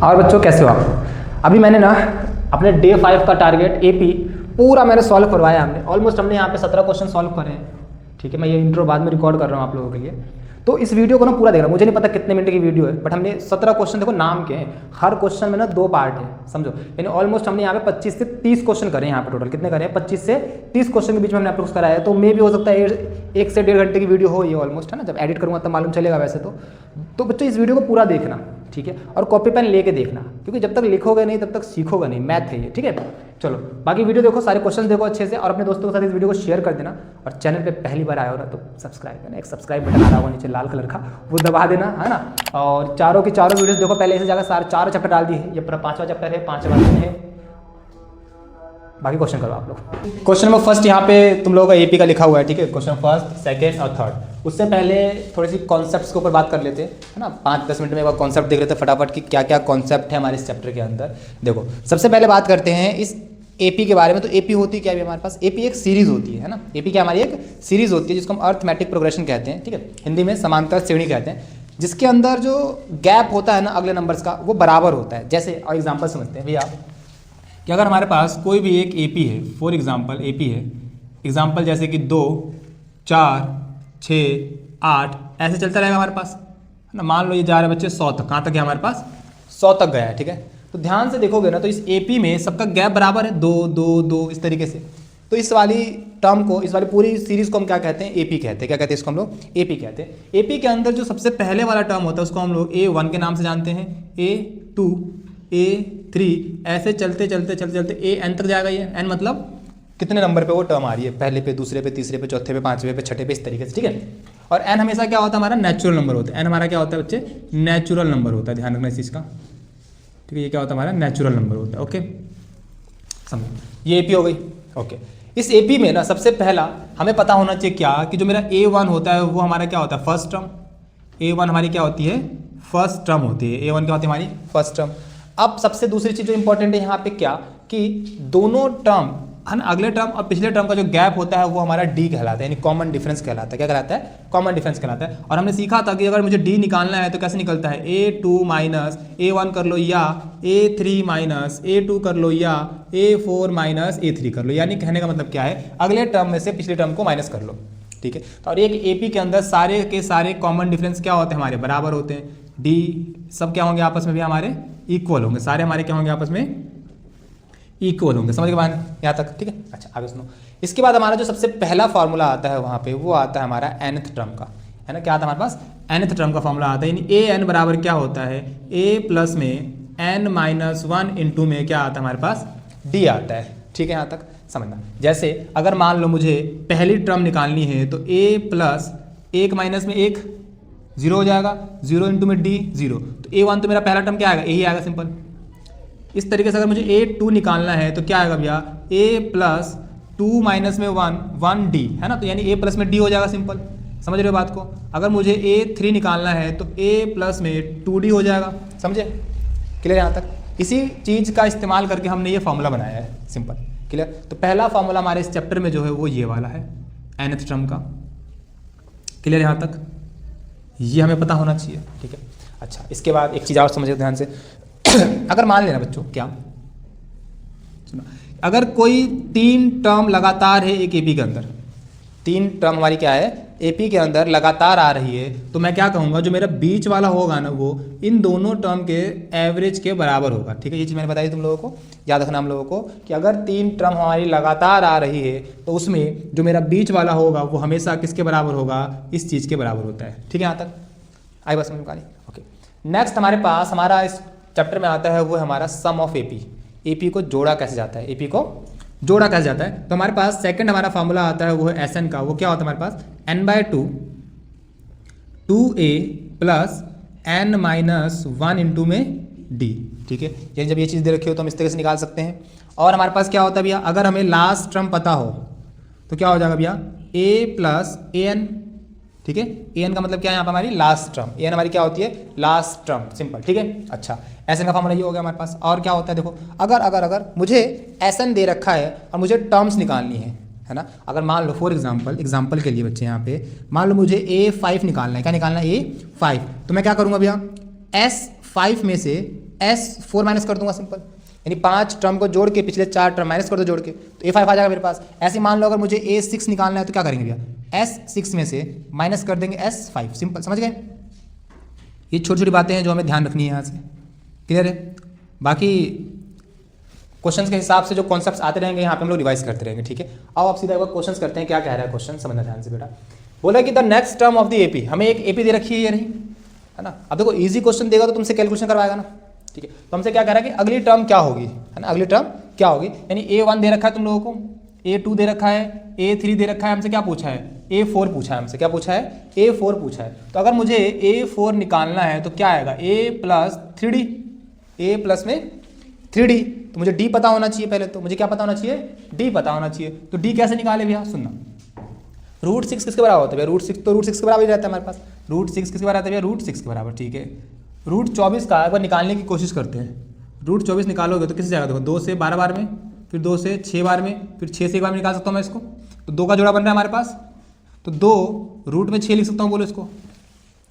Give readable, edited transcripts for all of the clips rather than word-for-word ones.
और बच्चों कैसे हो आप? अभी मैंने ना अपने डे 5 का टारगेट एपी पूरा मैंने सॉल्व करवाया। हमने यहाँ पे 17 क्वेश्चन सॉल्व करे हैं। ठीक है, मैं ये इंट्रो बाद में रिकॉर्ड कर रहा हूँ आप लोगों के लिए। तो इस वीडियो को ना पूरा देखना। मुझे नहीं पता कितने मिनट की वीडियो है, बट हमने 17 क्वेश्चन, देखो नाम के हैं, हर क्वेश्चन में ना 2 पार्ट है, समझो। यानी ऑलमोस्ट हमने यहाँ पे 25 से 30 क्वेश्चन करे हैं। यहाँ पे टोटल कितने करे हैं? 25 से 30 क्वेश्चन के बीच में हमने अप्रोच कराया है। तो मे भी हो सकता है 1 से 1.5 घंटे की वीडियो हो ये ऑलमोस्ट, है ना। जब एडिट करूँगा तब मालूम चलेगा वैसे तो बच्चों इस वीडियो को पूरा देखना, ठीक है। और कॉपी पेन लेके देखना, क्योंकि जब तक लिखोगे नहीं तब तक सीखोगे नहीं। मैथ है ये, ठीक है। चलो बाकी वीडियो देखो, सारे क्वेश्चन देखो अच्छे से, और अपने दोस्तों के साथ इस वीडियो को शेयर कर देना। और चैनल पे पहली बार आया हो ना तो सब्सक्राइब करना। एक सब्सक्राइब बटन आ रहा होगा नीचे लाल कलर का, वो दबा देना, है ना। और चारों की चारों वीडियोस देखो पहले, इसे जाकर सारे 4 चैप्टर डाल दिए हैं। ये पूरा 5वां चैप्टर है, 5वां है। बाकी क्वेश्चन करो आप लोग। क्वेश्चन नंबर फर्स्ट यहाँ पे तुम लोगों का एपी का लिखा हुआ है, ठीक है। क्वेश्चन फर्स्ट, सेकंड और थर्ड। उससे पहले थोड़ी सी कॉन्सेप्ट्स के ऊपर बात कर लेते हैं, है ना। 5-10 मिनट में एक बार कॉन्सेप्ट देख लेते हैं फटाफट कि क्या क्या कॉन्सेप्ट है हमारे इस चैप्टर के अंदर। देखो सबसे पहले बात करते हैं इस एपी के बारे में। तो एपी होती क्या है हमारे पास? एपी एक सीरीज होती है ना। एपी क्या हमारी एक सीरीज होती है जिसको हम अर्थमेटिक प्रोग्रेशन कहते हैं, ठीक है। हिंदी में समांतर श्रेणी कहते हैं, जिसके अंदर जो गैप होता है ना अगले नंबर्स का, वो बराबर होता है। जैसे और एग्जाम्पल समझते हैं भैया कि अगर हमारे पास कोई भी एक एपी है, फॉर एग्जाम्पल एपी है, एग्जाम्पल जैसे कि 2, 4, 6, 8 ऐसे चलता रहेगा हमारे पास, है ना। मान लो ये जा रहा है बच्चे 100 तक। कहाँ तक है हमारे पास? 100 तक गया है, ठीक है। तो ध्यान से देखोगे ना तो इस एपी में सबका गैप बराबर है, 2, 2, 2 इस तरीके से। तो इस वाली टर्म को, इस वाली पूरी सीरीज को हम क्या कहते हैं? एपी कहते हैं। क्या कहते हैं इसको हम लोग? एपी कहते हैं। एपी के अंदर जो सबसे पहले वाला टर्म होता है उसको हम लोग A1 के नाम से जानते हैं, A2, A3 ऐसे चलते चलते चलते चलते AN तक जाएगा। ये n मतलब कितने नंबर पे वो टर्म आ रही है, पहले पे, दूसरे पे, तीसरे पे, चौथे पे, 5वें पे, 6ठे पे, इस तरीके से, ठीक है। और n हमेशा क्या होता है? हमारा नेचुरल नंबर होता है। n हमारा क्या होता है बच्चे? नेचुरल नंबर होता है। ध्यान रखना इस चीज़ का, ठीक है। ये क्या होता है? हमारा नेचुरल नंबर होता है। ओके, समझो। ये एपी हो गई। ओके, इस एपी में ना सबसे पहला हमें पता होना चाहिए क्या, कि जो मेरा A1 होता है वो हमारा क्या होता है? First term. A1 हमारी क्या होती है? फर्स्ट टर्म होती है। A1 क्या होती है? हमारी फर्स्ट टर्म। अब सबसे दूसरी चीज़ जो इंपॉर्टेंट है यहाँ पे क्या, कि दोनों टर्म, है ना, अगले टर्म और पिछले टर्म का जो गैप होता है वो हमारा डी कहलाता है, यानी कॉमन डिफरेंस कहलाता है। क्या कहलाता है? कॉमन डिफरेंस कहलाता है। और हमने सीखा था कि अगर मुझे डी निकालना है तो कैसे निकलता है? A2 माइनस A1 कर लो, या A3 माइनस A2 कर लो, या A4 माइनस A3 कर लो। यानी कहने का मतलब क्या है? अगले टर्म में से पिछले टर्म को माइनस कर लो, ठीक है। और एक एपी के अंदर सारे के सारे कॉमन डिफरेंस क्या होते हैं? हमारे बराबर होते हैं। डी सब क्या होंगे आपस में भी? हमारे इक्वल होंगे। सारे हमारे क्या होंगे? आपस में इक्वल होंगे। समझ के बाद यहाँ तक, ठीक है। अच्छा आगे सुनो। इसके बाद हमारा जो सबसे पहला फॉर्मूला आता है वहाँ पे, वो आता है हमारा nth टर्म का, है ना। क्या आता है हमारे पास? nth टर्म का फॉर्मूला आता है। यानी an बराबर क्या होता है? a प्लस में n-1 इंटू में क्या आता है हमारे पास? d आता है, ठीक है। यहाँ तक समझना। जैसे अगर मान लो मुझे पहली टर्म निकालनी है तो a प्लस 1 माइनस में 1 0 हो जाएगा, 0 इंटू में d 0। तो A1 तो मेरा पहला टर्म क्या आएगा? यही आएगा, सिंपल। इस तरीके से अगर मुझे A2 निकालना है तो क्या आएगा भैया? A प्लस 2 माइनस में 1 d, है ना। तो यानी A प्लस में d हो जाएगा, सिंपल। समझ रहे हो बात को? अगर मुझे A3 निकालना है तो A प्लस में 2d हो जाएगा। समझे? क्लियर यहाँ तक? इसी चीज़ का इस्तेमाल करके हमने ये फॉर्मूला बनाया है, सिंपल। क्लियर? तो पहला फॉर्मूला हमारे इस चैप्टर में जो है वो ये वाला है, nth टर्म का। क्लियर यहाँ तक? ये हमें पता होना चाहिए, ठीक है। अच्छा, इसके बाद एक चीज़ और समझिए ध्यान से। अगर मान लेना बच्चों, क्या सुनो, अगर कोई 3 टर्म लगातार है एक एपी के अंदर, 3 टर्म हमारी क्या है? एपी के अंदर लगातार आ रही है, तो मैं क्या कहूँगा? जो मेरा बीच वाला होगा ना वो इन दोनों टर्म के एवरेज के बराबर होगा, ठीक है। ये चीज़ मैंने बताई तुम लोगों को, याद रखना हम लोगों को, कि अगर 3 टर्म हमारी लगातार आ रही है तो उसमें जो मेरा बीच वाला होगा वो हमेशा किसके बराबर होगा? इस चीज़ के बराबर होता है, ठीक है। यहाँ तक आई बस समझ में? ओके, नेक्स्ट हमारे पास हमारा इस चैप्टर में आता है वो है हमारा सम ऑफ एपी। एपी को जोड़ा कैसे जाता है? एपी को जोड़ा कैसे जाता है? तो हमारे पास सेकंड हमारा फॉर्मूला आता है वो है SN का। वो क्या होता है हमारे पास? n/2 2a plus n-1 into में d, ठीक है। यानी जब ये चीज़ दे रखी हो तो हम इस तरह से निकाल सकते हैं। और हमारे पास क्या होता है भैया? अगर हमें लास्ट टर्म पता हो तो क्या हो जाएगा भैया? a प्लस an, ठीक है। an का मतलब क्या है यहाँ पर? हमारी लास्ट टर्म। an हमारी क्या होती है? लास्ट टर्म, सिंपल, ठीक है। अच्छा, SN का फॉर्मूला ये हो गया हमारे पास। और क्या होता है देखो, अगर मुझे SN दे रखा है और मुझे टर्म्स निकालनी है ना। अगर मान लो फॉर एग्जाम्पल के लिए बच्चे यहाँ पे मान लो मुझे A5 निकालना है। क्या निकालना है? A5। तो मैं क्या करूँगा भैया? S5 में से S4 माइनस कर दूंगा सिंपल, यानी 5 टर्म को जोड़ के पिछले 4 टर्म माइनस कर दो जोड़ के, तो A5 आ जाएगा मेरे पास। ऐसे मान लो अगर मुझे A6 निकालना है तो क्या करेंगे भैया, S6 में से माइनस कर देंगे S5, सिंपल, समझ गए। ये छोटी छोटी बातें हैं जो हमें ध्यान रखनी है यहाँ से, क्लियर है। बाकी क्वेश्चंस के हिसाब से जो कॉन्सेप्ट्स आते रहेंगे यहाँ पे हम लोग रिवाइज करते रहेंगे, ठीक है। अब आप सीधा एक बार क्वेश्चंस करते हैं, क्या कह रहा है क्वेश्चन, समझना ध्यान से बेटा। बोला कि the next term of the AP, हमें एक एपी दे रखी है, ये नहीं है ना। अब देखो इजी क्वेश्चन देगा तो तुमसे कैलकुलेशन करवाएगा ना, ठीक है। तो हमसे क्या कह रहा है कि अगली टर्म क्या होगी, है ना, अगली टर्म क्या होगी, यानी A1 दे रखा है तुम लोगों को, A2 दे रखा है, A3 दे रखा है, हमसे क्या पूछा है, A4 पूछा है हमसे, क्या पूछा है, A4 पूछा है। तो अगर मुझे A4 निकालना है तो क्या आएगा, A+3D, A प्लस में 3D, तो मुझे D पता होना चाहिए पहले, तो मुझे क्या पता होना चाहिए, D पता होना चाहिए। तो D कैसे निकाले भैया, सुनना, √6 किसके बराबर होता है भैया, √6 तो √6 के बराबर ही रहता है हमारे पास, √6 किसके बराबर रहता है भैया, √6 के बराबर, ठीक है। √24 का एक बार निकालने की कोशिश करते हैं। √24 निकालोगे तो किस जाएगा, देखो 2 से 12 बार में, फिर 2 से 6 बार में, फिर 6 से 1 बार में निकाल सकता हूँ मैं इसको, तो 2 का जोड़ा बन रहा है हमारे पास, तो 2 रूट में 6 लिख सकता हूँ, बोलो इसको,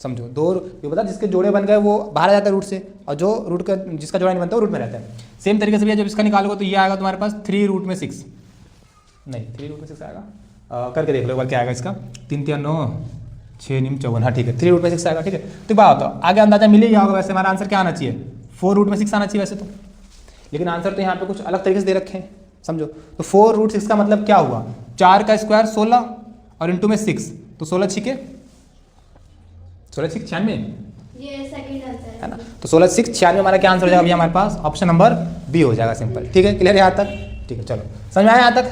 समझो। 2 ये बता, जिसके जोड़े बन गए वो बाहर आ जाता है रूट से, और जो रूट का जिसका जोड़ा नहीं बनता वो रूट में रहता है। सेम तरीके से भैया जब इसका निकालोगे तो ये आएगा तुम्हारे पास 3√6, नहीं 3√6 आएगा, करके देख लो एक बार क्या आएगा इसका, 3 3 9 6 9 54, हाँ ठीक है, 3√6 आएगा, ठीक है। तो बात बताओ आगे अंदाजा मिल ही गया होगा, वैसे हमारा आंसर क्या आना चाहिए, 4√6 आना चाहिए वैसे तो, लेकिन आंसर तो यहाँ पे कुछ अलग तरीके से दे रखे हैं, समझो। तो 4√6 का मतलब क्या हुआ, 4 का स्क्वायर 16 और इंटू में 6, तो 16 छिके 96, ये सेकंड आंसर है ना। तो 16 6 96 हमारा क्या आंसर हो जाएगा भैया, हमारे पास ऑप्शन नंबर बी हो जाएगा, सिंपल, ठीक है। क्लियर है यहाँ तक, ठीक है। चलो समझ में आया यहाँ तक,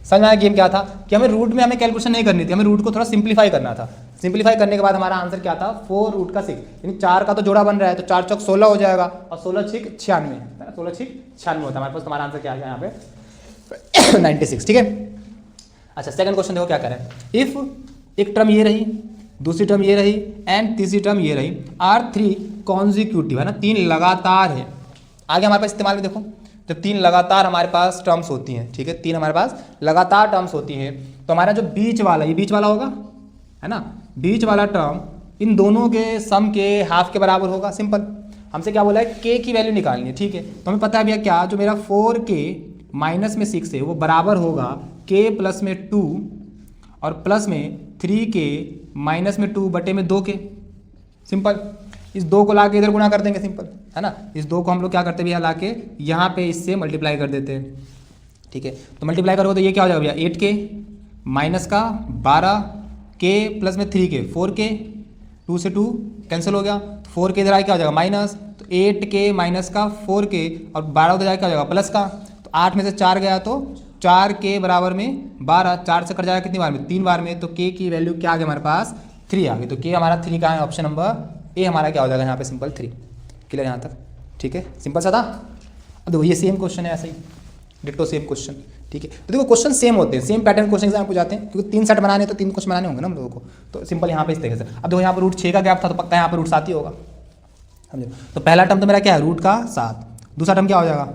समझ में आया गेम क्या था, कि हमें रूट में हमें कैलकुलेशन नहीं करनी थी, हमें रूट को थोड़ा सिंप्लीफाई करना था। सिंप्लीफाई करने के बाद हमारा आंसर क्या था, 4√6, यानी 4 का तो जोड़ा बन रहा है, तो 4 चौक 16 हो जाएगा, और 16 6 96, 16 6 96 होता है हमारे पास। तुम्हारा आंसर क्या आ गया यहाँ पे 96, ठीक है। अच्छा सेकंड क्वेश्चन देखो क्या करें, इफ एक टर्म ये रही, दूसरी टर्म ये रही, एंड तीसरी टर्म ये रही, R3 कॉन्जिक्यूटिव, है ना, 3 लगातार है। आगे हमारे पास इस्तेमाल में देखो, जब 3 लगातार हमारे पास टर्म्स होती हैं, ठीक है, 3 हमारे पास लगातार टर्म्स होती हैं, तो हमारा जो बीच वाला, ये बीच वाला होगा, है ना, बीच वाला टर्म इन दोनों के सम के हाफ के बराबर होगा, सिंपल। हमसे क्या बोला है, k की वैल्यू निकालनी है, ठीक है। तो हमें पता है भैया क्या, जो मेरा 4k माइनस में 6 है वो बराबर होगा k प्लस में 2 और प्लस में 3k माइनस में 2 बटे में 2k, सिंपल। इस 2 को ला के इधर गुणा कर देंगे, सिंपल, है ना। इस 2 को हम लोग क्या करते हैं भैया, ला के यहाँ पे इससे मल्टीप्लाई कर देते हैं, ठीक है। तो मल्टीप्लाई करोगे तो ये क्या हो जाएगा भैया, 8k माइनस का 12k प्लस में 3k 4k, 2 से 2 कैंसिल हो गया, 4k इधर आके क्या हो जाएगा माइनस, तो 8k माइनस का 4k और 12 उधर जाके क्या हो जाएगा प्लस का, तो 8 में से 4 गया तो 4k बराबर में 12, 4 से कट जाएगा कितनी बार में, 3 बार में, तो k की वैल्यू क्या आ गई हमारे पास 3 आ गई। तो k हमारा 3 का है, ऑप्शन नंबर ए हमारा क्या हो जाएगा यहाँ पे, सिंपल 3। क्लियर यहाँ तक, ठीक है, सिंपल सा था। अब देखो ये सेम क्वेश्चन है, ऐसे ही डिट्टो सेम क्वेश्चन, ठीक है। तो देखो क्वेश्चन सेम होते हैं, सेम पैटर्न क्वेश्चन एग्जाम पूछ जाते हैं, क्योंकि 3 सेट बनाने तो 3 क्वेश्चन बनाने होंगे ना हम लोगों को, तो सिंपल यहाँ पे इस तरीके से। अब देखो यहाँ पर √6 का गैप था, तो पक्का यहाँ पर √7 ही होगा, समझो। तो पहला टर्म तो मेरा क्या है, रूट का 7, दूसरा टर्म क्या हो जाएगा,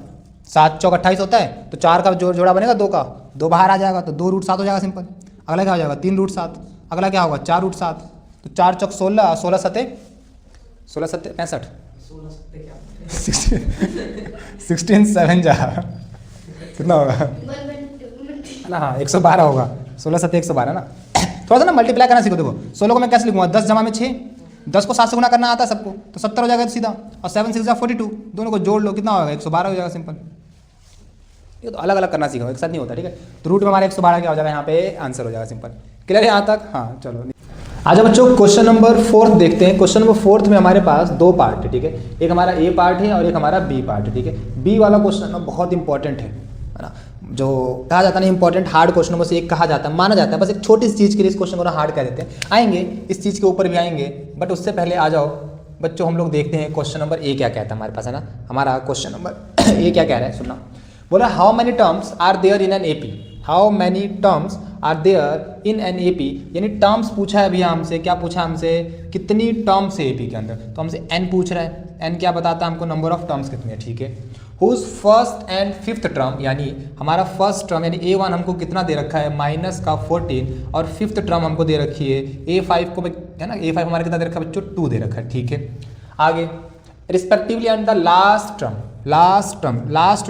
7 चौक 28 होता है, तो 4 का जोड़ा बनेगा 2 का, 2 बाहर आ जाएगा, तो 2√7 हो जाएगा, सिंपल। अगला क्या हो जाएगा 3√7, अगला क्या होगा 4√7, तो 4 चौक 16, 16 सत्ते 65, 16 7 जा कितना होगा ना, हाँ 112 होगा, 16 सत्ते 112 ना। थोड़ा सा ना मल्टीप्लाई करना सीखो, देखो 16 को मैं कैसे लिखूंगा, 10 जमा में 6, 10 को 7 से गुना करना आता है सबको, तो 70 हो जाएगा सीधा, और 7 6 42, दोनों को जोड़ लो कितना होगा 112 हो जाएगा, सिंपल। ये तो अलग अलग करना सीखो, एक साथ नहीं होता, ठीक है। तो रूट में हमारे 112 क्या हो जाएगा, यहाँ पे आंसर हो जाएगा, सिंपल। क्लियर है यहाँ तक, हाँ चलो। आज बच्चों क्वेश्चन नंबर 4 देखते हैं। क्वेश्चन नंबर 4 में हमारे पास 2 पार्ट है, ठीक है, एक हमारा ए पार्ट है और एक हमारा बी पार्ट है, ठीक है। बी वाला क्वेश्चन बहुत इंपॉर्टेंट है ना, जो कहा जाता है ना इंपॉर्टेंट हार्ड क्वेश्चनों में से एक कहा जाता है, माना जाता है, बस एक छोटी सी चीज़ के लिए इस क्वेश्चन को ना हार्ड कह देते हैं। आएंगे इस चीज़ के ऊपर भी आएंगे, बट उससे पहले आ जाओ बच्चों, हम लोग देखते हैं क्वेश्चन नंबर ए क्या कहता है हमारे पास, है ना। हमारा क्वेश्चन नंबर ए क्या कह रहा है, सुनना। बोला how many terms are there in an AP, how many terms are there in an AP, यानी टर्म्स पूछा है भैया हमसे, क्या पूछा हमसे, कितनी टर्म्स है एपी के अंदर, तो हमसे एन पूछ रहा है। एन क्या बताता है हमको, नंबर ऑफ टर्म्स कितनी है, ठीक है। Whose first and fifth term, यानी हमारा फर्स्ट टर्म यानी A1 हमको कितना दे रखा है -14, और फिफ्थ टर्म हमको दे रखी है A5 को, है ना, A5 हमारा कितना दे रखा है बच्चों 2 दे रखा है, ठीक है। आगे respectively and the last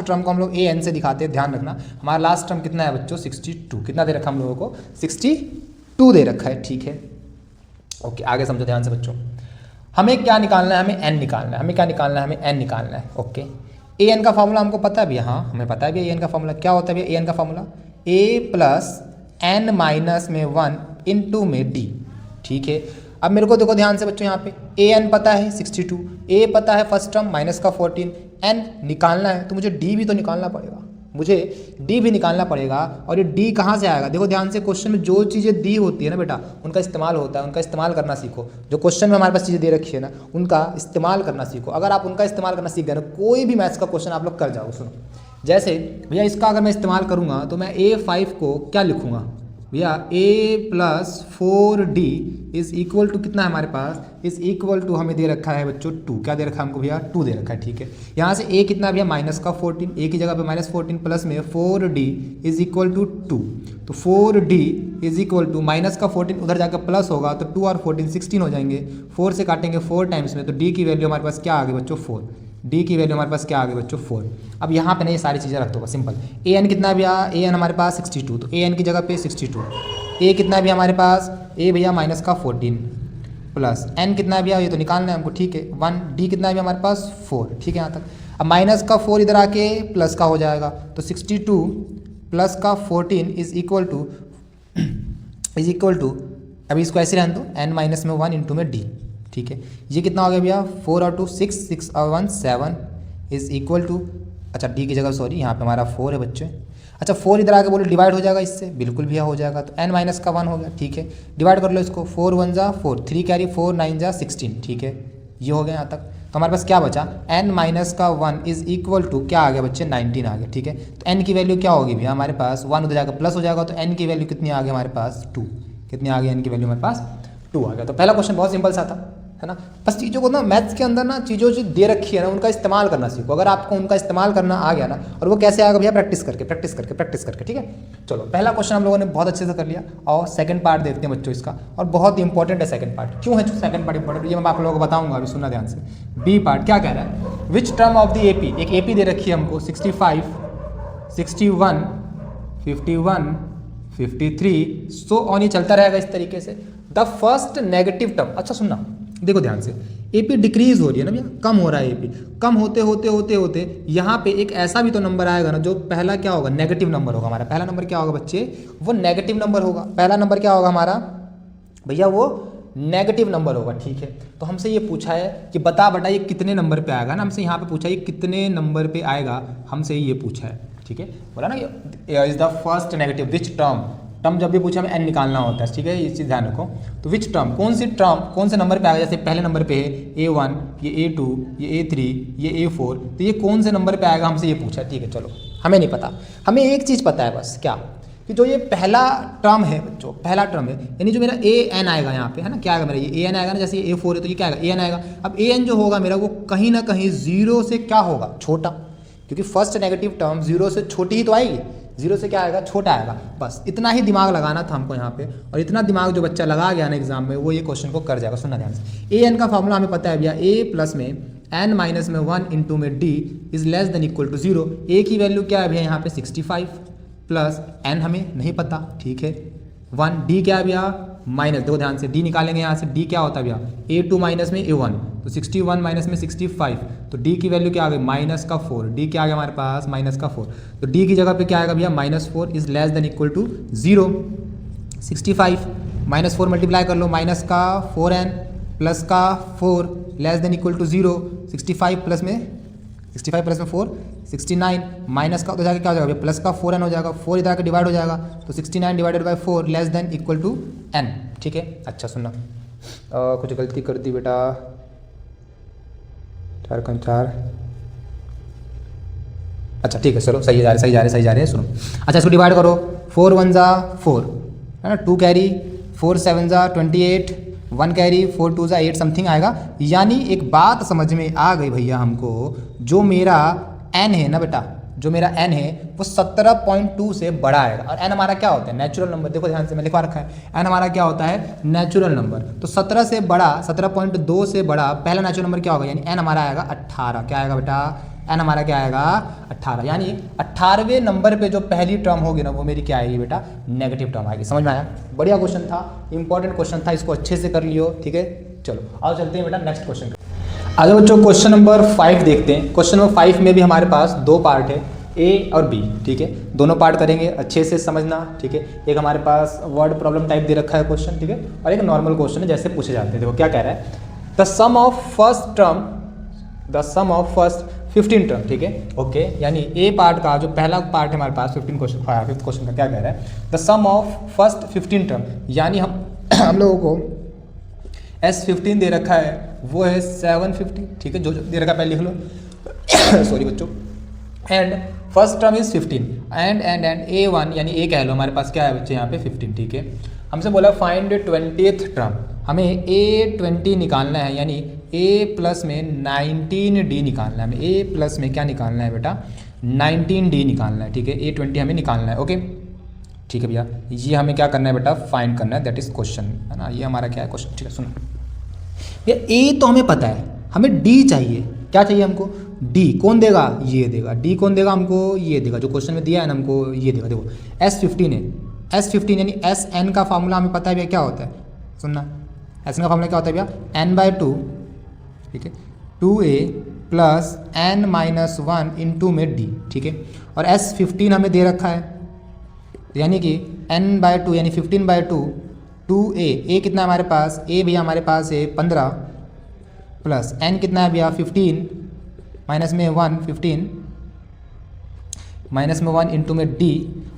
term को हम लोग an से दिखाते हैं, ध्यान रखना। हमारा लास्ट टर्म कितना है बच्चों 62, कितना दे रखा हम लोगों को 62 दे रखा है, ठीक है। ओके आगे समझो ध्यान से बच्चों, हमें क्या निकालना है, हमें n निकालना है, हमें क्या निकालना है, हमें n निकालना है। ओके an का फॉर्मूला हमको पता है भैया, हाँ हमें पता है भैया an का फॉर्मूला क्या होता है भैया, an का formula a plus n minus में 1 इंटू में d, ठीक है। अब मेरे को देखो ध्यान से बच्चों, यहाँ पे an पता है 62, a पता है फर्स्ट टर्म माइनस का 14, n निकालना है तो मुझे d भी तो निकालना पड़ेगा, मुझे d भी निकालना पड़ेगा। और ये d कहाँ से आएगा, देखो ध्यान से, क्वेश्चन में जो चीज़ें दी होती है ना बेटा उनका इस्तेमाल होता है, उनका इस्तेमाल करना सीखो। जो क्वेश्चन में हमारे पास चीज़ें दे रखी है ना उनका इस्तेमाल करना सीखो। अगर आप उनका इस्तेमाल करना सीख गए ना, कोई भी मैथ्स का क्वेश्चन आप लोग कर जाओ। सुनो, जैसे भैया इसका अगर मैं इस्तेमाल करूँगा तो मैं a5 को क्या लिखूँगा भैया, a plus 4d is equal to कितना है हमारे पास, इज इक्वल टू हमें दे रखा है बच्चों 2, क्या दे रखा है हमको भैया 2 दे रखा है, ठीक है। यहाँ से a कितना भैया माइनस का 14, a की जगह पे माइनस 14 प्लस में 4d इज इक्वल टू 2, तो 4d is equal to minus का 14 उधर जाकर प्लस होगा तो 2 और 14 16 हो जाएंगे, 4 से काटेंगे 4 टाइम्स में, तो d की वैल्यू हमारे पास क्या आ गई बच्चों 4, d की वैल्यू हमारे पास क्या आ गई बच्चों 4। अब यहाँ पे ना ये सारी चीज़ें रख दो सिंपल, an कितना है भैया, an हमारे पास 62, तो an की जगह पे 62, a कितना है भैया हमारे पास, a भैया माइनस का 14 प्लस n कितना है भैया, ये तो निकालना है हमको, ठीक है 1, d कितना है भैया हमारे पास 4, ठीक है यहाँ तक। अब माइनस का 4 इधर आके प्लस का हो जाएगा, तो 62 प्लस का 14 इज इक्वल टू अभी इसको ऐसे रहने दो n माइनस में 1 इंटू में d, ठीक है। ये कितना हो गया भैया 4 और 2 6, 6 और 1 7 इज इक्वल टू, अच्छा d की जगह सॉरी यहाँ पे हमारा 4 है बच्चे, अच्छा 4 इधर आके बोलो डिवाइड हो जाएगा इससे, बिल्कुल भैया हो जाएगा, तो n माइनस का 1 हो गया, ठीक है। डिवाइड कर लो इसको, 4 1 जा 4, 3 कैरी 4 9 जा 16, ठीक है। ये हो गया यहाँ तक, तो हमारे पास क्या बचा, n माइनस का 1 इज इक्वल टू क्या आ गया बच्चे 19 आ गया, ठीक है। तो n की वैल्यू क्या होगी भैया हमारे पास, 1 उधर जाकर प्लस हो जाएगा, तो n की वैल्यू कितनी आ गई हमारे पास 2, कितनी आ गई n की वैल्यू हमारे पास 2 आ गया। तो पहला क्वेश्चन बहुत सिंपल सा था, है ना। बस चीज़ों को ना मैथ्स के अंदर ना चीज़ों जो दे रखी है ना उनका इस्तेमाल करना सीखो। अगर आपको उनका इस्तेमाल करना आ गया ना, और वो कैसे आएगा भैया, प्रैक्टिस करके, ठीक है। चलो पहला क्वेश्चन हम लोगों ने बहुत अच्छे से कर लिया, और सेकंड पार्ट देखते हैं बच्चों इसका, और बहुत इंपॉर्टेंट है सेकंड पार्ट। क्यों है सेकंड पार्ट इंपॉर्टेंट, ये मैं आप लोगों को बताऊंगा, अभी सुनना ध्यान से। बी पार्ट क्या कह रहा है, which term of the AP, एक एपी दे रखी है हमको 65 61 51 53 सो ऑन, ये चलता रहेगा इस तरीके से। द फर्स्ट नेगेटिव टर्म, अच्छा सुनना देखो ध्यान से, एपी डिक्रीज हो रही है ना भैया, कम हो रहा है एपी, कम होते होते यहाँ पे एक ऐसा भी तो नंबर आएगा ना जो पहला क्या होगा, नेगेटिव नंबर होगा हमारा। पहला नंबर क्या होगा बच्चे, वो नेगेटिव नंबर होगा। पहला नंबर क्या होगा हमारा भैया, वो नेगेटिव नंबर होगा, ठीक है। तो हमसे ये पूछा है कि बता बेटा ये कितने नंबर पे आएगा ना, हमसे यहाँ पे पूछा है ये कितने नंबर पे आएगा, हमसे ये पूछा है, ठीक है। बोला ना ये is the first negative, which term जब भी पूछा हमें n निकालना होता है, ठीक है, ये चीज़ ध्यान रखो। तो विच टर्म, कौन सी टर्म कौन से नंबर पे आएगा, जैसे पहले नंबर पे है a1, ये a2, ये a3, ये a4, तो ये कौन से नंबर पे आएगा हमसे ये पूछा है, ठीक है। चलो हमें नहीं पता, हमें एक चीज़ पता है बस, क्या कि जो ये पहला टर्म है बच्चों, पहला टर्म है, यानी जो मेरा an आएगा यहाँ पे, है ना, क्या आएगा मेरा ये an आएगा ना, जैसे ये a4 है तो ये क्या आएगा an आएगा। अब an जो होगा मेरा वो कहीं ना कहीं 0 से क्या होगा, छोटा, क्योंकि फर्स्ट नेगेटिव टर्म 0 से छोटी ही तो आएगी, 0 से क्या आएगा, छोटा आएगा। बस इतना ही दिमाग लगाना था हमको यहाँ पे, और इतना दिमाग जो बच्चा लगा गया ना एग्जाम में, वो ये क्वेश्चन को कर जाएगा। सुनना ध्यान से, an का फॉर्मूला हमें पता है भैया, a प्लस में n माइनस में 1 इंटू में d is less than equal to 0। a की वैल्यू क्या है भैया यहाँ पे 65 प्लस n हमें नहीं पता, ठीक है 1, d क्या है भैया माइनस, देखो ध्यान से d निकालेंगे यहाँ से, d क्या होता है भैया a2 माइनस में a1, तो 61 माइनस में 65, तो d की वैल्यू क्या आ गई माइनस का 4, d क्या आ गया हमारे पास माइनस का 4, तो d की जगह पे क्या आएगा भैया -4 is less than equal to 0। 65 -4 multiply कर लो, माइनस का 4n प्लस का 4 less than equal to 0। 65 plus में 4 69, माइनस का तो जाके क्या हो जाएगा प्लस का 4n हो जाएगा, 4 इधर आके डिवाइड हो जाएगा, तो 69 divided by 4 less than equal to n, ठीक है। अच्छा सुनना, कुछ गलती कर दी बेटा, 4 का 4, अच्छा ठीक है चलो सही जा रहे हैं, सुनो। अच्छा इसको डिवाइड करो, 4 1 जा 4, है ना, 2 कैरी, 4 7 जा 28, 1 कैरी, 4 2 जा 8 समथिंग आएगा। यानी एक बात समझ में आ गई भैया हमको, जो मेरा n है ना बेटा, जो मेरा n है वो 17.2 से बड़ा आएगा। और n हमारा क्या होता है? Natural number. देखो ध्यान से मैं लिखवा रखा है, n हमारा क्या होता है? Natural number. तो 17 से बड़ा, 17.2 से बड़ा पहला नेचुरल नंबर क्या होगा? यानी n हमारा आएगा 18। क्या आएगा बेटा? n हमारा क्या आएगा? 18। यानी 18वें नंबर पे जो पहली टर्म होगी ना वो मेरी क्या आएगी बेटा? नेगेटिव टर्म आएगी। समझ में आया? बढ़िया क्वेश्चन था, इंपॉर्टेंट क्वेश्चन था, इसको अच्छे से कर लियो। ठीक है, चलो आओ चलते हैं बेटा नेक्स्ट क्वेश्चन। आगे बच्चों क्वेश्चन नंबर 5 देखते हैं। क्वेश्चन नंबर 5 में भी हमारे पास दो पार्ट है, ए और बी। ठीक है, दोनों पार्ट करेंगे, अच्छे से समझना। ठीक है, एक हमारे पास वर्ड प्रॉब्लम टाइप दे रखा है क्वेश्चन, ठीक है, और एक नॉर्मल क्वेश्चन है जैसे पूछे जाते हैं। देखो क्या कह रहा है, the sum of first term, the sum of first 15 term. ठीक है, ओके, यानी ए पार्ट का जो पहला पार्ट है हमारे पास 15 क्वेश्चन, फिफ्थ क्वेश्चन का क्या कह रहा है, the sum of first 15 term, यानी हम लोगों को S15 दे रखा है वो है 750। ठीक है, जो दे रखा है पहले लिख लो सॉरी बच्चों। And first term is 15 and A1 यानी ए कह लो, हमारे पास क्या है बच्चे यहाँ पे 15। ठीक है, हमसे बोला फाइंड 20th टर्म, हमें A20 निकालना है, यानी A प्लस में 19D निकालना है। हमें A प्लस में क्या निकालना है बेटा? 19D निकालना है। ठीक है, A20 हमें निकालना है। ओके, ठीक है भैया, ये हमें क्या करना है बेटा? फाइंड करना है, दैट इज क्वेश्चन, है ना, ये हमारा क्या है क्वेश्चन। ठीक है, सुनो भैया, ए तो हमें पता है, हमें डी चाहिए। क्या चाहिए हमको? डी। कौन देगा? ये देगा। डी कौन देगा हमको? ये देगा, जो क्वेश्चन में दिया है ना हमको, ये देगा। देखो S15 है, S15 यानी SN का फार्मूला हमें पता है भैया क्या होता है, सुनना, SN का फार्मूला क्या होता है भैया? n/2, ठीक है, 2a प्लस n-1 इंटू में d। ठीक है, और S15 हमें दे रखा है, यानी कि n/2 यानी 15/2, 2a, a कितना है हमारे पास? a भैया हमारे पास है 15 प्लस n कितना है भैया? 15 माइनस में 1, 15 माइनस में 1 इंटू में d,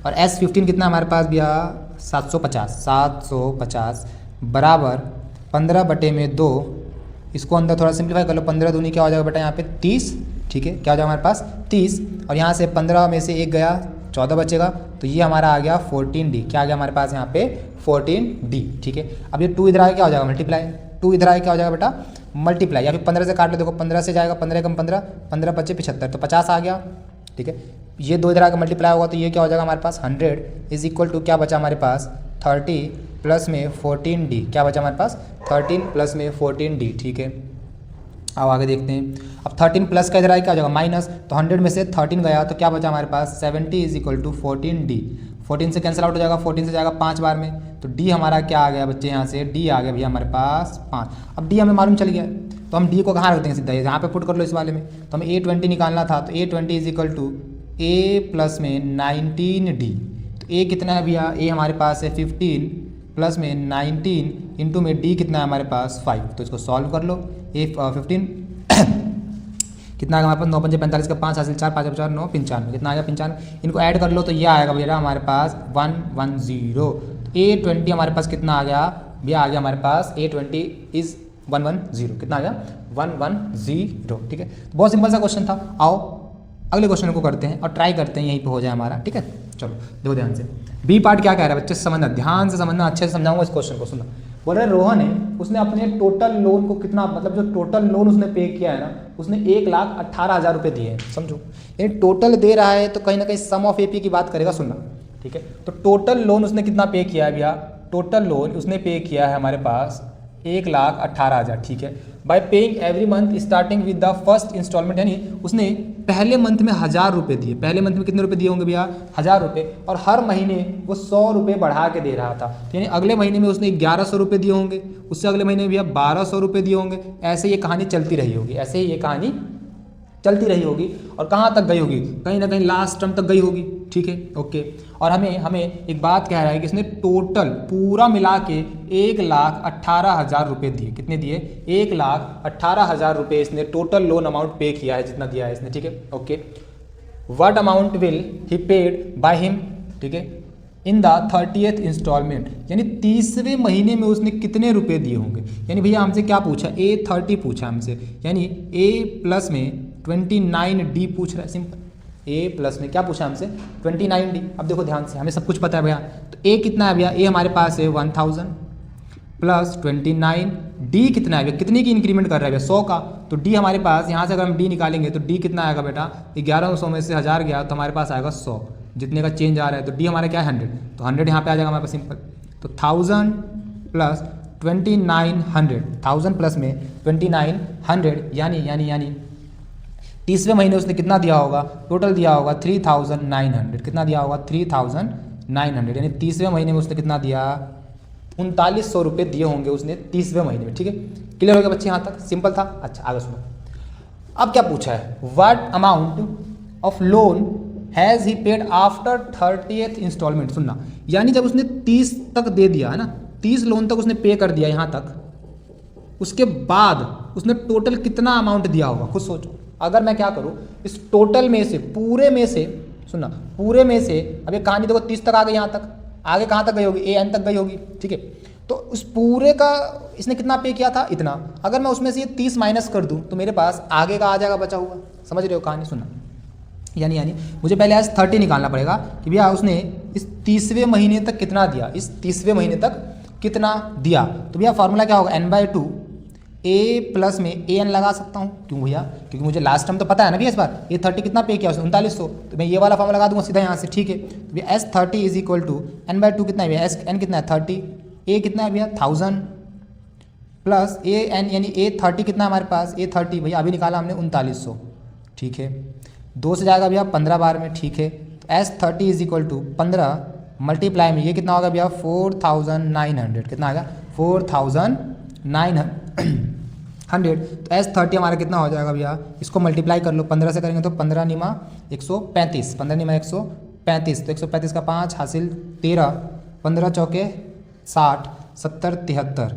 और S15 कितना हमारे पास भैया? 750 बराबर 15/2। इसको अंदर थोड़ा सिंप्लीफाई कर लो, 15 दूनी क्या हो जाएगा बेटा? यहाँ पे 30। ठीक है, क्या हो जाएगा हमारे पास? 30, और यहाँ से 15 में से एक गया, 14 बचेगा, तो ये हमारा आ गया 14D। क्या आ गया हमारे पास यहाँ पे? 14D। ठीक है, अब ये 2 इधर आगे क्या हो जाएगा? मल्टीप्लाई। 2 इधर आगे क्या हो जाएगा बेटा? मल्टीप्लाई, या फिर 15 से काट लो। देखो 15 से जाएगा, 15 कम 15, 15 बचे 75, तो 50 आ गया। ठीक है, ये 2 इधर आगे मल्टीप्लाई होगा तो ये क्या हो जाएगा हमारे पास? 100 इज इक्वल टू क्या बचा हमारे पास? 30 प्लस में 14D। क्या बचा हमारे पास? 13 प्लस में 14D। ठीक है, अब आगे देखते हैं। अब 13 प्लस का इधर आगे क्या हो जाएगा? माइनस, तो 100 में से 13 गया तो क्या बचा हमारे पास? 70 इज इक्वल टू 14D। 14 से कैंसिल आउट हो जाएगा, 14 से जाएगा 5 बार में, तो D हमारा क्या आ गया बच्चे? यहाँ से D आ गया भैया हमारे पास 5। अब D हमें मालूम चल गया, तो हम D को कहाँ रख देंगे? सीधा यहाँ पे पुट कर लो इस वाले में। तो हमें A20 निकालना था, तो A20 is equal to A plus में 19D। तो A कितना है भैया? A हमारे पास है 15 प्लस में 19 इंटू में D कितना है हमारे पास? 5। तो इसको सॉल्व कर लो। A15 कितना आ गया हमारे पास? 9 पंजे 45 का 5 हासिल 4, 5 4 9 95। कितना आ गया? 95। इनको ऐड कर लो तो ये आएगा भैया हमारे पास 110। A20 हमारे पास कितना आ गया भैया? आ गया हमारे पास A20 इज 110। कितना आ गया? 110। ठीक है, तो बहुत सिंपल सा क्वेश्चन था। आओ अगले क्वेश्चन को करते हैं और ट्राई करते हैं यहीं पे हो जाए हमारा। ठीक है, चलो देखो ध्यान से। बी पार्ट क्या कह रहा है बच्चे? समझना, ध्यान से समझना, अच्छे से समझाऊंगा इस क्वेश्चन को। सुनना, बोल रहे रोहन है, उसने अपने टोटल लोन को कितना, मतलब जो टोटल लोन उसने पे किया है ना, उसने 1,18,000 रुपये दिए हैं। समझो, यानी टोटल दे रहा है तो कहीं ना कहीं सम ऑफ एपी की बात करेगा। सुनना, ठीक है, तो टोटल लोन उसने कितना पे किया है भैया? टोटल लोन उसने पे किया है हमारे पास 1,18,000। ठीक है, by paying every month starting with the first instalment, यानी उसने पहले मंथ में 1,000 रुपये दिए। पहले मंथ में कितने रुपए दिए होंगे भैया? 1,000 रुपये, और हर महीने वो 100 रुपये बढ़ा के दे रहा था। यानी अगले महीने में उसने 1,100 रुपये दिए होंगे, उससे अगले महीने में भैया 1,200 रुपये दिए होंगे। ऐसे ये कहानी चलती रही होगी, ऐसे ही ये कहानी चलती रही होगी, और कहाँ तक गई होगी? कहीं ना कहीं लास्ट टर्म तक गई होगी। ठीक है, ओके, और हमें एक बात कह रहा है कि इसने टोटल पूरा मिला के 1,18,000 रुपये दिए। कितने दिए? 1,18,000 रुपये इसने टोटल लोन अमाउंट पे किया है, जितना दिया है इसने। ठीक है, okay, what amount will he paid by him, ठीक है, इन द 30th इंस्टॉलमेंट, यानी 30वें महीने में उसने कितने रुपए दिए होंगे। यानी भैया हमसे क्या पूछा? A30 पूछा हमसे, यानी A प्लस में 29D पूछ रहा है। सिंपल, A प्लस में क्या पूछा हमसे? 29D। अब देखो ध्यान से, हमें सब कुछ पता है भैया, तो A कितना है भैया? A हमारे पास है 1000 प्लस 29, डी कितना है भैया, कितने की इंक्रीमेंट कर रहा है भैया, 100 का। तो डी हमारे पास यहाँ से अगर हम डी निकालेंगे तो डी कितना आएगा बेटा, 1100 में से 1000 गया तो हमारे पास आएगा 100, जितने का चेंज आ रहा है। तो डी हमारा क्या है 100, तो 100 यहाँ पे आ जाएगा हमारे पास सिंपल। तो 1000 प्लस 2900, 1000 प्लस में 2900 यानी 30वें महीने उसने कितना दिया होगा, टोटल दिया होगा 3900, कितना दिया होगा 3900, यानी 30वें महीने में उसने कितना दिया, 3900 रुपये दिए होंगे उसने 30वें महीने में। ठीक है, क्लियर हो गया बच्चे यहाँ तक, सिंपल था। अच्छा आगे सुनो, अब क्या पूछा है, what amount of loan has he paid after 30th instalment. सुनना, यानी जब उसने 30 तक दे दिया है ना, 30 लोन तक उसने पे कर दिया यहाँ तक, उसके बाद उसने टोटल कितना अमाउंट दिया होगा, खुद सोचो। अगर मैं क्या करूँ, इस टोटल में से, पूरे में से, सुनना, पूरे में से, अब ये कहानी देखो 30 तक आ गई, यहाँ तक आगे कहाँ तक गई होगी, ए एन तक गई होगी। ठीक है, तो उस पूरे का इसने कितना पे किया था, इतना। अगर मैं उसमें से ये 30 माइनस कर दूँ तो मेरे पास आगे का आ जाएगा बचा हुआ। समझ रहे हो कहानी, सुनना, यानी मुझे पहले आज 30 निकालना पड़ेगा कि भैया उसने इस 30वें महीने तक कितना दिया, इस 30वें महीने तक कितना दिया। तो भैया फार्मूला क्या होगा, n/2 ए प्लस में ए एन लगा सकता हूँ। क्यों भैया, क्योंकि मुझे लास्ट टाइम तो पता है ना भैया, इस बार ये 30 कितना पे किया उसने, 3900, तो मैं ये वाला फॉर्मूला लगा दूंगा सीधा यहाँ से। ठीक है, तो भैया S30 is equal to n/2 कितना है भैया, एन कितना है 30, ए कितना है भैया 1000 प्लस ए एन, यानी A30 कितना है हमारे पास, A30 भैया अभी निकाला हमने 3900। ठीक है, 2 से जाएगा भैया 15 बार में। ठीक है, तो S30 is equal to 15 multiply में ये कितना होगा भैया 4900, कितना आएगा 4900। तो S30 हमारा कितना हो जाएगा भैया, इसको मल्टीप्लाई कर लो 15 से करेंगे तो 15 निमा 135, 15 निमा 135, तो 135 का 5 हासिल 13, 15 चौके 60, 70 73,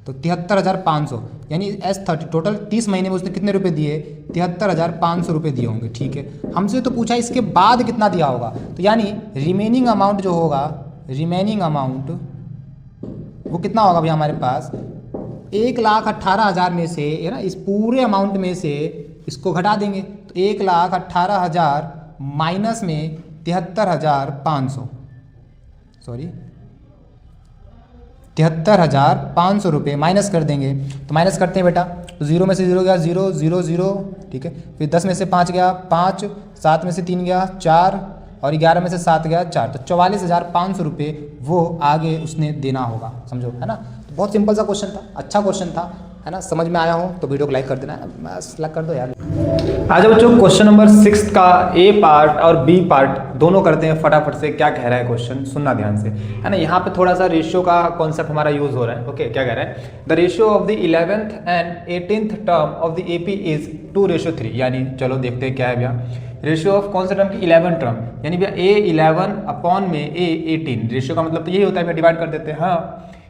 तो 73,500, यानी S30 टोटल 30 महीने में उसने कितने रुपए दिए, 73,500 रुपये दिए होंगे। ठीक है, हमसे तो पूछा इसके बाद कितना दिया होगा, तो यानी रिमेनिंग अमाउंट जो होगा, रिमेनिंग अमाउंट वो कितना होगा भैया हमारे पास, 1,18,000 में से, है ना, इस पूरे अमाउंट में से इसको घटा देंगे, तो 1,18,000 माइनस में 73,500, सॉरी 73,500 रुपये माइनस कर देंगे। तो माइनस करते हैं बेटा, तो 0 में से 0 गया 0 0 0, ठीक है, फिर 10 में से 5 गया 5, 7 में से 3 गया 4, और 11 में से 7 गया 4, तो 44,500 रुपये वो आगे उसने देना होगा। समझो, है ना, तो बहुत सिंपल सा क्वेश्चन था, अच्छा क्वेश्चन था, है ना। समझ में आया हो तो वीडियो को लाइक कर देना, बस लाइक कर दो यार। आज बच्चों क्वेश्चन नंबर 6 का ए पार्ट और बी पार्ट दोनों करते हैं फटाफट से। क्या कह रहा है क्वेश्चन, सुनना ध्यान से, है ना। यहाँ पे थोड़ा सा रेशियो का कॉन्सेप्ट हमारा यूज हो रहा है। ओके, क्या कह रहा है, the ratio of the 11th and 18th term of the AP is 2:3, यानी चलो देखते हैं क्या है भैया। रेशियो ऑफ कौन सा टर्म की, 11 टर्म, यानी भैया A11 अपॉन में A18। रेशियो का मतलब तो यही होता है, डिवाइड कर देते हैं। हाँ,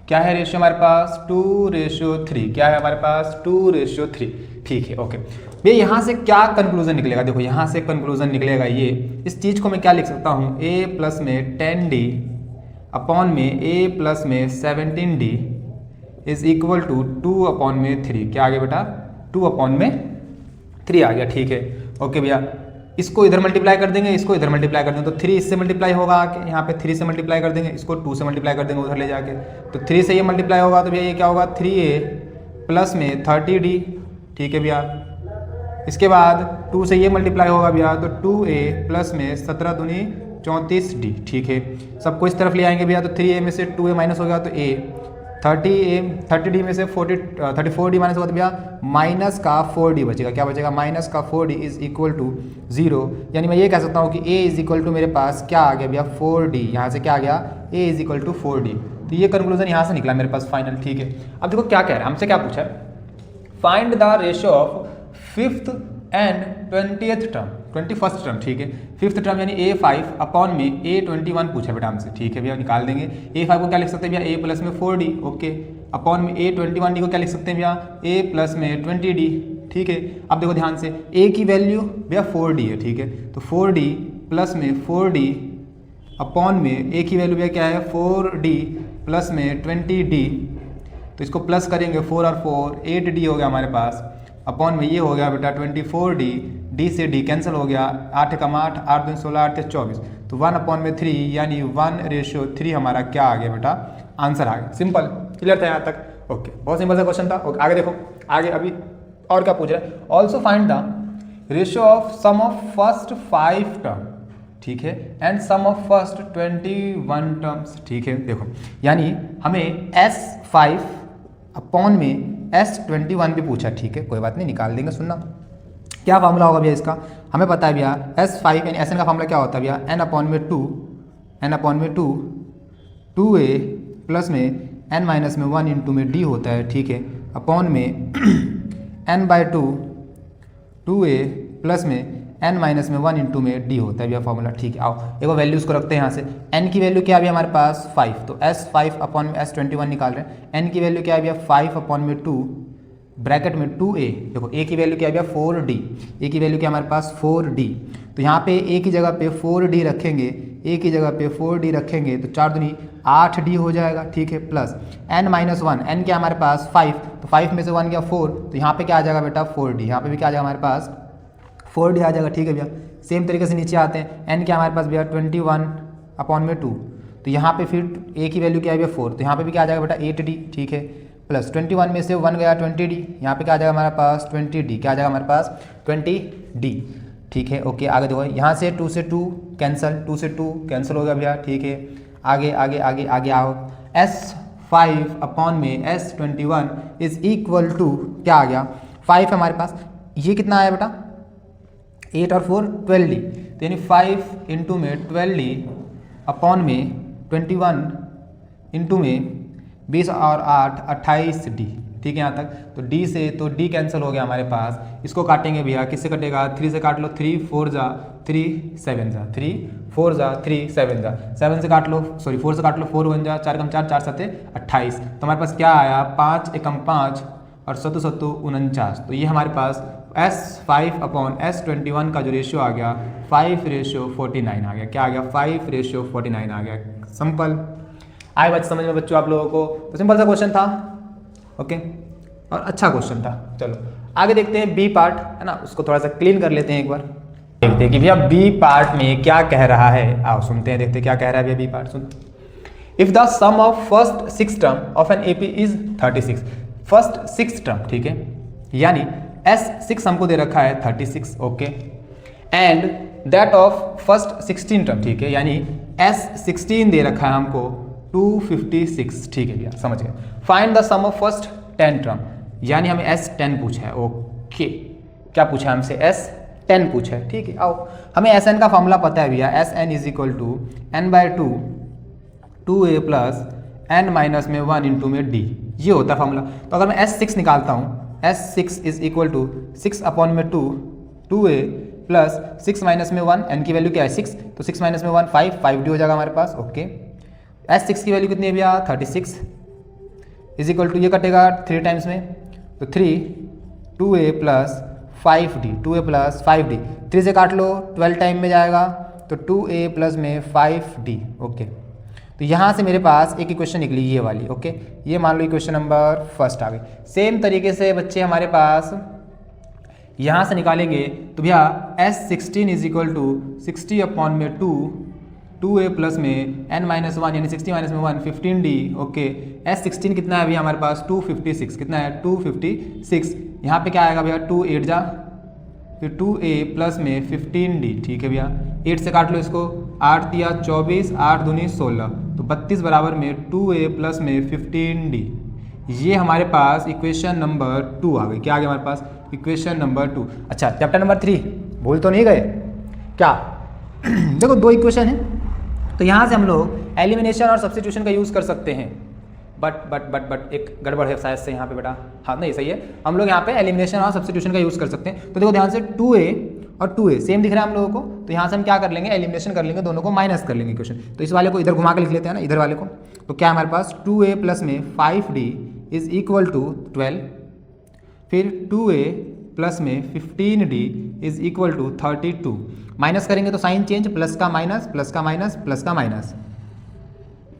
क्या है रेशियो हमारे पास, 2:3। क्या है हमारे पास, 2:3। ठीक है, ओके भैया। यहाँ से क्या कंक्लूजन निकलेगा, देखो यहाँ से कंक्लूजन निकलेगा ये, इस चीज़ को मैं क्या लिख सकता हूँ, A प्लस में 10D अपॉन में A प्लस में 17D is equal to 2 upon में 3। क्या आ गया बेटा, 2 अपॉन में 3 आ गया। ठीक है, ओके भैया। इसको इधर मल्टीप्लाई कर देंगे, इसको इधर मल्टीप्लाई कर देंगे, तो 3 इससे मल्टीप्लाई होगा आके, यहाँ पे 3 से मल्टीप्लाई कर देंगे, इसको 2 से मल्टीप्लाई कर देंगे उधर ले जाके, तो 3 से ये मल्टीप्लाई होगा, तो भैया ये क्या होगा, 3A प्लस में 30D। ठीक है भैया, इसके बाद 2 से ये मल्टीप्लाई होगा भैया, तो 2A प्लस में 17 दूनी 34D। ठीक है, सबको इस तरफ ले आएंगे भैया, तो 3A में से 2A माइनस हो गया तो A, 30D में से 34D माइनस होगा तो भैया माइनस का 4D बचेगा। क्या बचेगा, माइनस का 4D इज इक्वल टू 0, यानी मैं ये कह सकता हूँ कि A इज इक्वल टू मेरे पास क्या आ गया भैया 4D। यहाँ से क्या आ गया, A is equal to 4D। तो ये कंक्लूजन यहाँ से निकला मेरे पास फाइनल। ठीक है, अब देखो क्या कह रहा है, हमसे क्या पूछा है, find the ratio of 5th and 20th term, 21st term. ठीक है, 5th टर्म यानी A5 अपॉन में A21 पूछा बेटा हमसे। ठीक है भैया, निकाल देंगे। A5 को क्या लिख सकते हैं भैया, A प्लस में 4D, ओके, अपॉन में A21D को क्या लिख सकते हैं भैया, A प्लस में 20D। ठीक है, अब देखो ध्यान से, A की वैल्यू भैया 4D है। ठीक है, तो 4D प्लस में 4D अपॉन में A की वैल्यू भैया क्या है, 4D प्लस में 20D, तो इसको प्लस करेंगे 4 और 4 8D हो गया हमारे पास, अपॉन में ये हो गया बेटा 24D, D से D कैंसिल हो गया, 8 कम 8, 8 दूनी 16, 8 24, तो 1 अपॉन में 3, यानी 1:3 हमारा क्या आ गया बेटा, आंसर आ गया। सिंपल, क्लियर था यहाँ तक। ओके, बहुत सिंपल सा क्वेश्चन था। ओके, आगे देखो, आगे अभी और क्या पूछ रहा है, also find the ratio of sum of first 5 term, ठीक है, and sum of first 21 terms, ठीक है। देखो यानी हमें S5 अपॉन में S21 भी पूछा, ठीक है, कोई बात नहीं, निकाल देंगे। सुनना क्या फार्मूला होगा भैया इसका, हमें पता है भैया S5 यानी Sn का फार्मूला क्या होता है भैया, n अपॉन में 2 2a प्लस में n माइनस में 1 इंटू में d होता है, ठीक है, अपॉन में n/2 2a प्लस में n माइनस में 1 इंटू में d होता है भैया फॉर्मूला, ठीक है। आओ एक बार वैल्यूज़ को रखते हैं यहाँ से, n की वैल्यू क्या है भैया हमारे पास 5, तो S5 अपॉन में S21 निकाल रहे हैं, n की वैल्यू क्या है भैया 5 अपॉन में 2 ब्रैकेट में 2a, देखो a की वैल्यू क्या है भैया 4d, a की वैल्यू क्या हमारे पास 4d, तो यहाँ पे a की जगह पे 4d रखेंगे, a की जगह पे 4d रखेंगे तो 4 दूनी 8d हो जाएगा, ठीक है, प्लस n माइनस 1, n क्या हमारे पास 5, तो 5 में से 1 गया 4, तो यहाँ पे क्या आ जाएगा बेटा 4d, यहाँ पे भी क्या आ जाएगा हमारे पास 4d आ जाएगा, ठीक है भैया। सेम तरीके से नीचे आते हैं, n क्या हमारे पास भैया 21 अपॉन में 2, तो यहाँ पे फिर a की वैल्यू क्या है भैया 4, तो यहाँ पे भी क्या आ जाएगा बेटा 8d, ठीक है, प्लस 21 में से 1 गया 20d, यहाँ पे क्या आ जाएगा हमारे पास 20d, क्या आ जाएगा हमारे पास 20d, ठीक है। ओके, आगे देखो, यहाँ से 2 से 2 कैंसिल, 2 से 2 कैंसिल हो गया भैया, ठीक है। आगे आगे आगे आगे आओ, S5 अपॉन में S21 इज इक्वल टू क्या आ गया 5 है हमारे पास, ये कितना आया बेटा 8 और 4 12d, तो यानी 5 इंटू में 12d अपॉन में 21 इंटू में 20 और 8 28d, ठीक है यहाँ तक। तो d से तो d कैंसिल हो गया हमारे पास, इसको काटेंगे भैया, किससे कटेगा 3 से काट लो, 3 4 जा 3 7 जा 3 4 जा 3 7 जा 7 से काट लो, सॉरी 4 से काट लो, 4 1 जा 4 कम 4 4 7 28, तो हमारे पास क्या आया 5 एकम 5 और 7 7 49, तो ये हमारे पास S5 अपॉन S21 का जो रेशियो आ गया 5:49 आ गया, क्या आ गया 5:49 आ गया। सिंपल आए बात समझ में बच्चों आप लोगों को, तो सिंपल सा क्वेश्चन था, ओके, और अच्छा क्वेश्चन था। चलो आगे देखते हैं बी पार्ट, है ना, उसको थोड़ा सा क्लीन कर लेते हैं एक बार, देखते हैं कि भैया बी पार्ट में क्या कह रहा है। आओ सुनते हैं, देखते हैं क्या कह रहा है भैया बी पार्ट। सुन, if the sum of first 6 term of an AP is 36, first 6 term, ठीक है, यानी S6 हमको दे रखा है 36, okay, and that of first 16 term, ठीक है, यानी S16 दे रखा है हमको 256, ठीक है भैया, समझ गए। Find the sum of first 10 term, यानी हमें S10 पूछा है, ओके, क्या पूछा है हमसे S10 पूछा है, ठीक है। आओ हमें Sn का फॉर्मूला पता है भैया, Sn is equal to n/2 2a plus n minus में 1 इंटू में d, ये होता है फॉर्मूला। तो अगर मैं S6 निकालता हूँ, S6 is equal to 6 upon में 2 2a प्लस 6 माइनस में 1, n की वैल्यू क्या है 6, तो 6 माइनस में 1 5d हो जाएगा हमारे पास, ओके। S6 की वैल्यू कितनी है भैया 36 इज इक्वल टू, ये कटेगा 3 टाइम्स में, तो 3 2a plus 5d 2a plus 5d, 3 से काट लो 12 टाइम में जाएगा, तो 2a प्लस में 5d, ओके। तो यहाँ से मेरे पास एक इक्वेशन निकली ये वाली, ओके, ये मान लो इक्वेशन नंबर फर्स्ट आ गई। सेम तरीके से बच्चे हमारे पास यहाँ से निकालेंगे, तो भैया S16 is equal to 60 upon में 2a प्लस में n माइनस 1 यानी 60 माइनस में 1 15d, ओके। S16 कितना है भैया हमारे पास 256, कितना है 256, यहाँ पे क्या आएगा भैया 2 8 जा फिर 2a प्लस में 15d, ठीक है भैया, 8 से काट लो इसको, 8 दिया 24 8 दूनी 16, तो 32 बराबर में 2a प्लस में 15d, ये हमारे पास इक्वेशन नंबर 2 आ गई। क्या आ गया हमारे पास इक्वेशन नंबर 2। अच्छा चैप्टर नंबर 3 भूल तो नहीं गए क्या? देखो दो इक्वेशन है, तो यहाँ से हम लोग एलिमिनेशन और सब्स्टिट्यूशन का यूज़ कर सकते हैं, बट एक गड़बड़ है शायद से यहाँ पे बेटा, हाँ नहीं सही है, हम लोग यहाँ पे एलिमिनेशन और सब्स्टिट्यूशन का यूज़ कर सकते हैं। तो देखो ध्यान से 2a और 2a सेम दिख रहा है हम लोगों को, तो यहाँ से हम क्या कर लेंगे एलिमिनेशन कर लेंगे, दोनों को माइनस कर लेंगे इक्वेशन। तो इस वाले को इधर घुमा के लिख लेते हैं ना, इधर वाले को, तो क्या हमारे पास 2a प्लस में 5d इज इक्वल टू 12, फिर 2a प्लस में 15d is equal to 32, minus करेंगे तो साइन चेंज, प्लस का माइनस प्लस का माइनस प्लस का माइनस,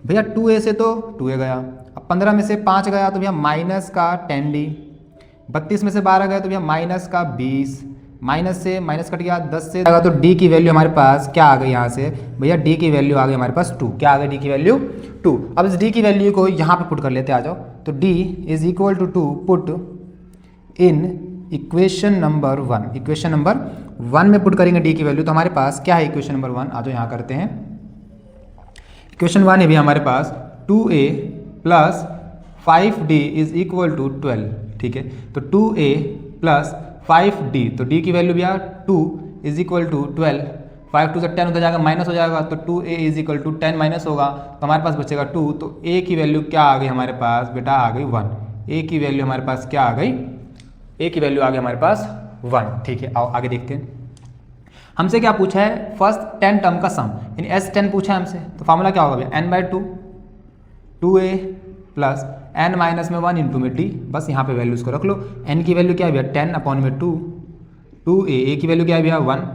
भैया 2a से तो 2a गया, अब 15 में से 5 गया तो भैया माइनस का 10d, 32 में से 12 गया तो भैया माइनस का 20, माइनस से माइनस कट गया 10 से तो d की वैल्यू हमारे पास क्या आ गई यहाँ से भैया, d की वैल्यू आ गई हमारे पास 2, क्या आ गई d की वैल्यू 2। अब इस d की वैल्यू को यहाँ पे पुट कर लेते आ जाओ, तो d is equal to put in equation number 1। Equation number 1 में पुट करेंगे d की वैल्यू, तो हमारे पास क्या है इक्वेशन नंबर 1, आ जाओ यहाँ करते हैं। इक्वेशन 1 है भी हमारे पास 2a plus 5d is equal to 12, ठीक है। तो 2a प्लस 5d, तो d की वैल्यू भी आ 2 इज इक्वल टू 12, 5 2 से 10 उधर जाएगा माइनस हो जाएगा, तो 2a is equal to 10 minus होगा, तो हमारे पास बचेगा 2। तो a की वैल्यू क्या आ गई हमारे पास बेटा, आ गई 1। a की वैल्यू हमारे पास क्या आ गई, a की वैल्यू आ गई हमारे पास 1, ठीक है। आओ आगे देखते हैं। हमसे क्या पूछा है, फर्स्ट 10 टर्म का सम, यानी S10 पूछा है हमसे, तो फॉर्मूला क्या होगा भैया, n/2 2a plus n minus में 1 इंटू में d, बस यहाँ पे वैल्यूज को रख लो। n की वैल्यू क्या है भैया 10 अपॉन में 2, 2a, a की वैल्यू क्या है भैया 1,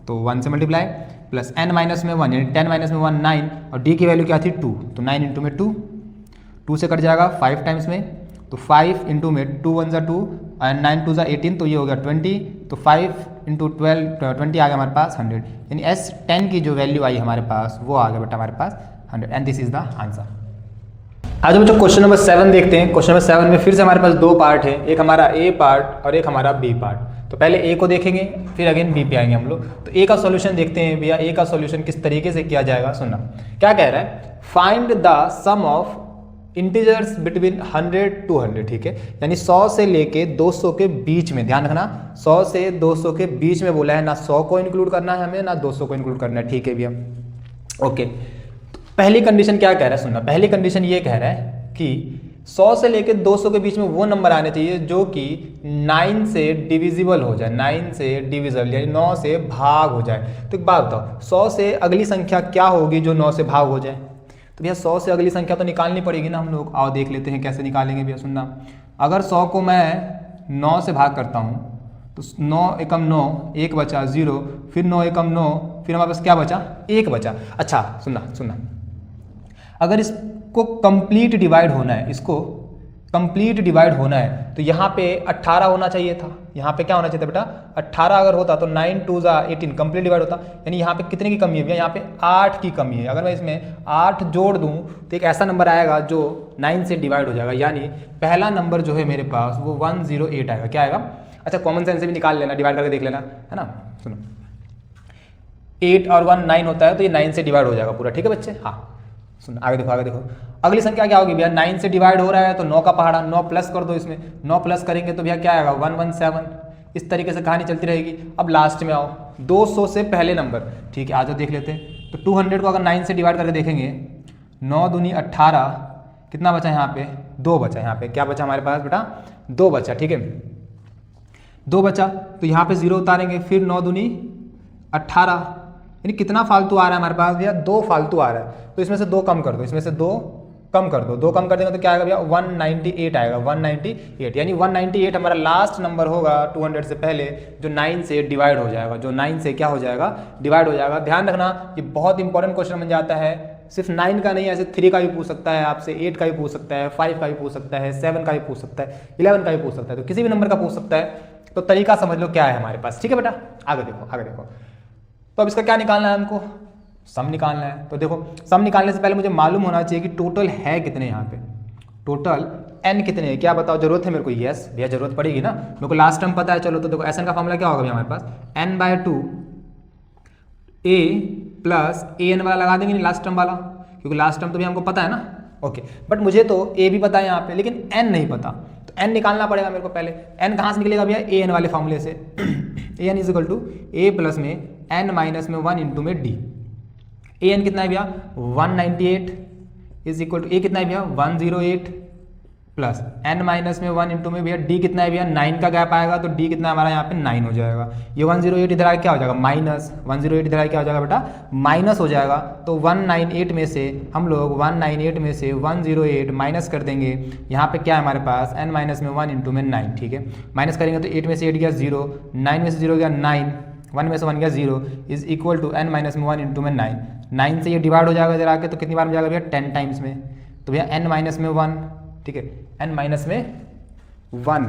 तो 1 से मल्टीप्लाई प्लस n माइनस में 1 यानी 10 माइनस में 1 9, और d की वैल्यू क्या थी 2, तो 9 इंटू में 2, 2 से कट जाएगा 5 टाइम्स में, तो 5 इंटू में 2 1 ज़ा 2 और 9 2 ज़ा 18, तो ये हो गया 20, तो 5 इंटू 20 आ गया हमारे पास 100, यानी S10 की जो वैल्यू आई हमारे पास वो आ गया बेटा हमारे पास 100, and this is the answer. आज हम बच्चों क्वेश्चन नंबर 7 देखते हैं। क्वेश्चन नंबर 7 में फिर से हमारे पास दो पार्ट है, एक हमारा ए पार्ट और एक हमारा बी पार्ट। तो पहले ए को देखेंगे फिर अगेन बी पे आएंगे हम लोग। तो ए का सॉल्यूशन देखते हैं भैया, ए का सॉल्यूशन किस तरीके से किया जाएगा, सुनना क्या कह रहा है, find the sum of integers between 100 to 100, ठीक है, यानी 100 से लेके 200 के बीच में, ध्यान रखना 100 से 200 के बीच में बोला है, ना 100 को इंक्लूड करना है हमें ना 200 को इंक्लूड करना है, ठीक है भैया। ओके, पहली कंडीशन क्या कह रहा है, सुनना, पहली कंडीशन ये कह रहा है कि 100 से लेकर 200 के बीच में वो नंबर आने चाहिए जो कि 9 से डिविजिबल हो जाए, 9 से डिविजिबल यानी 9 से भाग हो जाए। तो एक बात बताओ, 100 से अगली संख्या क्या होगी जो 9 से भाग हो जाए, तो भैया 100 से अगली संख्या तो निकालनी पड़ेगी ना हम लोग। आओ देख लेते हैं कैसे निकालेंगे भैया, सुनना, अगर 100 को मैं 9 से भाग करता हूँ तो 9 एकम 9, 1 बचा 0, फिर 9 एकम 9, फिर हमारे पास क्या बचा 1 बचा। अच्छा सुनना, अगर इसको कंप्लीट डिवाइड होना है, इसको कंप्लीट डिवाइड होना है तो यहाँ पे 18 होना चाहिए था, यहाँ पे क्या होना चाहिए था बेटा 18 अगर होता तो 9 2 ज़ा 18 कंप्लीट डिवाइड होता, यानी यहाँ पे कितने की कमी है भैया, यहाँ पे 8 की कमी है। अगर मैं इसमें 8 जोड़ दूँ तो एक ऐसा नंबर आएगा जो 9 से डिवाइड हो जाएगा, यानी पहला नंबर जो है मेरे पास वो 108 आएगा। क्या आएगा, अच्छा कॉमन सेंस से भी निकाल लेना, डिवाइड करके देख लेना, है ना। सुनो 8 और 1 9 होता है तो ये 9 से डिवाइड हो जाएगा पूरा, ठीक है बच्चे। हाँ सुनो आगे देखो, अगली संख्या क्या होगी भैया, 9 से डिवाइड हो रहा है तो 9 का पहाड़ा, 9 प्लस कर दो इसमें, 9 प्लस करेंगे तो भैया क्या आएगा 117। इस तरीके से कहानी चलती रहेगी। अब लास्ट में आओ 200 से पहले नंबर, ठीक है, आज देख लेते हैं। तो 200 को अगर 9 से डिवाइड करके देखेंगे, 9 दूनी 18, कितना बचा यहाँ पे 2 बचा, यहाँ पे क्या बचा हमारे पास बेटा 2 बचा, ठीक है 2 बचा, तो यहाँ पे 0 उतारेंगे, फिर 9 दूनी 18, यानी कितना फालतू आ रहा है हमारे पास भैया 2 फालतू आ रहा है, तो इसमें से 2 कम कर दो, इसमें से 2 कम कर दो, 2 कम कर देंगे तो क्या आएगा भैया 198 आएगा, 198, यानी 198 हमारा लास्ट नंबर होगा 200 से पहले जो 9 से डिवाइड हो जाएगा, जो 9 से क्या हो जाएगा डिवाइड हो जाएगा। ध्यान रखना ये बहुत इंपॉर्टेंट क्वेश्चन बन जाता है, सिर्फ 9 का नहीं, ऐसे 3 का भी पूछ सकता है आपसे, 8 का भी पूछ सकता है, 5 का भी पूछ सकता है, 7 का भी पूछ सकता है, 11 का भी पूछ सकता है, तो किसी भी नंबर का पूछ सकता है। तो तरीका समझ लो क्या है हमारे पास, ठीक है बेटा। आगे देखो, तो अब इसका क्या निकालना है हमको, सम निकालना है। तो देखो सम निकालने से पहले मुझे मालूम होना चाहिए कि टोटल है कितने, यहाँ पे टोटल n कितने हैं, क्या बताओ, जरूरत है मेरे को, यस भैया जरूरत पड़ेगी ना, मेरे को लास्ट टर्म पता है। चलो तो देखो एस एन का फॉर्मूला क्या होगा भैया हमारे पास, n/2 a plus a n वाला लगा देंगे नहीं लास्ट टर्म वाला, क्योंकि लास्ट टर्म तो भी हमको पता है ना। ओके, बट मुझे तो a भी पता है यहाँ पे, लेकिन n नहीं पता, तो n निकालना पड़ेगा मेरे को पहले। n कहाँ से निकलेगा भैया, a n वाले फॉर्मूले से, a n is equal to a plus में n माइनस में 1 इंटू में d। ए एन कितना है भैया 198 इज इक्वल टू, ए कितना है भैया 108 प्लस n माइनस में 1 इंटू में भैया d कितना है भैया 9 का गैप आएगा, तो d कितना हमारा यहाँ पे 9 हो जाएगा। ये 108 इधर आके क्या हो जाएगा माइनस, 108 इधर आके क्या हो जाएगा बेटा माइनस हो जाएगा। तो 198 में से हम लोग 198 में से 108 माइनस कर देंगे, यहाँ पे क्या है हमारे पास n माइनस में 1 इंटू में 9, ठीक है। माइनस करेंगे तो 8 में से 8 गया 0, 9 में से 0 गया 9, 1 में से 1 गया 0 is equal to n minus में 1 इंटू में 9। 9 से ये डिवाइड हो जाएगा इधर आके, तो कितनी बार में जाएगा भैया 10 टाइम्स में, तो भैया n माइनस में 1, ठीक है, n माइनस में 1,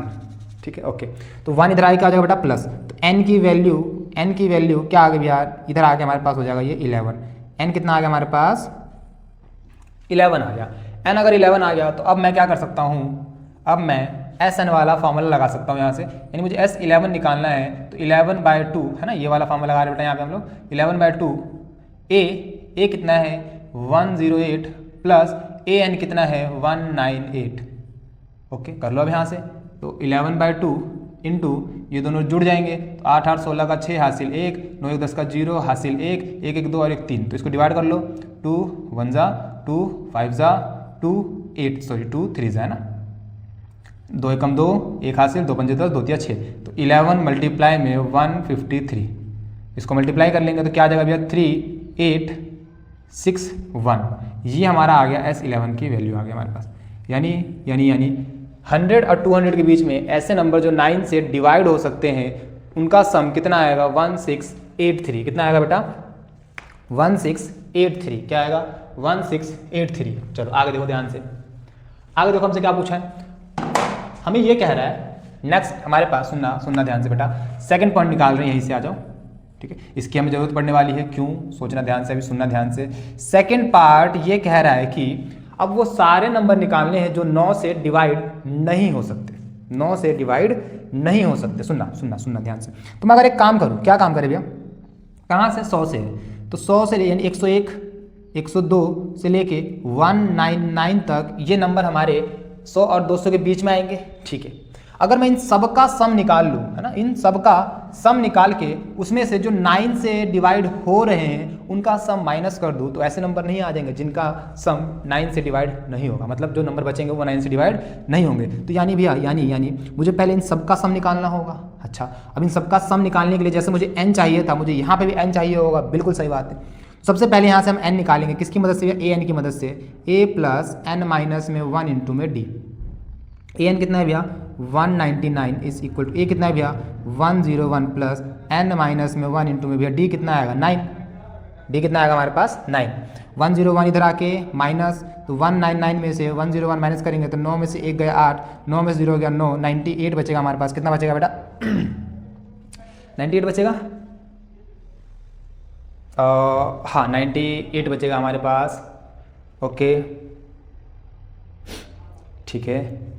ठीक है। ओके, तो 1 इधर आके क्या हो जाएगा बेटा प्लस, तो n की वैल्यू क्या आ गई भैया, इधर आके हमारे पास हो जाएगा ये 11, n कितना आ गया हमारे पास 11 आ गया। n अगर 11 आ गया तो अब मैं क्या कर सकता हूँ, अब मैं एस एन वाला फार्मूला लगा सकता हूँ यहाँ से, यानी मुझे S11 निकालना है तो 11/2 है ना, ये वाला फार्मूला लगा रहे बेटा यहाँ पे हम लोग 11/2 ए कितना है 108 प्लस एन कितना है 198। ओके कर लो अब यहाँ से, तो 11/2 इंटू ये दोनों जुड़ जाएंगे तो 8 8 16 का 6 हासिल 1, 9 1 10 का 0 हासिल 1, 1 1 2 और 1 3, तो इसको डिवाइड कर लो 2 1 जा 2 5 जा 2 8 सॉरी 2 3 जा है ना, 2 एकम 2 1 हासिल 2 पंजे 10 2 तिया 6, तो 11 मल्टीप्लाई में 153, इसको मल्टीप्लाई कर लेंगे तो क्या आ जाएगा भैया 3861, ये हमारा आ गया S11 की वैल्यू आ गया हमारे पास। यानी 100 और 200 के बीच में ऐसे नंबर जो 9 से डिवाइड हो सकते हैं उनका सम कितना आएगा 1683, कितना आएगा बेटा 1683, क्या आएगा 1683। चलो आगे देखो ध्यान से, आगे देखो हमसे क्या पूछा है, हमें ये कह रहा है नेक्स्ट हमारे पास, सुनना ध्यान से बेटा, सेकंड पॉइंट निकाल रहे हैं, यहीं से आ जाओ ठीक है, इसकी हमें जरूरत पड़ने वाली है, क्यों सोचना ध्यान से, अभी सुनना ध्यान से। सेकंड पार्ट ये कह रहा है कि अब वो सारे नंबर निकालने हैं जो 9 से डिवाइड नहीं हो सकते, 9 से डिवाइड नहीं हो सकते। सुनना ध्यान से। तो मैं अगर एक काम करूं, क्या काम करें भैया, कहाँ से 100 से, तो 100 से यानी 101 102 से लेके 199 तक ये नंबर हमारे 100 और 200 के बीच में आएंगे, ठीक है। अगर मैं इन सब का सम निकाल लूँ, है ना, इन सब का सम निकाल के उसमें से जो 9 से डिवाइड हो रहे हैं उनका सम माइनस कर दूँ तो ऐसे नंबर नहीं आ जाएंगे जिनका सम 9 से डिवाइड नहीं होगा, मतलब जो नंबर बचेंगे वो 9 से डिवाइड नहीं होंगे। तो यानी भैया यानी मुझे पहले इन सब का सम निकालना होगा। अच्छा, अब इन सब का सम निकालने के लिए जैसे मुझे n चाहिए था, मुझे यहाँ पे भी n चाहिए होगा, बिल्कुल सही बात है। सबसे पहले यहाँ से हम n निकालेंगे, किसकी मदद से, ए एन की मदद से, a प्लस n माइनस में 1 इंटू में d। ए एन कितना है भैया 199 इज इक्वल टू, ए कितना है भैया 101 प्लस n माइनस में 1 इंटू में भैया d कितना आएगा 9, d कितना आएगा हमारे पास 9। 101 इधर आके माइनस, तो 199 में से 101 माइनस करेंगे तो 9 में से 1 गया 8, 9 में से 0 गया 9, 98 बचेगा हमारे पास। कितना बचेगा बेटा 98 बचेगा, हाँ 98 बचेगा हमारे पास। ओके ठीक है,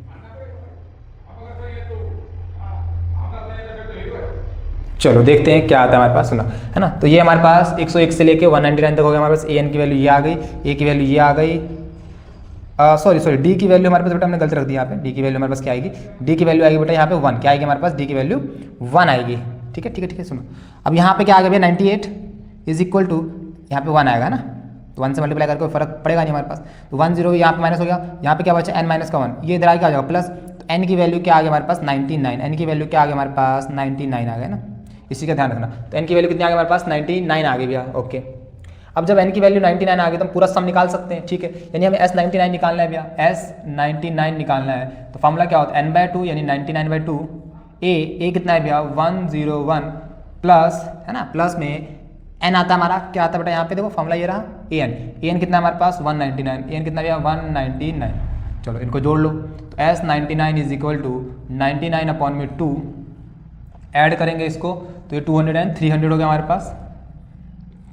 चलो देखते हैं क्या आता है हमारे पास, सुना है ना। तो ये हमारे पास 101 से लेके 199 तक हो गया हमारे पास। ए एन की वैल्यू ये आ गई, ए की वैल्यू ये आ गई, सॉरी डी की वैल्यू हमारे पास बेटा हमने गलत रख दी यहाँ पे। डी की वैल्यू हमारे पास क्या आएगी, डी की वैल्यू आएगी बेटा यहाँ पे 1, क्या आएगी हमारे पास, डी की वैल्यू 1 आएगी। ठीक है सुनो, अब यहाँ पे क्या आ गया भैया 98 इज इक्वल टू, यहाँ पे 1 आएगा ना, तो 1 से मल्टीप्लाई करके फर्क पड़ेगा नहीं हमारे पास। तो 10 यहाँ पे माइनस हो गया, यहाँ पे क्या बचा n माइनस का 1, ये इधर आ जाएगा प्लस, तो n की वैल्यू क्या आ गया हमारे पास 99, n की वैल्यू क्या आ गया हमारे पास 99 आ गया ना, इसी का ध्यान रखना। तो n की वैल्यू कितनी आ गई हमारे पास 99 आ गई भैया। ओके, अब जब n की वैल्यू 99 आ गई तो हम पूरा सम निकाल सकते हैं, ठीक है। यानी हमें S99 निकालना है भैया, S99 निकालना है, तो फॉर्मूला क्या होता है n/2 यानी 99/2, a कितना है भैया 101 प्लस, है ना, प्लस में n आता है हमारा, क्या आता है बेटा यहाँ पे देखो फॉर्मूला ये रहा an कितना है हमारे पास 199, an कितना भैया 199। चलो इनको जोड़ लो, तो S99 is equal to 99/2, add करेंगे इसको तो ये 200 एंड 300 हो गया हमारे पास,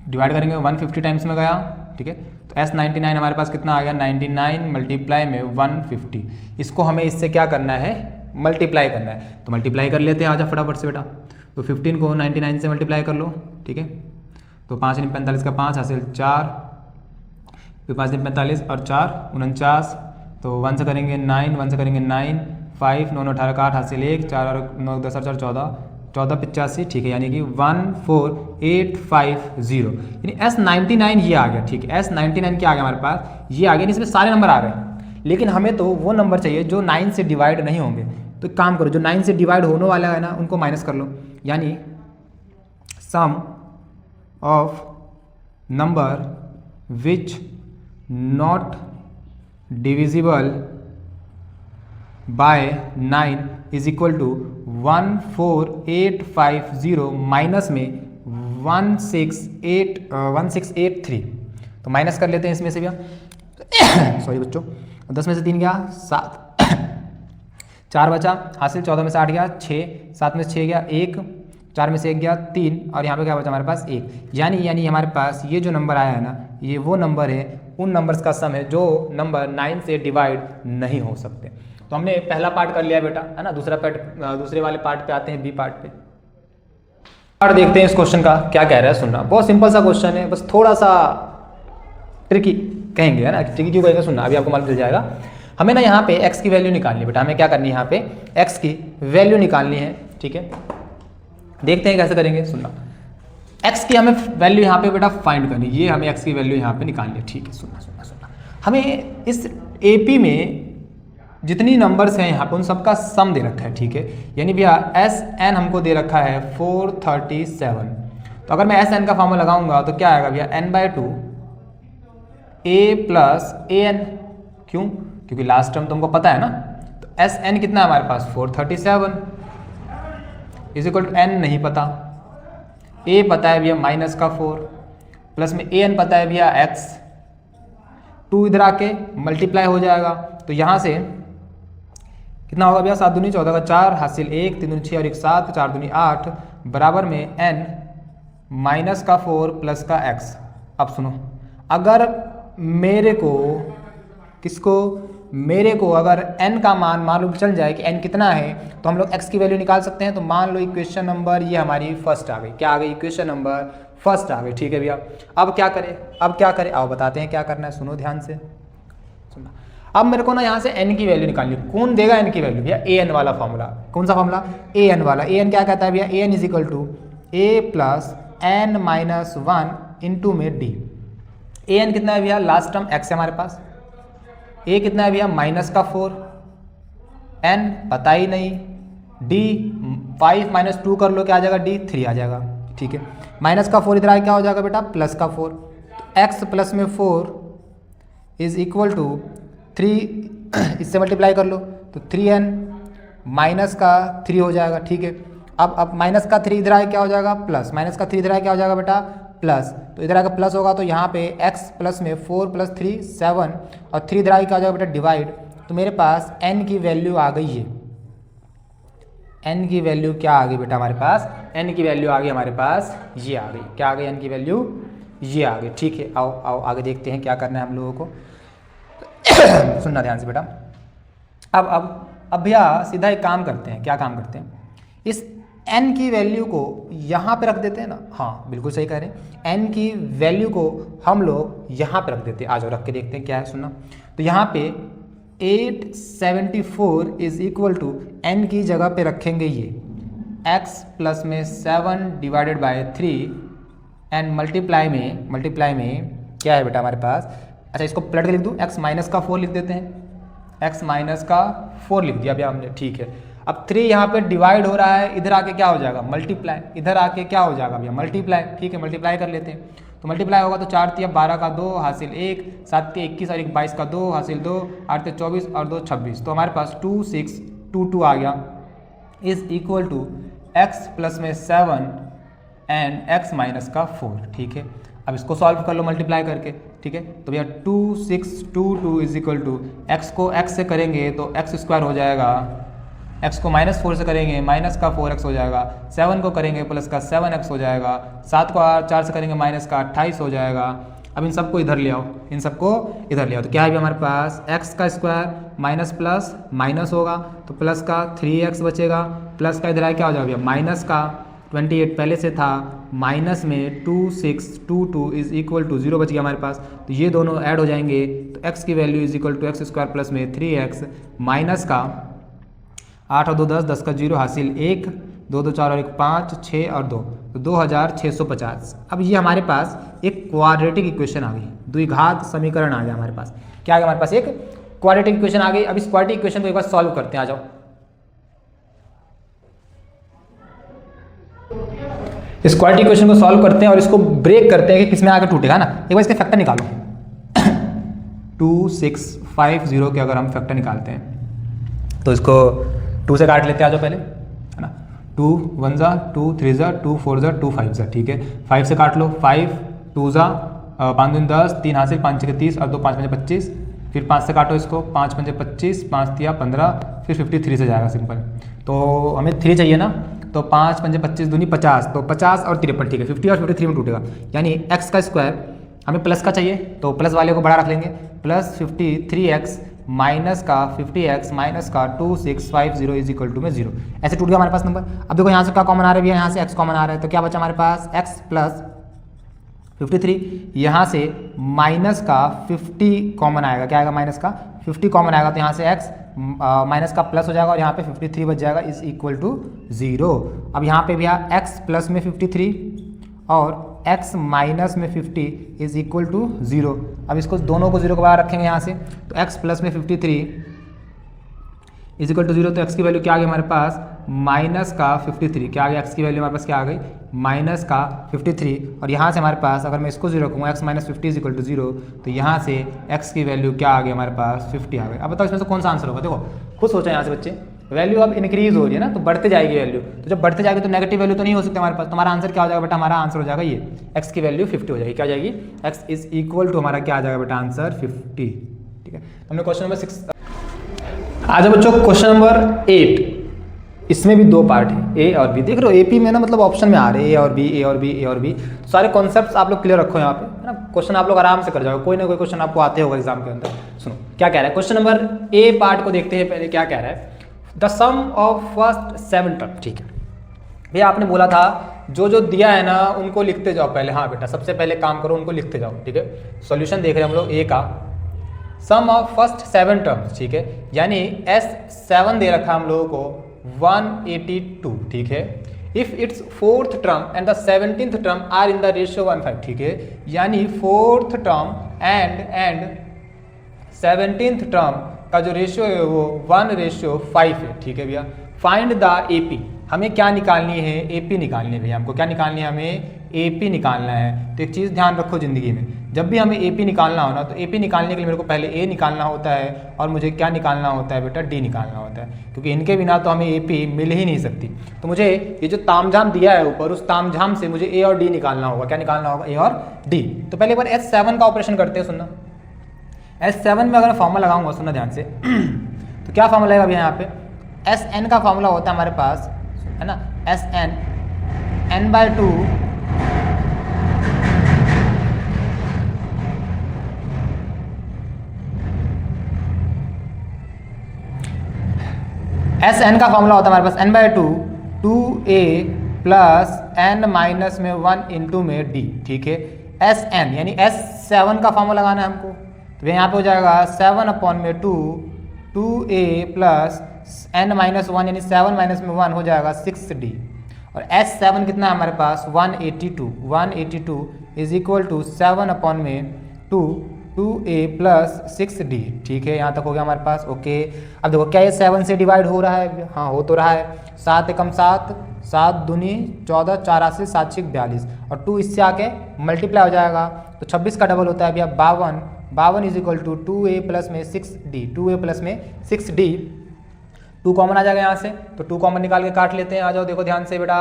डिवाइड करेंगे 150 टाइम्स में गया, ठीक है। तो S99 हमारे पास कितना आ गया 99 मल्टीप्लाई में 150, इसको हमें इससे क्या करना है मल्टीप्लाई करना है, तो मल्टीप्लाई कर लेते हैं, आजा फटाफट से बेटा। तो 15 को 99 से मल्टीप्लाई कर लो, ठीक है। तो 5 × 45 का 5 हासिल 4, फिर 5 × 45 और 4 49, तो 1 से करेंगे 9, 1 से करेंगे 9, 5 9 18 का 8 हासिल 1, 4 और 9 10 और 4 14, 1485, ठीक है, यानी कि 14850, यानी S99 ये आ गया, ठीक है। S99 क्या आ गया हमारे पास, ये आ गया, इसमें सारे नंबर आ गए, लेकिन हमें तो वो नंबर चाहिए जो 9 से डिवाइड नहीं होंगे। तो एक काम करो, जो 9 से डिवाइड होने वाला है ना उनको माइनस कर लो, यानी sum of number which not divisible by 9 is equal to 14850 minus में 1683। तो माइनस कर लेते हैं इसमें से भैया सॉरी बच्चों, 10 में से 3 गया 7, 4 बचा हासिल, 14 में से 8 गया 6, 7 में से 6 गया 1, 4 में से 1 गया 3, और यहाँ पे क्या बचा हमारे पास 1। यानी हमारे पास ये जो नंबर आया है ना, ये वो नंबर है उन नंबर्स का सम है जो नंबर 9 से डिवाइड नहीं हो सकते। तो हमने पहला पार्ट कर लिया बेटा, है ना। दूसरे वाले पार्ट पे आते हैं, बी पार्ट पे। पार्ट देखते हैं इस क्वेश्चन का क्या कह रहा है, सुनना। बहुत सिंपल सा क्वेश्चन है, बस थोड़ा सा ट्रिकी कहेंगे, है ना। ट्रिकी क्यों कहेंगे, सुनना, अभी आपको मालूम चल जाएगा। हमें ना यहाँ पे x की वैल्यू निकालनी है बेटा। हमें क्या करनी है, यहाँ पे x की वैल्यू निकालनी है, ठीक है। देखते हैं कैसे करेंगे, सुनना। x की हमें वैल्यू यहाँ पे बेटा फाइंड करनी है, ये हमें x की वैल्यू यहाँ पे निकालनी है, ठीक है। सुनना सुनना सुनना, हमें इस AP में जितनी नंबर्स हैं यहाँ पे उन सबका सम दे रखा है, ठीक है। यानी भैया SN हमको दे रखा है 437। तो अगर मैं SN का फॉर्मूला लगाऊंगा तो क्या आएगा भैया, n/2 A प्लस AN। क्यों, क्योंकि लास्ट टर्म तुमको पता है ना। तो SN कितना है हमारे पास, 437 इज इक्वल टू n नहीं पता, A पता है भैया -4, प्लस में AN पता है भैया x। 2 इधर आके मल्टीप्लाई हो जाएगा, तो यहाँ से कितना होगा भैया, 7 दूनी 14 का 4 हासिल 1, 3 दूनी 6 और 1 7, 4 दूनी 8 बराबर में n -4 प्लस का x। अब सुनो, अगर मेरे को अगर n का मान मालूम चल जाए कि n कितना है, तो हम लोग x की वैल्यू निकाल सकते हैं। तो मान लो इक्वेशन नंबर ये हमारी फर्स्ट आ गई, क्या आ गई, इक्वेशन नंबर फर्स्ट आ गई, ठीक है भैया। अब क्या करें, आओ बताते हैं क्या करना है, सुनो ध्यान से, सुनना। अब मेरे को ना यहाँ से n की वैल्यू निकालनी है। कौन देगा n की वैल्यू, भैया an वाला फॉर्मूला। कौन सा फॉर्मूला, an वाला। an क्या कहता है भैया, an is equal to a plus n-1 into में d। an कितना है भैया, लास्ट टर्म x है हमारे पास। a कितना है भैया, -4, n पता ही नहीं, d 5 - 2 कर लो, क्या आ जाएगा, d 3 आ जाएगा, ठीक है। -4 इधर आए क्या हो जाएगा बेटा, +4। तो x प्लस में 4 इज इक्वल टू 3, इससे मल्टीप्लाई कर लो तो 3n -3 हो जाएगा, ठीक है। अब -3 इधर आए क्या हो जाएगा, प्लस, -3 इधर आए क्या हो जाएगा बेटा, प्लस। तो इधर आकर प्लस होगा, तो यहाँ पे x प्लस में 4 + 3 7 और 3 इधर आए क्या हो जाएगा बेटा, डिवाइड। तो मेरे पास n की वैल्यू आ गई है। n की वैल्यू क्या आ गई बेटा हमारे पास, n की वैल्यू आ गई हमारे पास, ये आ गई। क्या आ गई, n की वैल्यू ये आ गई, ठीक है। आओ आगे देखते हैं क्या करना है हम लोगों को। सुनना ध्यान से बेटा। अब भैया सीधा एक काम करते हैं, क्या काम करते हैं, इस n की वैल्यू को यहाँ पे रख देते हैं ना। हाँ बिल्कुल सही कह रहे हैं, n की वैल्यू को हम लोग यहाँ पे रख देते हैं। आ जाओ रख के देखते हैं क्या है, सुनना। तो यहाँ पे 874 इज इक्वल टू n की जगह पे रखेंगे ये x प्लस में 7 डिवाइडेड बाय 3 एंड मल्टीप्लाई में क्या है बेटा हमारे पास। अच्छा इसको पलट के लिख दूँ, x -4 लिख देते हैं, x -4 लिख दिया भैया हमने, ठीक है। अब 3 यहाँ पे डिवाइड हो रहा है, इधर आके क्या हो जाएगा, मल्टीप्लाई। इधर आके क्या हो जाएगा भैया, मल्टीप्लाई, ठीक है। मल्टीप्लाई कर लेते हैं, तो मल्टीप्लाई होगा तो 4 × 12 का 2 हासिल 1, 7 × 21 और 22 का 2 हासिल 2, 8 × 24 और 2 26। तो हमारे पास 2622 आ गया, is equal to x plus में 7 एंड x -4, ठीक है। अब इसको सॉल्व कर लो मल्टीप्लाई करके, ठीक है। तो भैया 2622 इज इक्वल टू x को x से करेंगे तो x² हो जाएगा, x को -4 से करेंगे -4x हो जाएगा, 7 को करेंगे प्लस का 7x हो जाएगा, 7 को 4 से करेंगे -28 हो जाएगा। अब इन सबको इधर ले आओ, तो क्या है हमारे पास, x² माइनस प्लस माइनस होगा तो प्लस का 3x बचेगा, प्लस का इधर आया क्या हो जाएगा भैया, माइनस का 28 पहले से था, माइनस में 2622 इज इक्वल टू 0 बच गया हमारे पास। तो ये दोनों ऐड हो जाएंगे तो x की value is equal to x² plus में 3x माइनस का 8 और 2 10, 10 का 0 हासिल 1, 2 2 4 और 1 5, 6 और 2 तो 2650। अब ये हमारे पास एक क्वाड्रेटिक इक्वेशन आ गई, द्विघात समीकरण आ गया हमारे पास। क्या आ गया हमारे पास, एक क्वाड्रेटिक इक्वेशन आ गई। अब इस क्वाड्रेटिक इक्वेशन को एक बार सॉल्व करते हैं, आ जाओ। इस क्वाड्रेटिक इक्वेशन को सॉल्व करते हैं और इसको ब्रेक करते हैं कि किसमें आकर टूटेगा ना। एक बार इसके फैक्टर निकालो। 2650 के अगर हम फैक्टर निकालते हैं तो इसको 2 से काट लेते हैं, आ जाओ पहले, है ना। 2 1 ज़ा 2 3 ज़ा 2 4 ज़ा 2 5 ज़ा, ठीक है। 5 से काट लो, 5 2 ज़ा 5 दूनी 10, 3 हासिल 5 6 30 और 2 5 5 25। फिर 5 से काटो इसको, 5 5 25, 5 3 15, फिर 53 से जाएगा सिंपल। तो हमें 3 चाहिए ना, तो 5 5 25 दूनी 50, तो 50 और 53, ठीक है। 50 और 53 में टूटेगा, यानी x² हमें प्लस का चाहिए तो प्लस वाले को बड़ा रख लेंगे, प्लस 53x माइनस का 50x माइनस का 2650 इज इक्वल टू में 0। ऐसे टूट गया हमारे पास नंबर। अब देखो यहाँ से क्या कॉमन आ रहा है भैया, यहाँ से x कॉमन आ रहा है, तो क्या बचा हमारे पास x प्लस 53, यहाँ से माइनस का 50 कॉमन आएगा, क्या आएगा माइनस का 50 कॉमन आएगा, तो यहाँ से x माइनस का प्लस हो जाएगा और यहाँ पे 53 बच जाएगा इज इक्वल टू 0। अब यहाँ पे भैया x प्लस में 53 और x माइनस में 50 इज इक्वल टू 0। अब इसको दोनों को 0 के बाहर रखेंगे यहाँ से, तो x प्लस में 53 इज इक्वल टू 0, तो x की वैल्यू क्या आ गई हमारे पास माइनस का 53, क्या आ गया x की वैल्यू हमारे पास क्या आ गई माइनस का 53। और यहाँ से हमारे पास अगर मैं इसको 0 रखूँगा x minus 50 is equal to 0, तो यहाँ से x की वैल्यू क्या आ गई हमारे पास 50 आ गई। अब बताओ इसमें से कौन सा आंसर होगा। देखो खुद सोचो यहाँ से बच्चे, वैल्यू अब इंक्रीज हो रही है ना, तो बढ़ते जाएगी वैल्यू, तो जब बढ़ते जाएगी तो नेगेटिव वैल्यू तो नहीं हो सकती हमारे पास। तुम्हारा आंसर क्या हो जाएगा बेटा, हमारा आंसर हो जाएगा ये x की वैल्यू 50 हो जाएगी, क्या हो जाएगी x इज इक्वल टू हमारा क्या आ जाएगा बेटा आंसर 50। ठीक है, हमने क्वेश्चन नंबर 6 आ जाओ बच्चों क्वेश्चन नंबर 8। इसमें भी दो पार्ट है ए और बी, देख रहे हो एपी में ना मतलब ऑप्शन में आ रहे हैं ए और बी ए और बी ए और बी, सारे कॉन्सेप्ट्स आप लोग क्लियर रखो यहाँ पे है ना, क्वेश्चन आप लोग आराम से कर जाओगे, कोई ना कोई क्वेश्चन आपको आते होगा एग्जाम के अंदर। सुनो क्या कह रहा है, क्वेश्चन नंबर ए पार्ट को देखते हैं पहले, क्या कह रहा है, the sum of first 7 term. ठीक है भैया, आपने बोला था जो जो दिया है ना उनको लिखते जाओ पहले। हाँ बेटा, सबसे पहले काम करो उनको लिखते जाओ। ठीक है, सॉल्यूशन देख रहे हैं हम लोग ए का, सम ऑफ फर्स्ट 7 टर्म्स। ठीक है, यानी S7 दे रखा है हम लोगों को 182। ठीक है, if its 4th term and the 17th term are in the ratio 1:5। ठीक है, यानी 4th term and 17th term का जो रेशियो है वो 1:5 है। ठीक है भैया, फाइंड द एपी, हमें क्या निकालनी है एपी निकालनी है भैया, हमको क्या निकालनी है, हमें एपी निकालना है। तो एक चीज़ ध्यान रखो ज़िंदगी में, जब भी हमें एपी निकालना हो ना, तो एपी निकालने के लिए मेरे को पहले ए निकालना होता है और मुझे क्या निकालना होता है बेटा डी निकालना होता है, क्योंकि इनके बिना तो हमें एपी मिल ही नहीं सकती। तो मुझे ये जो तामझाम दिया है ऊपर, उस तामझाम से मुझे ए और डी निकालना होगा। क्या निकालना होगा, ए और डी। तो पहले एक बार S7 का ऑपरेशन करते हैं, सुनना। S7 में अगर फॉर्मूला लगाऊंगा, सुनना ध्यान से तो क्या फॉर्मूला है अभी यहाँ पे, Sn का फॉर्मूला होता है हमारे पास है ना, Sn n/2 Sn का फॉर्मूला होता है हमारे पास n/2 2a plus n minus में 1 इंटू में d। ठीक है, Sn यानी S7 का फॉर्मूला लगाना है हमको, तो यहाँ पे हो जाएगा 7/2 2a प्लस n माइनस 1 यानी 7 माइनस में 1 हो जाएगा 6d। और S7 कितना है हमारे पास 182 is equal to 7/2 2a plus 6d। ठीक है, यहाँ तक हो गया हमारे पास। ओके, अब देखो क्या ये 7 से डिवाइड हो रहा है, हाँ हो तो रहा है। 7 एकम 7, 7 दूनी 14, 4 8 7 6 42 और 2 इससे आके मल्टीप्लाई हो जाएगा, तो 26 का डबल होता है भैया 52 is equal to 2a plus में 6d, 2a प्लस में 6d। 2 कॉमन आ जाएगा यहाँ से, तो 2 कॉमन निकाल के काट लेते हैं। आ जाओ देखो ध्यान से बेटा,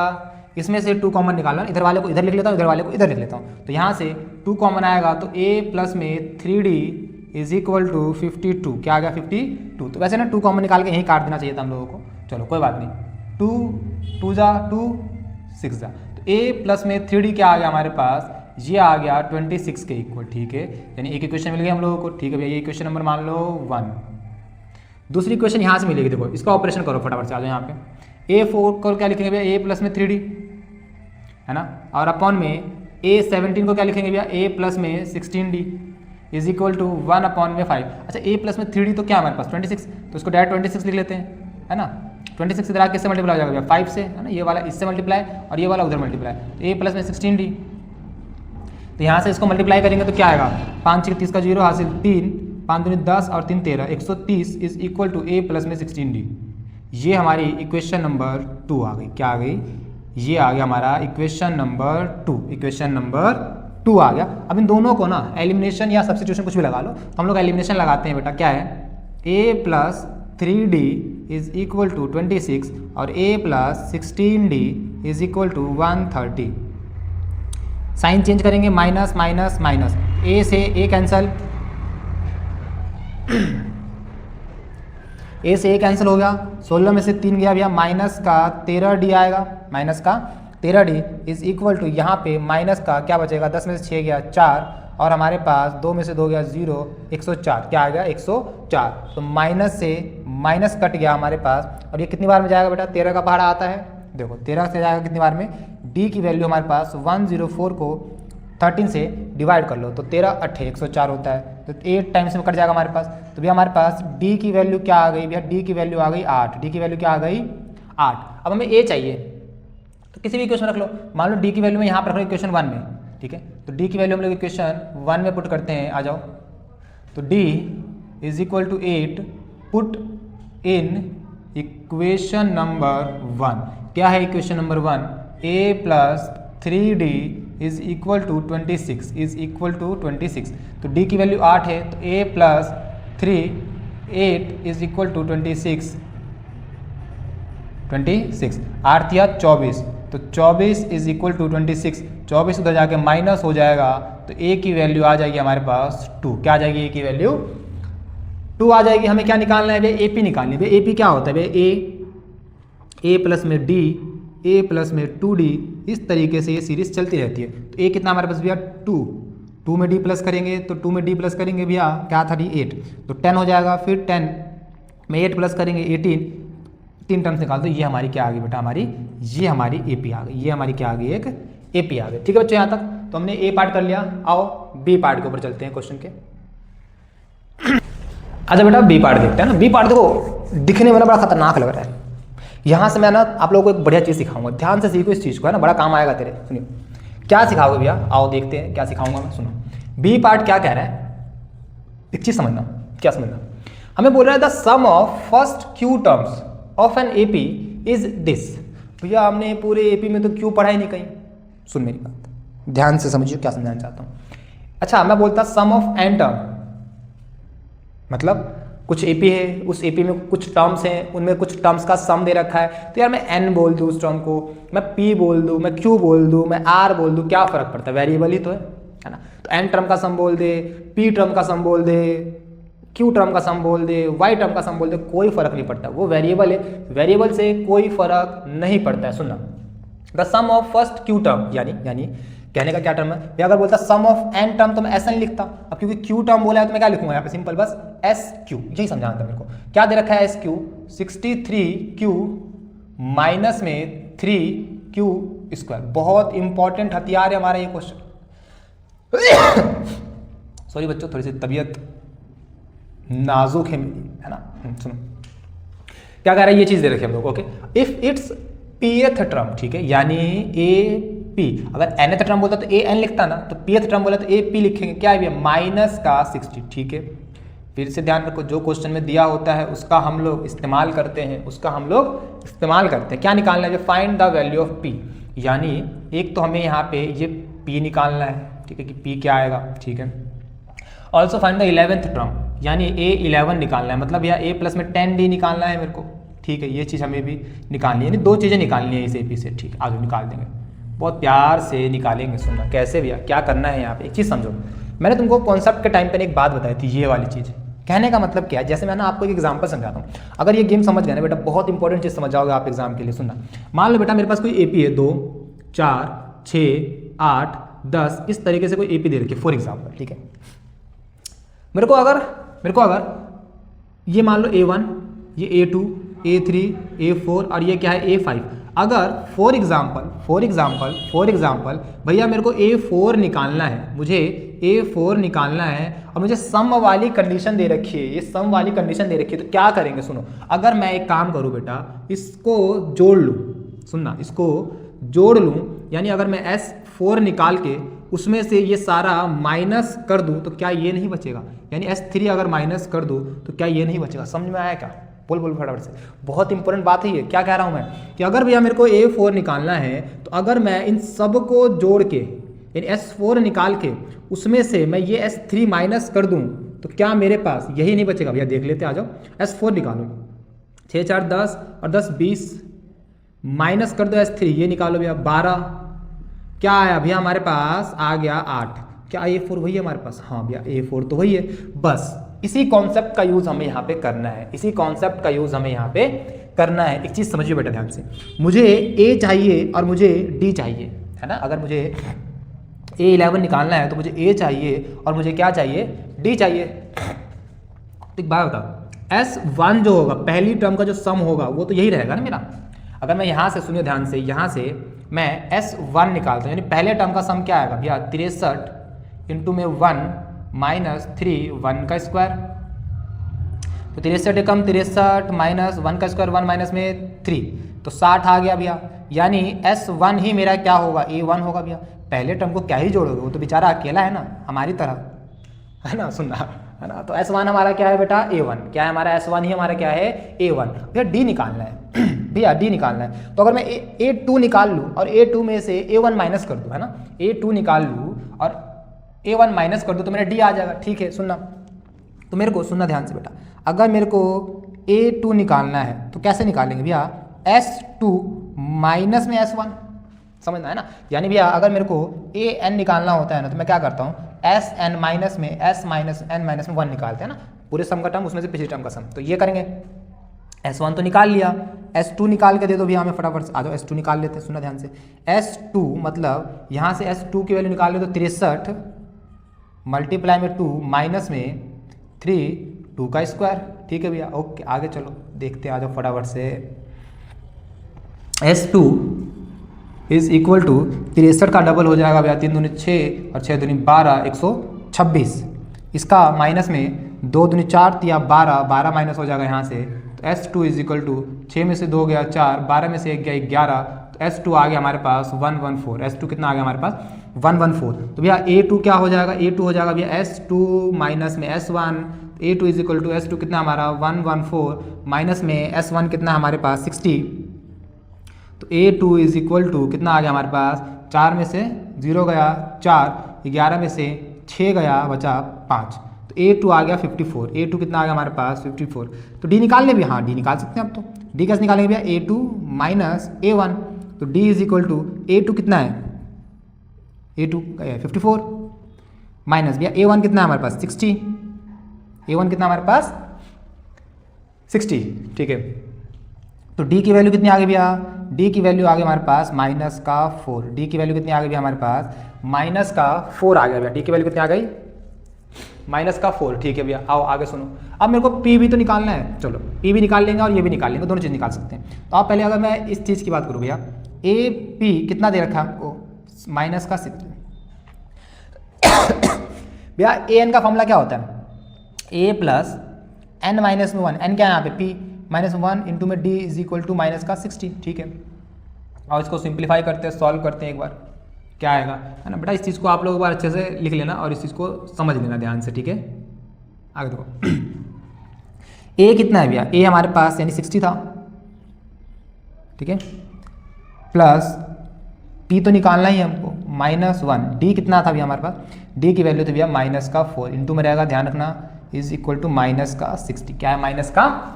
इसमें से 2 कॉमन निकालना, इधर वाले को इधर लिख लेता हूँ, इधर वाले को इधर लिख लेता हूँ। तो यहाँ से 2 कॉमन आएगा, तो a प्लस में 3d इज इक्वल टू 52। क्या आ गया 52। तो वैसे ना 2 कॉमन निकाल के यहीं काट देना चाहिए था हम लोगों को, चलो कोई बात नहीं। 2 2 जा 2 6 जा, तो a प्लस में 3d क्या आ गया हमारे पास, ये आ गया 26 के इक्वल। ठीक है, यानी एक इक्वेशन मिल गई हम लोगों को। ठीक है भैया, ये इक्वेशन नंबर मान लो 1। दूसरी इक्वेशन यहाँ से मिलेगी, देखो इसका ऑपरेशन करो फटाफट से। आ जाओ यहाँ पे a4 को क्या लिखेंगे भैया, a प्लस में 3d है ना, और अपॉन में a17 को क्या लिखेंगे भैया, a प्लस में 16d इज इक्वल टू 1/5। अच्छा a प्लस में 3d तो क्या हमारे पास 26, तो इसको डायरेक्ट 26 लिख लेते हैं है ना। 26 इधर किससे मल्टीप्लाई हो जाएगा भैया 5 से है ना, ये वाला इससे मल्टीप्लाई और ये वाला उधर मल्टीप्लाई, तो a प्लस में 16d। तो यहाँ से इसको मल्टीप्लाई करेंगे तो क्या आएगा, 5 6 30 का 0 हासिल 3 5 दूनी 10 और 3 13 130 is equal to a plus में 16d। ये हमारी इक्वेशन नंबर 2 आ गई। क्या आ गई, ये आ गया हमारा इक्वेशन नंबर 2। इक्वेशन नंबर 2 आ गया। अब इन दोनों को ना एलिमिनेशन या सब्स्टिट्यूशन कुछ भी लगा लो, तो हम लोग एलिमिनेशन लगाते हैं बेटा। क्या है, a plus 3d is equal to 26 और a plus 16d is equal to 130। Sign change करेंगे, माइनस माइनस माइनस, a से a कैंसल a से a कैंसिल हो गया, 16 में से 3 गया भैया, माइनस का 13d आएगा, माइनस का 13d इज इक्वल टू यहाँ पे माइनस का क्या बचेगा, 10 में से 6 गया 4 और हमारे पास 2 में से 2 गया 0, 104, क्या आ गया 104। तो माइनस से माइनस कट गया हमारे पास, और ये कितनी बार में जाएगा बेटा, 13 का पहाड़ा आता है, देखो 13 से जाएगा कितनी बार में, डी की वैल्यू हमारे पास 104 को 13 से डिवाइड कर लो तो 13 8 104 होता है, तो 8 टाइम्स में कट जाएगा हमारे पास। तो भैया हमारे पास डी की वैल्यू क्या आ गई भैया, डी की वैल्यू आ गई 8, डी की वैल्यू क्या आ गई 8। अब हमें ए चाहिए, तो किसी भी इक्वेशन रख लो, मान लो डी की वैल्यू में यहाँ पर रख लो इक्वेशन 1 में, ठीक है, तो डी की वैल्यू हम लोग इक्वेशन 1 में पुट करते हैं, आ जाओ। तो d is equal to 8 put in equation number 1। क्या है equation number 1, a plus 3d is equal to 26, is equal to 26। तो d की वैल्यू 8 है, तो a plus 3 8 is equal to 26, 8 या 24, तो 24 इज इक्वल टू 26, 24 उधर जाके माइनस हो जाएगा, तो a की वैल्यू आ जाएगी हमारे पास 2। क्या आ जाएगी a की वैल्यू 2 आ जाएगी। हमें क्या निकालना है भैया, AP निकालनी है भैया। AP क्या होता है भैया, a प्लस में d, a प्लस में 2d, इस तरीके से ये सीरीज चलती रहती है। तो a कितना हमारे पास भैया 2 में d प्लस करेंगे, तो 2 में d प्लस करेंगे भैया क्या था डी 8, तो 10 हो जाएगा, फिर 10 में 8 प्लस करेंगे 18, 3 टर्म्स निकाल दो, ये हमारी क्या आ गई बेटा, हमारी ये हमारी AP आ गई, ये हमारी क्या आ गई, एक AP आ गई। ठीक है बच्चों, यहाँ तक तो हमने A पार्ट कर लिया। आओ B पार्ट के ऊपर चलते हैं क्वेश्चन के। अच्छा बेटा B पार्ट देखते हैं ना। B पार्ट देखो दिखने में ना बड़ा खतरनाक लग रहा है। यहाँ से मैं ना आप लोगों को एक बढ़िया चीज़ सिखाऊंगा, ध्यान से सीखो इस चीज़ को, है ना, बड़ा काम आएगा तेरे। सुनिए क्या सिखाओगे भैया, आओ देखते हैं क्या सिखाऊंगा मैं। सुनो B पार्ट क्या कह रहा है, एक चीज़ समझना, क्या समझना, हमें बोल रहा है the sum of first Q terms of an AP is this. भैया हमने पूरे AP में तो Q पढ़ा ही नहीं कहीं। सुन मेरी बात, ध्यान से समझिए क्या समझाना चाहता हूँ। अच्छा मैं बोलता सम ऑफ एन टर्म, मतलब कुछ AP है, उस AP में कुछ टर्म्स हैं, उनमें कुछ टर्म्स का सम दे रखा है, तो यार मैं N बोल दूँ उस टर्म को, मैं P बोल दूँ, मैं Q बोल दूँ, मैं R बोल दूँ, क्या फ़र्क पड़ता है, वेरिएबल ही तो है ना। तो N टर्म का सम बोल दे, P टर्म का सम बोल दे, Q टर्म का सम बोल दे, Y टर्म का सम बोल दे, कोई फर्क नहीं पड़ता, वो वेरिएबल है, वेरिएबल से कोई फर्क नहीं पड़ता है। सुनना the sum of first Q term, यानी कहने का क्या टर्म है भैया, अगर बोलता सम ऑफ N टर्म तो मैं ऐसा नहीं लिखता, अब क्योंकि Q टर्म बोला है तो मैं क्या लिखूंगा यहाँ पे, सिंपल बस SQ, यही समझाना था मेरे को। क्या दे रखा है SQ 63Q माइनस में 3Q स्क्वायर। बहुत इंपॉर्टेंट हथियार है हमारा ये क्वेश्चन। सॉरी बच्चों, थोड़ी सी तबीयत नाजुक है मेरी, है ना। सुनो क्या कह रहा है, ये चीज दे रखी है हम लोग, okay. If it's pth term, ठीक है, यानी AP, अगर nth टर्म बोलता तो an लिखता ना, तो pth टर्म बोला तो AP लिखेंगे, क्या है माइनस का 60, ठीक है। फिर से ध्यान रखो, जो क्वेश्चन में दिया होता है उसका हम लोग इस्तेमाल करते हैं, क्या निकालना है, find the value of P, यानी एक तो हमें यहाँ पे ये P निकालना है, ठीक है, कि P क्या आएगा, ठीक है। Also find the 11th term, यानी A11 निकालना है, मतलब यहाँ A प्लस में 10D निकालना है मेरे को, ठीक है। ये चीज़ हमें भी निकालनी है, यानी 2 चीज़ें निकालनी है इस AP से, ठीक है। आज निकाल देंगे, बहुत प्यार से निकालेंगे। सुनना कैसे भैया, क्या करना है यहाँ पे, एक चीज़ समझो। मैंने तुमको कॉन्सेप्ट के टाइम पर एक बात बताई थी, ये वाली चीज़। कहने का मतलब क्या है, जैसे मैं ना आपको एक एग्जाम्पल समझाता हूँ, अगर ये गेम समझ गए ना बेटा, बहुत इंपॉर्टेंट चीज़ समझ जाओगे आप एग्जाम के लिए। सुनना, मान लो बेटा मेरे पास कोई AP है 2 4 6 8 10, इस तरीके से कोई AP दे रखी है फॉर एग्जाम्पल, ठीक है। मेरे को अगर ये मान लो A1, ये A2, A3, A4 और ये क्या है A5, अगर फॉर एग्जाम्पल भैया मेरे को A4 निकालना है, मुझे A4 निकालना है और मुझे सम वाली कंडीशन दे रखी है, ये सम वाली कंडीशन दे रखी है, तो क्या करेंगे सुनो। अगर मैं एक काम करूँ बेटा, इसको जोड़ लूँ, सुनना, इसको जोड़ लूँ, यानी अगर मैं S4 निकाल के उसमें से ये सारा माइनस कर दूं तो क्या ये नहीं बचेगा, यानी S3 अगर माइनस कर दूं तो क्या ये नहीं बचेगा। समझ में आया क्या, बोल फटाफट से, बहुत इंपॉर्टेंट बात है ये। क्या कह रहा हूं मैं कि अगर भैया मेरे को A4 निकालना है, तो अगर मैं इन सब को जोड़ के यानी S4 निकाल के उसमें से मैं ये S3 माइनस कर दूं तो क्या मेरे पास यही नहीं बचेगा। भैया देख लेते, आ जाओ, S4 निकालो, 6 4 10 और 10 20 माइनस कर दो S3, ये निकालो भैया 12, क्या आया भैया हमारे पास आ गया 8। क्या A4 वही है हमारे पास, हाँ भैया A4 तो वही है। बस इसी कॉन्सेप्ट का यूज हमें यहाँ पे करना है, एक चीज समझिए बेटा ध्यान से, मुझे A चाहिए और मुझे D चाहिए, है ना। अगर मुझे A11 निकालना है तो मुझे A चाहिए और मुझे क्या चाहिए, D चाहिए। तो एक बात बताओ, S1 जो होगा पहली टर्म का जो सम होगा वो तो यही रहेगा ना मेरा। अगर मैं यहाँ से, सुनिए ध्यान से, यहाँ से मैं S1 निकालता हूँ, यानी पहले टर्म का सम क्या आएगा भैया, 63 इंटू में 1 माइनस 3 1 का स्क्वायर। तो 63 एकम 63 माइनस 1 का स्क्वायर 1 माइनस में 3, तो 60 आ गया भैया। यानी S1 ही मेरा क्या होगा, A1 होगा भैया। पहले टर्म को क्या ही जोड़ोगे, वो तो बेचारा अकेला है ना, हमारी तरह, है ना, सुनना है ना। तो S1 हमारा क्या है बेटा, A1। क्या है हमारा S1 ही हमारा क्या है, A1। भैया D निकालना है भैया D निकालना है। तो अगर मैं A2 निकाल लूँ और A2 में से A1 माइनस कर दूँ, है ना, A2 निकाल लूँ और A1 माइनस कर दूँ तो मेरा D आ जाएगा। ठीक है, सुनना, तो मेरे को सुनना ध्यान से बेटा, अगर मेरे को A2 निकालना है तो कैसे निकालेंगे भैया, S2 माइनस में S1, समझना है ना। यानी भैया अगर मेरे को AN निकालना होता है ना तो मैं क्या करता हूँ, SN माइनस में S माइनस N माइनस में 1 निकालते हैं ना, पूरे सम का टर्म उसमें से पिछले टर्म का सम। तो ये करेंगे, S1 तो निकाल लिया, S2 निकाल के दे दो भैया हमें फटाफट से, आ जाओ S2 निकाल लेते हैं। सुनना ध्यान से, S2 मतलब यहाँ से S2 की वैल्यू निकाल ले तो 63 मल्टीप्लाई में 2 माइनस में 3 2 का स्क्वायर। ठीक है भैया, ओके, आगे चलो देखते हैं, आ जाओ फटाफट से। S2 इज इक्वल टू 63 का डबल हो जाएगा भैया, 3 दूनी 6 और 6 दूनी 12 126। इसका माइनस में 2 दूनी 4 या 12 12 माइनस हो जाएगा यहाँ से। तो S2 इज इक्वल टू 6 में से 2 गया 4, 12 में से 1 गया 11, तो S2 आ गया हमारे पास 114। S2 कितना आ गया हमारे पास, 114। तो भैया A2 क्या हो जाएगा, A2 हो जाएगा भैया S2 माइनस में S1। A2 is equal to S2 कितना हमारा 114 माइनस में S1 कितना हमारे पास 60। तो A2 इज इक्वल टू कितना आ गया हमारे पास, 4 में से 0 गया 4, 11 में से 6 गया बचा 5, तो A2 आ गया 54। A2 कितना आ गया हमारे पास 54। तो D निकाल ले भी, हाँ D निकाल सकते हैं अब तो। D कैसे निकालेंगे भैया, A2 माइनस A1। तो D is equal to A2 कितना है, A2 54 माइनस भैया A1 कितना है हमारे पास 60। A1 कितना हमारे पास 60। ठीक है, तो D की वैल्यू कितनी आ गई भैया, D की वैल्यू आ गई हमारे पास माइनस का 4। D की वैल्यू कितनी आ गई भैया हमारे पास, माइनस का 4 आ गया भैया। D की वैल्यू कितनी आ गई, माइनस का 4। ठीक है भैया, आओ आगे सुनो। अब मेरे को P भी तो निकालना है, चलो P भी निकाल लेंगे और ये भी निकाल लेंगे, दोनों चीज़ निकाल सकते हैं। तो आप पहले अगर मैं इस चीज़ की बात करूँ भैया, AP कितना दे रखा है आपको, माइनस का 6। भैया AN का फॉर्मूला क्या होता है, A प्लस N माइनस में 1, N क्या है यहाँ पे P माइनस 1 इंटू में D is equal to minus का 60। ठीक है, और इसको सिंप्लीफाई करते हैं, सॉल्व करते हैं एक बार, क्या आएगा, है ना बेटा। इस चीज़ को आप लोग एक बार अच्छे से लिख लेना और इस चीज़ को समझ लेना ध्यान से। ठीक है, आगे देखो A कितना है भैया, A हमारे पास यानी 60 था। ठीक है, प्लस P तो निकालना ही है हमको, माइनस 1। D कितना था भैया हमारे पास, D की वैल्यू तो भैया माइनस का 4 इंटू में रहेगा, ध्यान रखना, इज इक्वल टू माइनस का 60। क्या है, माइनस का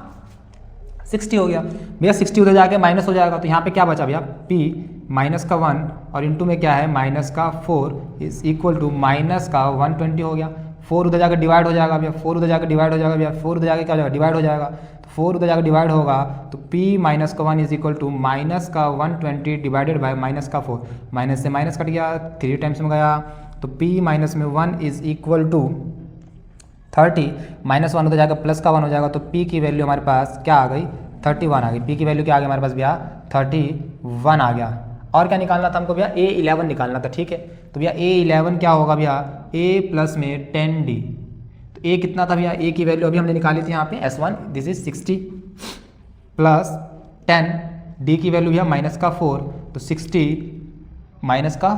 60 हो गया भैया। 60 उधर जाके माइनस हो जाएगा, तो यहाँ पे क्या बचा भैया, P माइनस का 1 और इंटू में क्या है माइनस का 4 इज इक्वल टू माइनस का 120 हो गया। 4 उधर जाकर डिवाइड हो जाएगा भैया, 4 उधर जाकर डिवाइड हो जाएगा भैया, 4 उधर जाकर क्या हो जाएगा, डिवाइड हो जाएगा। तो 4 उधर जाकर डिवाइड होगा तो P माइनस का 1 इज इक्वल टू माइनस का 120 डिवाइडेड बाय माइनस का 4। माइनस से माइनस कट गया, 3 टाइम्स में गया, तो P माइनस में 1 इज इक्वल टू 30 माइनस 1 उधर जाकर प्लस का 1 हो जाएगा। तो P की वैल्यू हमारे पास क्या आ गई, 31 आ गई। P की वैल्यू क्या आ गई हमारे पास भैया, 31 आ गया। और क्या निकालना था हमको भैया, A11 निकालना था। ठीक है, तो भैया A11 क्या होगा भैया, A प्लस में 10D। तो A कितना था भैया, A की वैल्यू अभी हमने निकाली थी यहाँ पे S1, this is 60 plus 10, D की वैल्यू भैया माइनस का 4, तो 60 माइनस का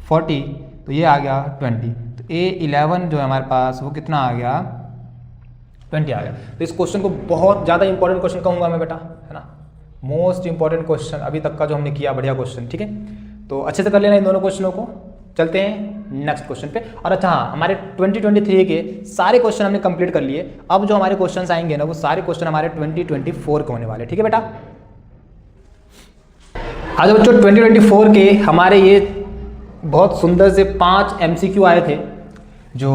40, तो ये आ गया 20। तो A11 जो है हमारे पास वो कितना आ गया, 20 आ गया। तो इस क्वेश्चन को बहुत ज़्यादा इंपॉर्टेंट क्वेश्चन कहूँगा मैं बेटा, है ना, मोस्ट इंपॉर्टेंट क्वेश्चन अभी तक का जो हमने किया, बढ़िया क्वेश्चन। ठीक है, तो अच्छे से कर लेना इन दोनों क्वेश्चनों को। चलते हैं नेक्स्ट क्वेश्चन पे। और अच्छा हाँ, हमारे 2023 के सारे क्वेश्चन हमने कंप्लीट कर लिए। अब जो हमारे क्वेश्चन आएंगे ना, वो सारे क्वेश्चन हमारे 2024 के होने वाले। ठीक है बेटा, आज बच्चों 2024 के हमारे ये बहुत सुंदर से 5 MCQ आए थे, जो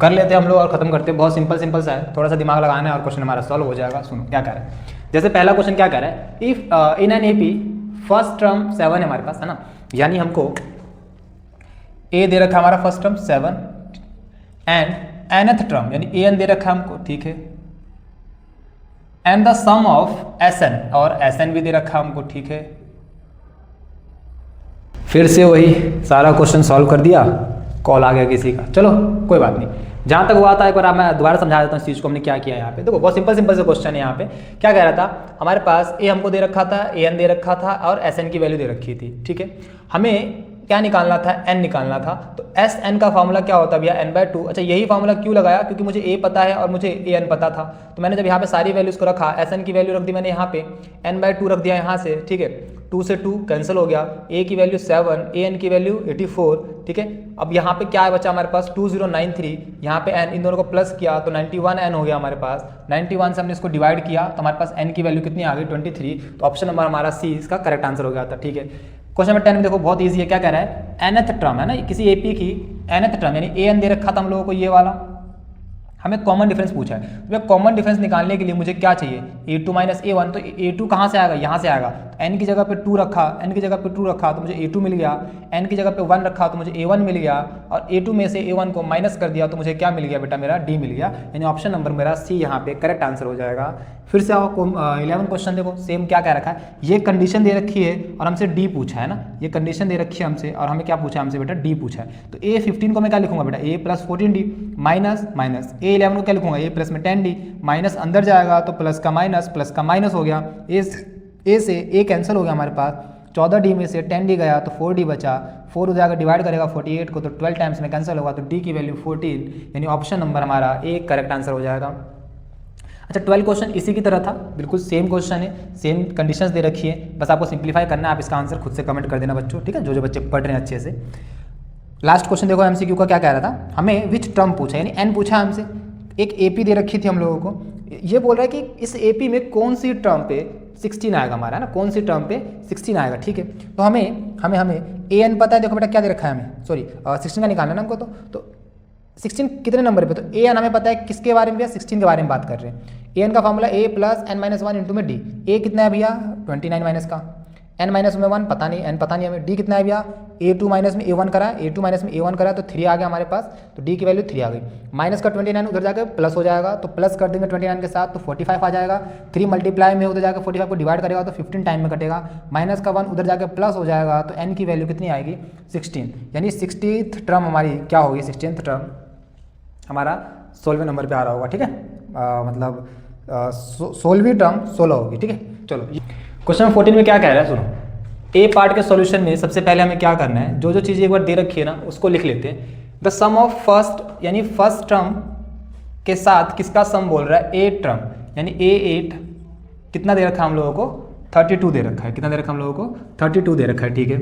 कर लेते हैं हम लोग और ख़त्म करते हैं। बहुत सिंपल सा है, थोड़ा सा दिमाग लगाना है और क्वेश्चन हमारा सॉल्व हो जाएगा। सुनो क्या कह रहा है, जैसे पहला क्वेश्चन क्या कह रहा है, if in an AP first term 7 है हमारे पास, है ना, यानी हमको ए दे रखा है हमारा first term 7 and nth term यानी an दे रखा है हमको, ठीक है, and the sum of Sn, और Sn भी दे रखा है हमको, ठीक है। फिर से वही सारा क्वेश्चन सॉल्व कर दिया, कॉल आ गया किसी का, चलो कोई बात नहीं। जहाँ तक हुआ था एक बार मैं दोबारा समझा देता हूँ इस चीज़ को हमने क्या किया यहाँ पे। देखो बहुत सिंपल से क्वेश्चन है यहाँ पे। क्या कह रहा था, हमारे पास ए हमको दे रखा था, an दे रखा था और Sn की वैल्यू दे रखी थी, ठीक है। हमें क्या निकालना था, n निकालना था। तो Sn का फार्मूला क्या होता है भैया, n/2। अच्छा यही फार्मूला क्यों लगाया, क्योंकि मुझे a पता है और मुझे an पता था। तो मैंने जब यहाँ पे सारी वैल्यूज को रखा, Sn की वैल्यू रख दी मैंने यहाँ पे, n/2 रख दिया यहाँ से, ठीक है। 2 से 2 कैंसिल हो गया, a की वैल्यू 7, an की वैल्यू 84, ठीक है। अब यहाँ पे क्या है बचा हमारे पास 2093, यहाँ पे n, इन दोनों को प्लस किया तो 91n हो गया हमारे पास। 91 से हमने इसको डिवाइड किया तो हमारे पास n की वैल्यू कितनी आ गई 23। तो ऑप्शन नंबर हमारा सी इसका करेक्ट आंसर हो गया था, ठीक है। क्वेश्चन नंबर 10 में देखो बहुत ईजी है, क्या कह रहा है, nth टर्म है ना, किसी एपी की nth टर्म यानी an दे रखा था हम लोगों को ये वाला, हमें कॉमन डिफरेंस पूछा है। तो कॉमन डिफरेंस निकालने के लिए मुझे क्या चाहिए, a2 माइनस a1। तो a2 कहाँ से आएगा, यहाँ से आएगा। तो n की जगह पे 2 रखा, n की जगह पे 2 रखा तो मुझे a2 मिल गया, n की जगह पे 1 रखा तो मुझे a1 मिल गया, और a2 में से a1 को माइनस कर दिया तो मुझे क्या मिल गया बेटा, मेरा d मिल गया। यानी ऑप्शन नंबर मेरा सी यहाँ पे करेक्ट आंसर हो जाएगा। फिर से आओ 11 क्वेश्चन देखो, सेम क्या कह रखा है, ये कंडीशन दे रखी है और हमसे डी पूछा है ना, ये कंडीशन दे रखी है हमसे और हमें क्या पूछा है, हमसे बेटा डी पूछा है। तो a15 को मैं क्या लिखूंगा बेटा, a plus 14d minus minus a11 को क्या लिखूंगा, a प्लस में 10d माइनस अंदर जाएगा तो प्लस का माइनस हो गया, a से a कैंसिल हो गया हमारे पास, 14d में से 10d गया तो 4d बचा, 4 हो जाएगा डिवाइड करेगा 48 को तो 12 टाइम्स में कैंसिल होगा तो d की वैल्यू 14, यानी ऑप्शन नंबर हमारा ए करेक्ट आंसर हो जाएगा। अच्छा 12 क्वेश्चन इसी की तरह था, बिल्कुल सेम क्वेश्चन है, सेम कंडीशंस दे रखी है, बस आपको सिंप्लीफाई करना है। आप इसका आंसर खुद से कमेंट कर देना बच्चों, ठीक है, जो बच्चे पढ़ रहे हैं अच्छे से। लास्ट क्वेश्चन देखो एमसीक्यू का क्या कह रहा था, हमें विच टर्म पूछा, यानी n पूछा हमसे, एक एपी दे रखी थी हम लोगों को, ये बोल रहा है कि इस एपी में कौन सी टर्म पे 16 आएगा हमारा, है ना, कौन सी टर्म पे 16 आएगा, ठीक है। तो हमें an पता है, देखो बेटा क्या दे रखा है हमें, सॉरी 16 का निकालना है हमको। तो 16 कितने नंबर पे, तो an हमें पता है किसके बारे में भैया, 16 के बारे में बात कर रहे हैं। an का formula a plus n-1 into में d, a कितना है भैया 29 माइनस का, n माइनस में 1 पता नहीं, n पता नहीं हमें, d कितना है भैया a2 माइनस में a1 करा, a2 माइनस में a1 करा तो 3 आ गया हमारे पास, तो d की वैल्यू 3 आ गई। माइनस का 29 उधर जाकर प्लस हो जाएगा, तो प्लस कर देंगे 29 के साथ तो 45 आ जाएगा। 3 मल्टीप्लाई में उधर जाकर 45 को डिवाइड करेगा तो 15 टाइम में कटेगा, माइनस का 1 उधर जाकर प्लस हो जाएगा तो n की वैल्यू कितनी आएगी 16, यानी 60th टर्म हमारी क्या होगी, 16th टर्म हमारा 16वें नंबर पे आ रहा होगा, ठीक है, मतलब 16वीं टर्म 16 होगी, ठीक है। चलो क्वेश्चन नंबर 14 में क्या कह रहा है, सुनो, ए पार्ट के सॉल्यूशन में सबसे पहले हमें क्या करना है, जो चीज़ एक बार दे रखी है ना उसको लिख लेते हैं। द सम ऑफ फर्स्ट, यानी फर्स्ट टर्म के साथ किसका सम बोल रहा है, ए टर्म, यानी a8 कितना दे रखा है हम लोगों को, 32 दे रखा है, कितना दे रखा है हम लोगों को 32 दे रखा है, ठीक है।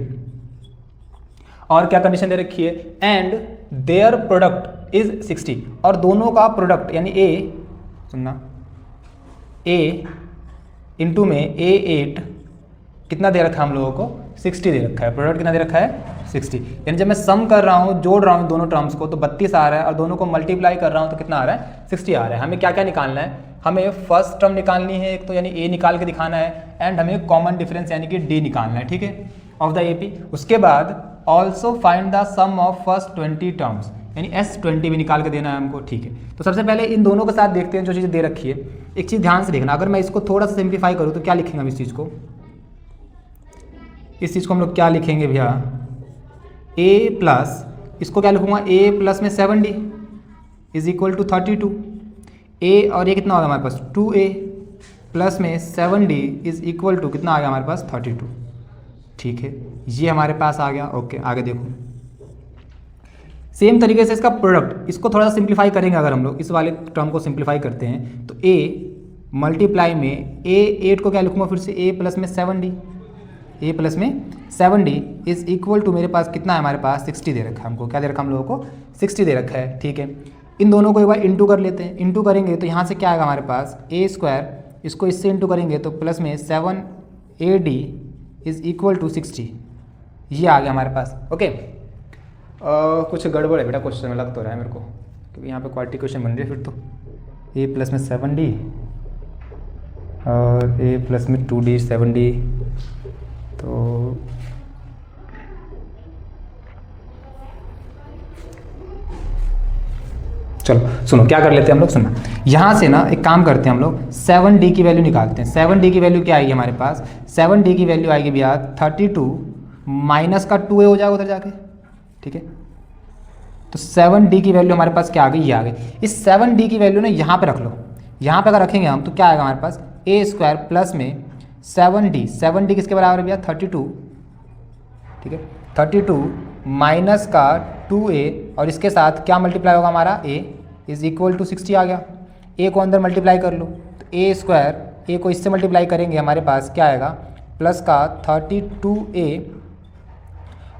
और क्या कंडीशन दे रखी है, एंड देयर प्रोडक्ट इज 60, और दोनों का प्रोडक्ट यानी a, सुनना, a इंटू में a8 कितना दे रखा है हम लोगों को 60 दे रखा है, प्रोडक्ट कितना दे रखा है 60, यानी जब मैं सम कर रहा हूँ, जोड़ रहा हूँ दोनों टर्म्स को तो 32 आ रहा है, और दोनों को मल्टीप्लाई कर रहा हूँ तो कितना आ रहा है 60 आ रहा है। हमें क्या क्या निकालना है, हमें फर्स्ट टर्म निकालनी है एक तो, यानी a निकाल के दिखाना है, एंड हमें कॉमन डिफरेंस यानी कि d निकालना है, ठीक है, ऑफ द एपी। उसके बाद also find the sum of first 20 terms, यानी S20 भी निकाल के देना है हमको, ठीक है। तो सबसे पहले इन दोनों के साथ देखते हैं जो चीज़ दे रखी है। एक चीज़ ध्यान से देखना, अगर मैं इसको थोड़ा सा सिंप्लीफाई करूँ तो क्या लिखेंगे हम इस चीज़ को, इस चीज़ को हम लोग क्या लिखेंगे भैया, a प्लस, इसको क्या लिखूंगा, a प्लस में 7d is equal to 32, a और ये कितना होगा हमारे पास 2a प्लस में 7d इज इक्वल टू कितना आ गया हमारे पास 32, ठीक है, ये हमारे पास आ गया। ओके आगे देखो, सेम तरीके से इसका प्रोडक्ट, इसको थोड़ा सा सिंप्लीफाई करेंगे, अगर हम लोग इस वाले टर्म को सिंप्लीफाई करते हैं तो a मल्टीप्लाई में a8 को क्या लिखूंगा फिर से, a प्लस में 7d, a प्लस में 7d इज इक्वल टू मेरे पास कितना है, हमारे पास 60 दे रखा है हमको, क्या दे रखा है हम लोगों को 60 दे रखा है, ठीक है। इन दोनों को एक बार इंटू कर लेते हैं, इंटू करेंगे तो यहाँ से क्या आएगा हमारे पास a², इसको इससे इंटू करेंगे तो प्लस में 7ad इज इक्वल टू 60, ये आ गया हमारे पास। ओके कुछ गड़बड़ है बेटा क्वेश्चन में, लग तो रहा है मेरे को, क्योंकि यहाँ पे क्वालिटी क्वेश्चन बन रही है फिर तो। a प्लस में 7d और a प्लस में 2d 7d, तो चलो सुनो क्या कर लेते हैं हम लोग, सुनो यहाँ से ना एक काम करते हैं हम लोग 7D की वैल्यू निकालते हैं। 7D की वैल्यू क्या आएगी हमारे पास, 7D की वैल्यू आएगी भैया 32 माइनस का 2A हो जाएगा उधर जाके, ठीक है। तो 7D की वैल्यू हमारे पास क्या आ गई, ये आ गई। इस 7D की वैल्यू ना यहाँ पे रख लो, यहाँ पे अगर रखेंगे हम तो क्या आएगा हमारे पास, ए स्क्वायर प्लस में 7D किसके बराबर है भैया 32, ठीक है। 32 माइनस का 2A और इसके साथ क्या मल्टीप्लाई होगा हमारा, A इज इक्वल टू 60 आ गया। A को अंदर मल्टीप्लाई कर लो तो ए स्क्वायर, A को इससे मल्टीप्लाई करेंगे हमारे पास क्या आएगा, प्लस का 32A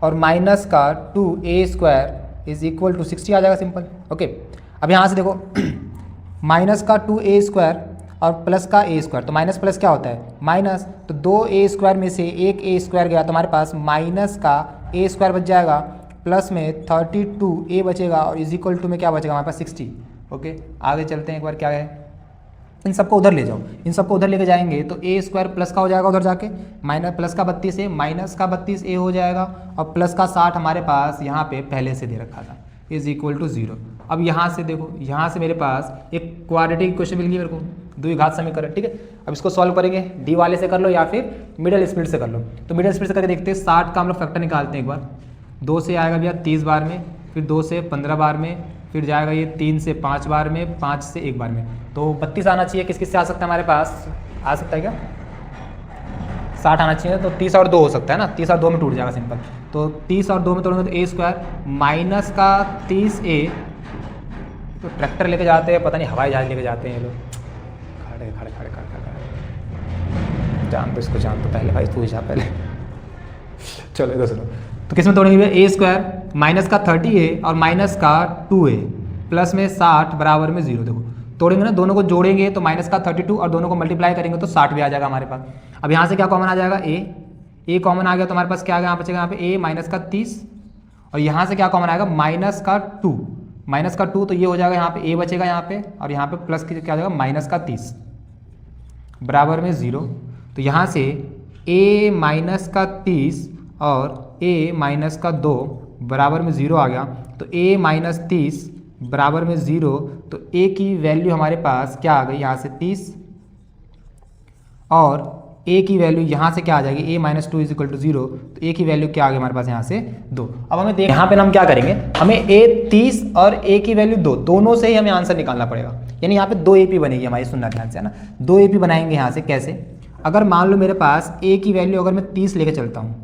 और माइनस का 2A square is equal to 60 आ जाएगा, सिंपल। ओके अब यहाँ से देखो माइनस का 2A स्क्वायर और प्लस का A स्क्वायर, तो माइनस प्लस क्या होता है माइनस, तो 2A स्क्वायर में से एक A स्क्वायर गया तो हमारे पास माइनस का A स्क्वायर बच जाएगा, प्लस में 32A बचेगा और इज इक्वल टू में क्या बचेगा हमारे पास 60। ओके आगे चलते हैं एक बार, क्या है इन सबको उधर ले जाओ, इन सबको उधर लेके जाएंगे तो A स्क्वायर प्लस का हो जाएगा उधर जाके, माइनस प्लस का 32A माइनस का 32A हो जाएगा और प्लस का 60 हमारे पास यहाँ पे पहले से दे रखा था इज इक्वल टू 0। अब यहाँ से देखो, यहाँ से मेरे पास एक क्वाड्रेटिक इक्वेशन मिल गई मेरे को, द्विघात समीकरण, ठीक है। अब इसको सॉल्व करेंगे, डी वाले से कर लो या फिर मिडिल स्प्लिट से कर लो। तो मिडिल स्प्लिट से करके देखते हैं, 60 का हम लोग फैक्टर निकालते हैं एक बार। 2 से आएगा भैया 30 बार में, फिर 2 से 15 बार में, फिर जाएगा ये 3 से 5 बार में, 5 से 1 बार में, तो 32 आना चाहिए। किस किस से आ सकता है हमारे पास, आ सकता है क्या 60 आना चाहिए, तो 30 और 2 हो सकता है ना, 30 और 2 में टूट जाएगा सिंपल। तो 30 और 2 में तोड़ेंगे तो A स्क्वायर माइनस का 30A, तो ट्रैक्टर लेके जाते हैं पता नहीं हवाई जहाज लेके जाते हैं ये लोग, खड़े खड़े खड़े खड़े खड़े, जान तो इसको जान तो पहले भाई तू ही जा पहले। चलो इधर सुनो, तो किस में तोड़ेंगे A स्क्वायर माइनस का 30A और माइनस का 2A प्लस में 60 बराबर में 0। देखो तोड़ेंगे ना, दोनों को जोड़ेंगे तो माइनस का 32 और दोनों को मल्टीप्लाई करेंगे तो 60 भी आ जाएगा हमारे पास। अब यहाँ से क्या कॉमन आ जाएगा, A कॉमन आ गया तो हमारे पास क्या आ गया, यहाँ बचेगा यहाँ पे A माइनस का 30 और यहाँ से क्या कॉमन आएगा माइनस का 2, तो ये हो जाएगा यहाँ पे A बचेगा यहाँ पे, और यहाँ पे प्लस क्या हो जाएगा माइनस का 30 बराबर में 0। तो यहाँ से A माइनस का 30 और A माइनस का 2 बराबर में 0 आ गया, तो A माइनस 30 बराबर में 0, तो A की वैल्यू हमारे पास क्या आ गई यहाँ से 30 और A की वैल्यू यहाँ से क्या आ जाएगी, A minus 2 is equal to 0, तो A की वैल्यू क्या आ गई हमारे पास यहाँ से 2। अब हमें देख, यहाँ पे हम क्या करेंगे, हमें A 30 और A की वैल्यू 2, दोनों से ही हमें आंसर निकालना पड़ेगा। यानी यहाँ पे 2 AP बनेगी हमारी, सुनना ध्यान से है ना, 2 AP बनाएंगे यहाँ से। कैसे, अगर मान लो मेरे पास A की वैल्यू अगर मैं 30 लेके चलता हूँ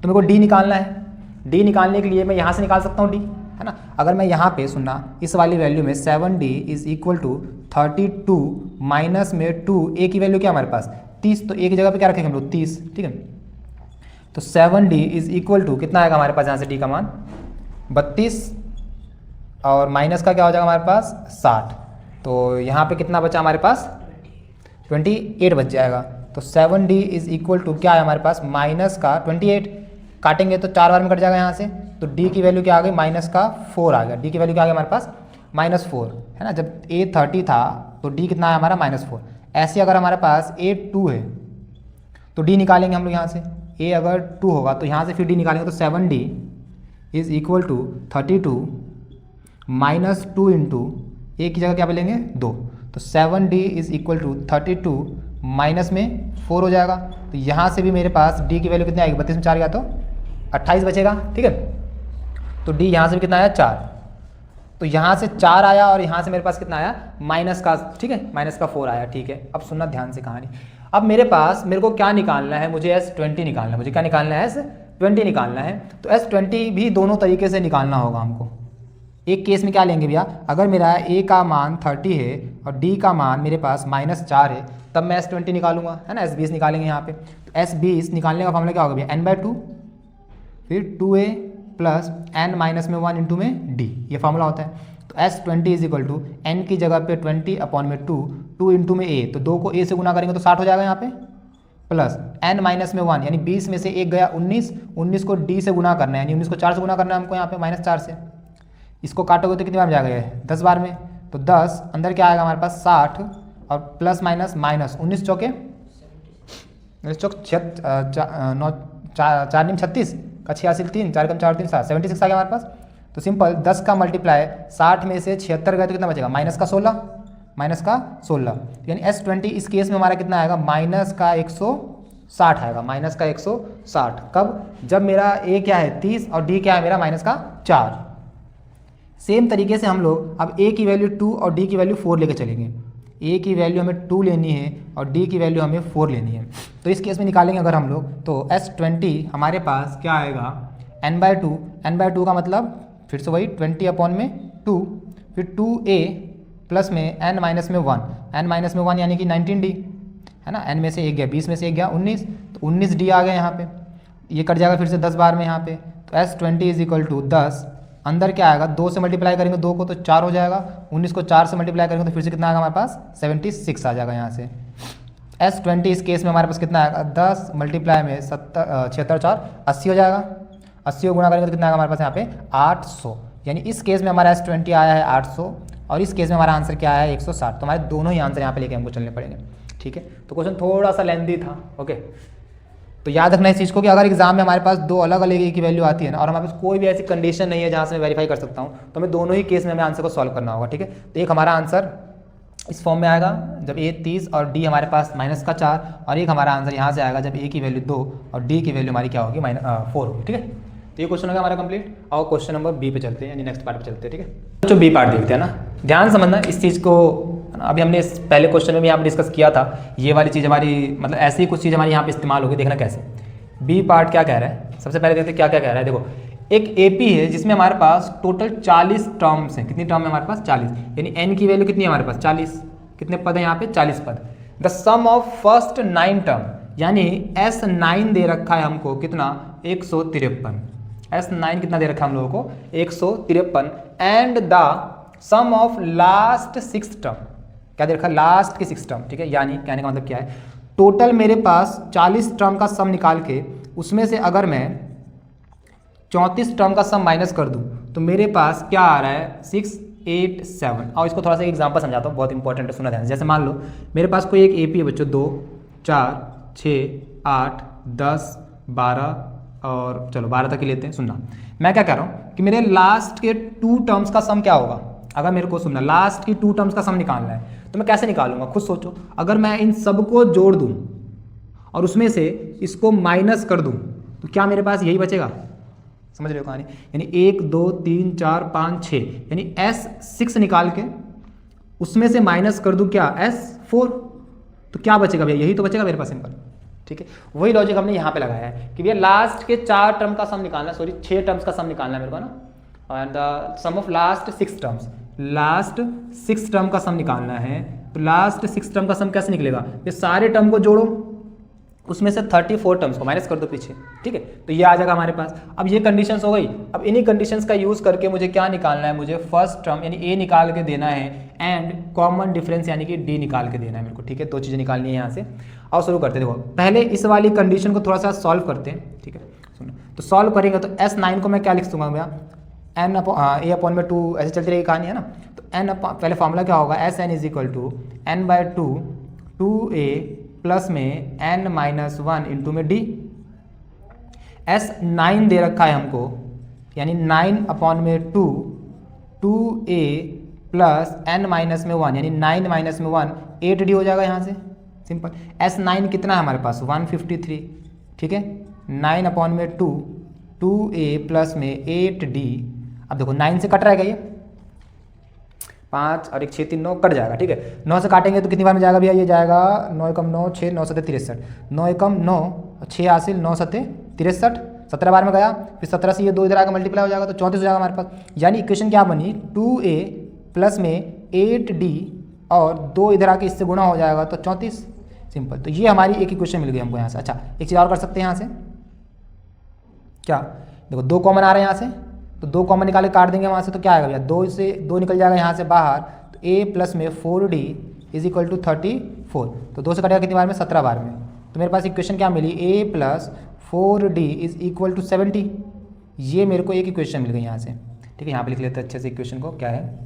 तो मेरे को D निकालना है। D निकालने के लिए मैं यहाँ से निकाल सकता हूँ D, है ना। अगर मैं यहाँ पे सुनना इस वाली वैल्यू में 7D is equal to 32 minus में 2, A की वैल्यू क्या हमारे पास 30, तो A की जगह पे क्या रखेंगे हम लोग 30, ठीक है। तो 7D इज इक्वल टू कितना आएगा हमारे पास यहाँ से D का मान 32 और माइनस का क्या हो जाएगा हमारे पास 60, तो यहाँ पे कितना बचा हमारे पास 28 बच जाएगा। तो 7D इज इक्वल टू क्या है हमारे पास माइनस का 28, काटेंगे तो 4 बार में कट जाएगा यहाँ से, तो D की वैल्यू क्या आ गई माइनस का 4 आ गया। D की वैल्यू क्या आ गई हमारे पास -4, है ना। जब A 30 था तो D कितना है हमारा -4। ऐसे अगर हमारे पास A 2 है तो D निकालेंगे हम लोग यहाँ से, A अगर 2 होगा तो यहाँ से फिर D निकालेंगे, तो 7D is equal to 32 minus 2 into A की जगह क्या लेंगे 2, तो 7D is equal to 32 minus में 4 हो जाएगा। तो यहाँ से भी मेरे पास D की वैल्यू कितनी आएगी, 32 में 4 गया तो 28 बचेगा, ठीक है। तो D यहाँ से भी कितना आया 4, तो यहाँ से 4 आया और यहाँ से मेरे पास कितना आया माइनस का, ठीक है, माइनस का 4 आया, ठीक है। अब सुनना ध्यान से कहानी, अब मेरे को क्या निकालना है, मुझे S20 निकालना है, मुझे क्या निकालना है S20 निकालना है। तो S20 भी दोनों तरीके से निकालना होगा हमको। एक केस में क्या लेंगे भैया, अगर मेरा A का मान 30 है और D का मान मेरे पास -4 है, तब मैं S20 निकालूंगा, है ना। S20 निकालेंगे यहाँ पे, तो S20 निकालने का फॉर्मूला क्या होगा भैया n/2 फिर 2A प्लस n माइनस में 1 इंटू में D, ये फार्मूला होता है। तो S20 is equal to n की जगह पे 20 अपॉन में 2 इंटू में A, तो 2 को A से गुना करेंगे तो 60 हो जाएगा यहाँ पे, प्लस n माइनस में 1 यानी 20 में से 1 गया 19 को D से गुना करना है, यानी 19 को 4 से गुना करना है हमको यहाँ पे -4 से। इसको काटोगे तो कितनी बार में जाएगा ये 10 बार में, तो 10 अंदर क्या आएगा हमारे पास 60 और प्लस माइनस माइनस 19 चौके 4 36 का 86 3 4 कम 4 3 7 76 आ गया हमारे पास। तो सिंपल 10 का मल्टीप्लाई 60 में से 76 गए तो कितना बचेगा, माइनस का 16, यानी S20 इस केस में हमारा कितना आएगा, माइनस का 160 आएगा, माइनस का 160। कब, जब मेरा A क्या है 30 और D क्या है मेरा माइनस का 4। सेम तरीके से हम लोग अब A की वैल्यू 2 और D की वैल्यू 4 लेके चलेंगे। A की वैल्यू हमें 2 लेनी है और D की वैल्यू हमें 4 लेनी है। तो इस केस में निकालेंगे अगर हम लोग तो S20 हमारे पास क्या आएगा, n/2 का मतलब फिर से वही 20/2, फिर 2A प्लस में n माइनस में 1 यानी कि 19D है ना, n में से 1 गया, 20 में से 1 गया 19, तो 19D आ गया यहाँ पे, ये कट जाएगा फिर से 10 बार में यहाँ पे। तो S20 इज इक्वल टू 10, अंदर क्या आएगा, 2 से मल्टीप्लाई करेंगे 2 को तो 4 हो जाएगा, 19 को 4 से मल्टीप्लाई करेंगे तो फिर से कितना आएगा हमारे पास 76 आ जाएगा यहाँ से। S20 इस केस में हमारे पास कितना आएगा, 10 मल्टीप्लाई में 76 4 80 हो जाएगा, 80 को गुणा करेंगे तो कितना आएगा हमारे पास यहाँ पे 800, यानी इस केस में हमारा S20 आया है 800 और इस केस में हमारा आंसर क्या है 160। तो हमारे दोनों ही आंसर यहाँ पे लेके हमको चलने पड़ेंगे, ठीक है। तो क्वेश्चन थोड़ा सा लेंदी था, ओके। तो याद रखना इस चीज़ को कि अगर एग्जाम में हमारे पास दो अलग अलग ए की वैल्यू आती है ना और हमारे पास कोई भी ऐसी कंडीशन नहीं है जहाँ से मैं वेरीफाई कर सकता हूँ, तो हमें दोनों ही केस में हमें आंसर को सॉल्व करना होगा, ठीक है। तो एक हमारा आंसर इस फॉर्म में आएगा जब A 30 और D हमारे पास माइनस का 4, और एक हमारा आंसर यहाँ से आएगा जब A की वैल्यू 2 और D की वैल्यू हमारी क्या होगी 4 होगी, ठीक है। तो ये क्वेश्चन होगा हमारा कंप्लीट। और क्वेश्चन नंबर B पे चलते हैं, यानी नेक्स्ट पार्ट पे चलते हैं, ठीक है। जो B पार्ट देखते हैं ना, ध्यान समझना इस चीज़ को। अभी हमने इस पहले क्वेश्चन में भी यहाँ पे डिस्कस किया था, ये वाली चीज़ हमारी मतलब ऐसी ही कुछ चीज़ हमारी यहाँ पे इस्तेमाल होगी, देखना कैसे। B पार्ट क्या कह रहा है, सबसे पहले देखते हैं क्या क्या कह रहा है। देखो एक AP है जिसमें हमारे पास टोटल 40 टर्म्स हैं। कितनी टर्म है हमारे पास 40, यानी n की वैल्यू कितनी है हमारे पास 40। कितने पद है यहाँ पे 40 पद। The sum of first 9 term, यानी S9 दे रखा है हमको कितना 153। S9 कितना दे रखा है हम लोगों को 153। And the sum of last 6 term, क्या दे रखा है लास्ट की 6 टर्म, ठीक है। यानी कहने का मतलब क्या है, टोटल मेरे पास 40 टर्म का सम निकाल के उसमें से अगर मैं 34 टर्म का सम माइनस कर दूं तो मेरे पास क्या आ रहा है 687। और इसको थोड़ा सा एग्जांपल समझाता हूँ, बहुत इंपॉर्टेंट है, सुना ध्यान। जैसे मान लो मेरे पास कोई एक AP है बच्चों, 2 4 6 8 10 12 और चलो 12 तक ही लेते हैं। सुनना मैं क्या कह रहा हूँ कि मेरे लास्ट के 2 टर्म्स का सम क्या होगा। अगर मेरे को सुनना लास्ट की 2 टर्म्स का सम निकालना है तो मैं कैसे निकालूंगा, खुद सोचो। अगर मैं इन सबको जोड़ दूं और उसमें से इसको माइनस कर दूं तो क्या मेरे पास यही बचेगा, समझ रहे हो कहानी। यानी 1 2 3 4 5 6, यानी S6 निकाल के उसमें से माइनस कर दूं क्या S4, तो क्या बचेगा भैया, यही तो बचेगा मेरे पास, सिंपल, ठीक है। वही लॉजिक हमने यहाँ पे लगाया है कि भैया लास्ट के 4 टर्म का सम निकालना है, सॉरी 6 टर्म्स का सम निकालना है मेरे को ना, and the sum of last 6 terms, last 6 term का सम निकालना है। तो लास्ट 6 टर्म का सम कैसे निकलेगा, ये सारे टर्म को जोड़ो उसमें से 34 टर्म्स को माइनस कर दो पीछे, ठीक है। तो ये आ जाएगा हमारे पास। अब ये कंडीशंस हो गई। अब इन्हीं कंडीशंस का यूज करके मुझे क्या निकालना है, मुझे फर्स्ट टर्म यानी A निकाल के देना है एंड कॉमन डिफरेंस यानी कि D निकाल के देना है मेरे को, ठीक है। 2 चीज़ें निकालनी है यहाँ से। और शुरू करते हैं। देखो पहले इस वाली कंडीशन को थोड़ा सा सॉल्व करते हैं, ठीक है। सुनो, तो सॉल्व करेंगे तो S9 को मैं क्या लिख दूंगा भैया n/A/2, ऐसे चलती रहेगी कहानी है ना। तो n पहले फॉर्मूला क्या होगा, SN is equal to n/2 2A plus में n-1 इंटू में D। S9 दे रखा है हमको, यानी 9/2 2A प्लस n-1 यानी 9-1 8D हो जाएगा यहाँ से, सिंपल। S9 कितना है हमारे पास 153, ठीक है। 9/2 2A प्लस में 8D। अब देखो 9 से कट रहेगा ये 5 और 1 6 3 9 कट जाएगा, ठीक है। 9 से काटेंगे तो कितनी बार में जाएगा भैया, ये जाएगा 9 एकम 9 6 9 7 63, 9 एकम 9 6 हासिल 9 7 63, 17 बार में गया। फिर 17 से ये 2 इधर आकर मल्टीप्लाई हो जाएगा तो 34 हो जाएगा हमारे पास। यानी इक्वेशन क्या बनी 2A प्लस में 8D और 2 इधर आके इससे गुणा हो जाएगा तो 34, सिंपल। तो ये हमारी एक इक्वेशन मिल गई हमको यहाँ से। अच्छा एक चीज़ और कर सकते हैं यहाँ से, क्या देखो 2 कॉमन आ रहे हैं यहाँ से, तो 2 कॉमन निकाल के काट देंगे वहाँ से, तो क्या आएगा भैया 2 से 2 निकल जाएगा यहाँ से बाहर, तो A प्लस में 4D इज इक्वल टू 34। तो 2 से कटेगा कितनी बार में 17 बार में। तो मेरे पास इक्वेशन क्या मिली A plus 4D is equal to 70। ये मेरे को एक इक्वेशन मिल गई यहाँ से, ठीक है। यहाँ पे लिख लेते हैं अच्छे से इक्वेशन को, क्या है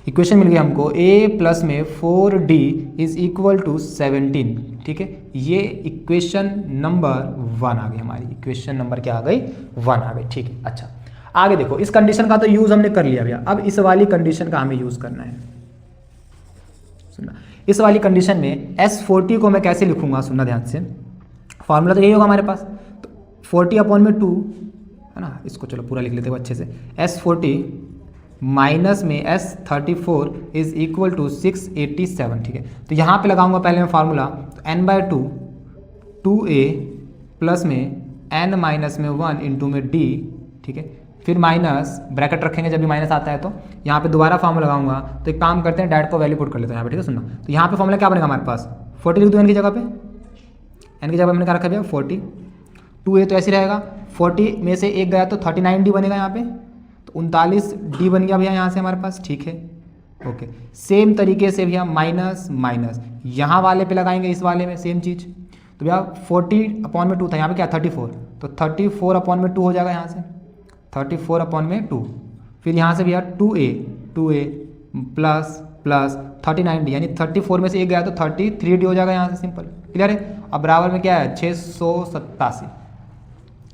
इक्वेशन मिल गई हमको A प्लस में 4D इज इक्वल टू 17, ठीक है। ये इक्वेशन नंबर 1 आ गई हमारी, इक्वेशन नंबर क्या आ गई 1 आ गई, ठीक है। अच्छा आगे देखो, इस कंडीशन का तो यूज़ हमने कर लिया भैया, अब इस वाली कंडीशन का हमें यूज़ करना है। सुनना, इस वाली कंडीशन में S40 को मैं कैसे लिखूंगा, सुनना ध्यान से, फॉर्मूला तो यही होगा हमारे पास, तो 40/2 है ना, इसको चलो पूरा लिख लेते हैं अच्छे से, S40 माइनस में S34 इज इक्वल टू 687, ठीक है। तो यहाँ पे लगाऊंगा पहले मैं फार्मूला, तो n/2 2a प्लस में n माइनस में 1 इंटू में d, ठीक है, फिर माइनस ब्रैकेट रखेंगे जब भी माइनस आता है, तो यहाँ पे दोबारा फार्मूला लगाऊंगा। तो एक काम करते हैं, डायरेक्ट को वैल्यू पुट कर लेते हैं यहाँ पे, ठीक है। सुनना, तो यहाँ पे फार्मूला क्या बनेगा हमारे पास, 40 लिख दूँ n की जगह पे, n की जगह मैंने क्या रखा भैया 40, 2a तो ऐसे रहेगा, 40 में से एक गया तो 39d बनेगा यहाँ पे, तो 39d बन गया भैया यहाँ से हमारे पास, ठीक है, ओके। सेम तरीके से भैया माइनस माइनस यहाँ वाले पे लगाएंगे, इस वाले में सेम चीज़, तो भैया 40/2 था, यहाँ पे क्या 34, तो 34/2 हो जाएगा यहाँ से, 34/2, फिर यहाँ से भैया 2a प्लस प्लस 39d, यानी 34 में से एक गया तो 33d हो जाएगा यहाँ से, सिंपल, क्लियर है। अब बराबर में क्या है 687,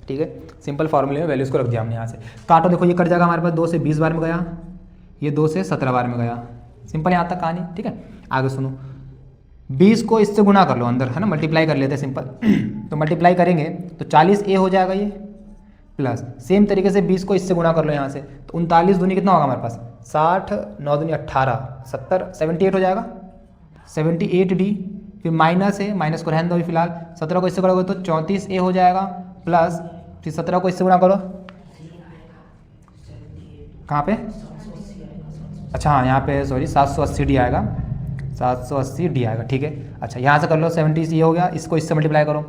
ठीक है, सिंपल फार्मूले में वैल्यूज़ को रख दिया हमने यहाँ से। काटो, देखो ये कट जाएगा हमारे पास, 2 से 20 बार में गया, ये 2 से 17 बार में गया, सिंपल यहाँ तक कहानी, ठीक है। आगे सुनो, 20 को इससे गुना कर लो अंदर, है ना, मल्टीप्लाई कर लेते हैं सिंपल तो मल्टीप्लाई करेंगे तो 40a हो जाएगा ये, प्लस सेम तरीके से 20 को इससे गुना कर लो यहाँ से, तो 39 दूनी कितना होगा हमारे पास 60, 9 दूनी 18, 70, 78 हो जाएगा, 78d, फिर माइनस है, माइनस को रहने दो अभी फिलहाल, 17 को इससे करोगे तो 34a हो जाएगा, प्लस फिर 17 को इससे गुना करो, कहाँ पे, अच्छा हाँ यहाँ पे सॉरी 780d आएगा, 780d आएगा, ठीक है। अच्छा यहाँ से कर लो, 70 ये हो गया, इसको इससे मल्टीप्लाई करो,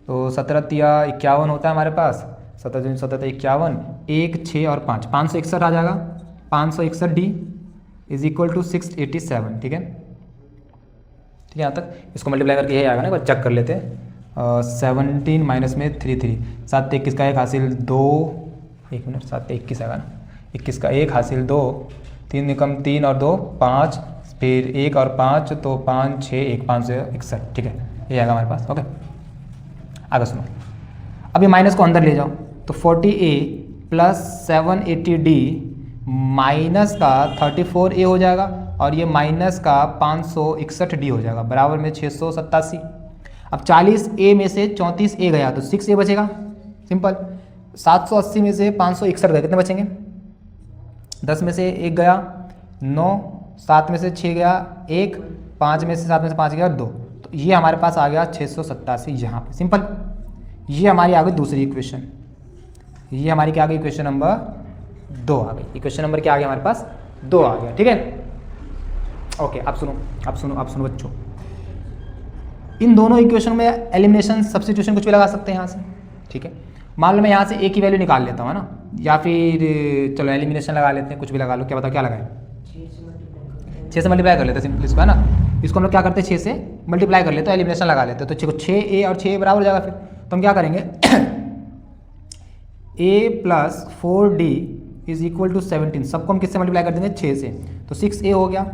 तो 17 × 51 होता है हमारे पास, 17 51, 1 6 और 5, 561 आ जाएगा, 561d इज इक्वल टू 687, ठीक है, ठीक है। यहाँ तक इसको मल्टीप्लाई करके यही आएगा ना, एक बार चेक कर लेते हैं, 17 माइनस में 3 7 21 का 1 हासिल 2, 1 मिनट, 7 21 आएगा ना, 21 का 1 हासिल 2, 3 निकम 3 और 2 5, फिर 1 और 5 तो 5 6 1 561, ठीक है, ये आएगा हमारे पास, ओके। आगे सुनो, अब ये माइनस को अंदर ले जाओ, तो 40a प्लस 780d माइनस का 34a हो जाएगा, और ये माइनस का 561d हो जाएगा, बराबर में 687। अब 40a में से 34a गया तो 6a बचेगा, सिंपल, 780 में से 561 गए, कितने बचेंगे, 10 में से 1 गया 9, 7 में से 6 गया 1, 5 में से 7 में से 5 गया 2, तो ये हमारे पास आ गया 687 यहाँ पे, सिंपल। ये हमारी आ गई दूसरी इक्वेशन, ये हमारी क्या आ गई, इक्वेशन नंबर 2 आ गई, इक्वेशन नंबर क्या आ गया हमारे पास 2 आ गया, ठीक है, ओके। अब सुनो बच्चों, इन दोनों इक्वेशन में एलिमिनेशन सब्स्टिट्यूशन कुछ भी लगा सकते हैं यहाँ से, ठीक है। मान लो मैं यहाँ से a की वैल्यू निकाल लेता हूँ, है ना, या फिर चलो एलिमिनेशन लगा लेते हैं, कुछ भी लगा लो, क्या बताओ क्या लगाए, 6 से मल्टीप्लाई कर लेते हैं सिंपल, इसको है ना, इसको हम लोग क्या करते हैं 6 से मल्टीप्लाई कर लेते हैं, एलिमिनेशन लगा लेते हैं, तो 6a और 6a बराबर हो जाएगा, फिर तो हम क्या करेंगे a plus 4d is equal to 17, सबको हम किससे मल्टीप्लाई कर देंगे 6 से, तो 6a हो गया,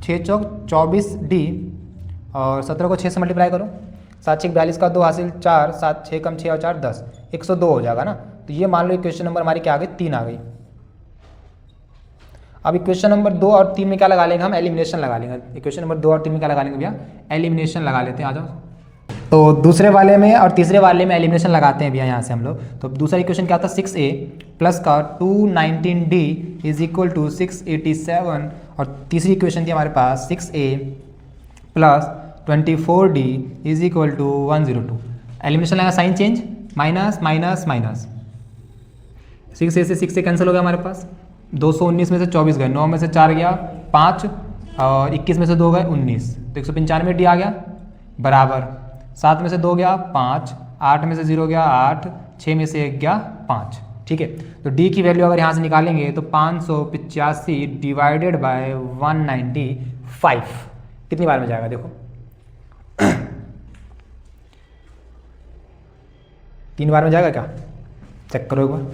6 चौक 24d, और 17 को 6 से मल्टीप्लाई करो, 7 6 42 का 2 हासिल 4, 7 6 कम 6 और 4 10, 102 हो जाएगा ना। तो ये मान लो इक्वेशन नंबर हमारी क्या आ गई 3 आ गई। अब इक्वेशन नंबर 2 और 3 में क्या लगा लेंगे हम, एलिमिनेशन लगा लेंगे। इक्वेशन नंबर 2 और 3 में क्या लगा लेंगे भैया, एलिमिनेशन लगा लेते हैं, आ जाओ। तो दूसरे वाले में और तीसरे वाले में एलिमिनेशन लगाते हैं भैया यहाँ से हम लोग। तो दूसरा इक्वेशन क्या था, 6a प्लस का 219d इज इक्वल टू 687, और तीसरी इक्वेशन थी हमारे पास 6a plus 24d is equal to 102। Elimination लगा, sign change, minus minus minus, 6a से 6 से कैंसिल हो गया हमारे पास, 219 में से 24 गए, 9 में से 4 गया 5, और 21 में से 2 गए 19, तो 195d आ गया, बराबर 7 में से 2 गया 5, 8 में से 0 गया 8, 6 में से 1 गया 5, ठीक है। तो d की वैल्यू अगर यहाँ से निकालेंगे तो 585 डिवाइडेड बाय 195 कितनी बार में जाएगा, देखो 3 बार में जाएगा क्या, चेक करो एक बार,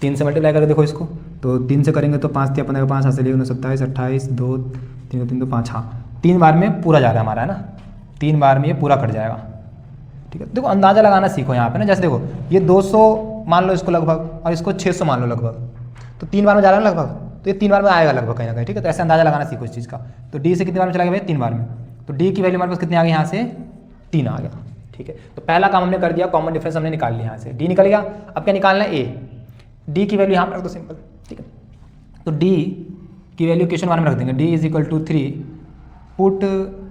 3 से मल्टीप्लाई करके देखो इसको, तो 3 से करेंगे तो 5 × 15 5 हासिल 19 27 28 2 3 3 तो 5, हाँ 3 बार में पूरा जा रहा है हमारा, है ना, 3 बार में ये पूरा कट जाएगा, ठीक है। देखो अंदाज़ा लगाना सीखो यहाँ पे ना, जैसे देखो ये 200 मान लो इसको लगभग, और इसको 600 मान लो लगभग, तो 3 बार में जा रहा है ना लगभग, तो ये 3 बार में आएगा लगभग कहीं ना कहीं, ठीक है। तो ऐसे अंदाजा लगाना सीखो इस चीज़ का। तो डी से कितनी बार में चला गया भाई? 3 बार में। तो डी की वैल्यू हमारे पास कितनी आ गई यहाँ से? 3 आ गया, ठीक है। तो पहला काम हमने कर दिया, कॉमन डिफरेंस हमने निकाल लिया यहाँ से, डी निकल गया। अब क्या निकालना है? ए। डी की वैल्यू यहाँ पर रख दो सिंपल, ठीक है। तो डी की वैल्यू इक्वेशन 1 में रख देंगे, D is equal to 3, put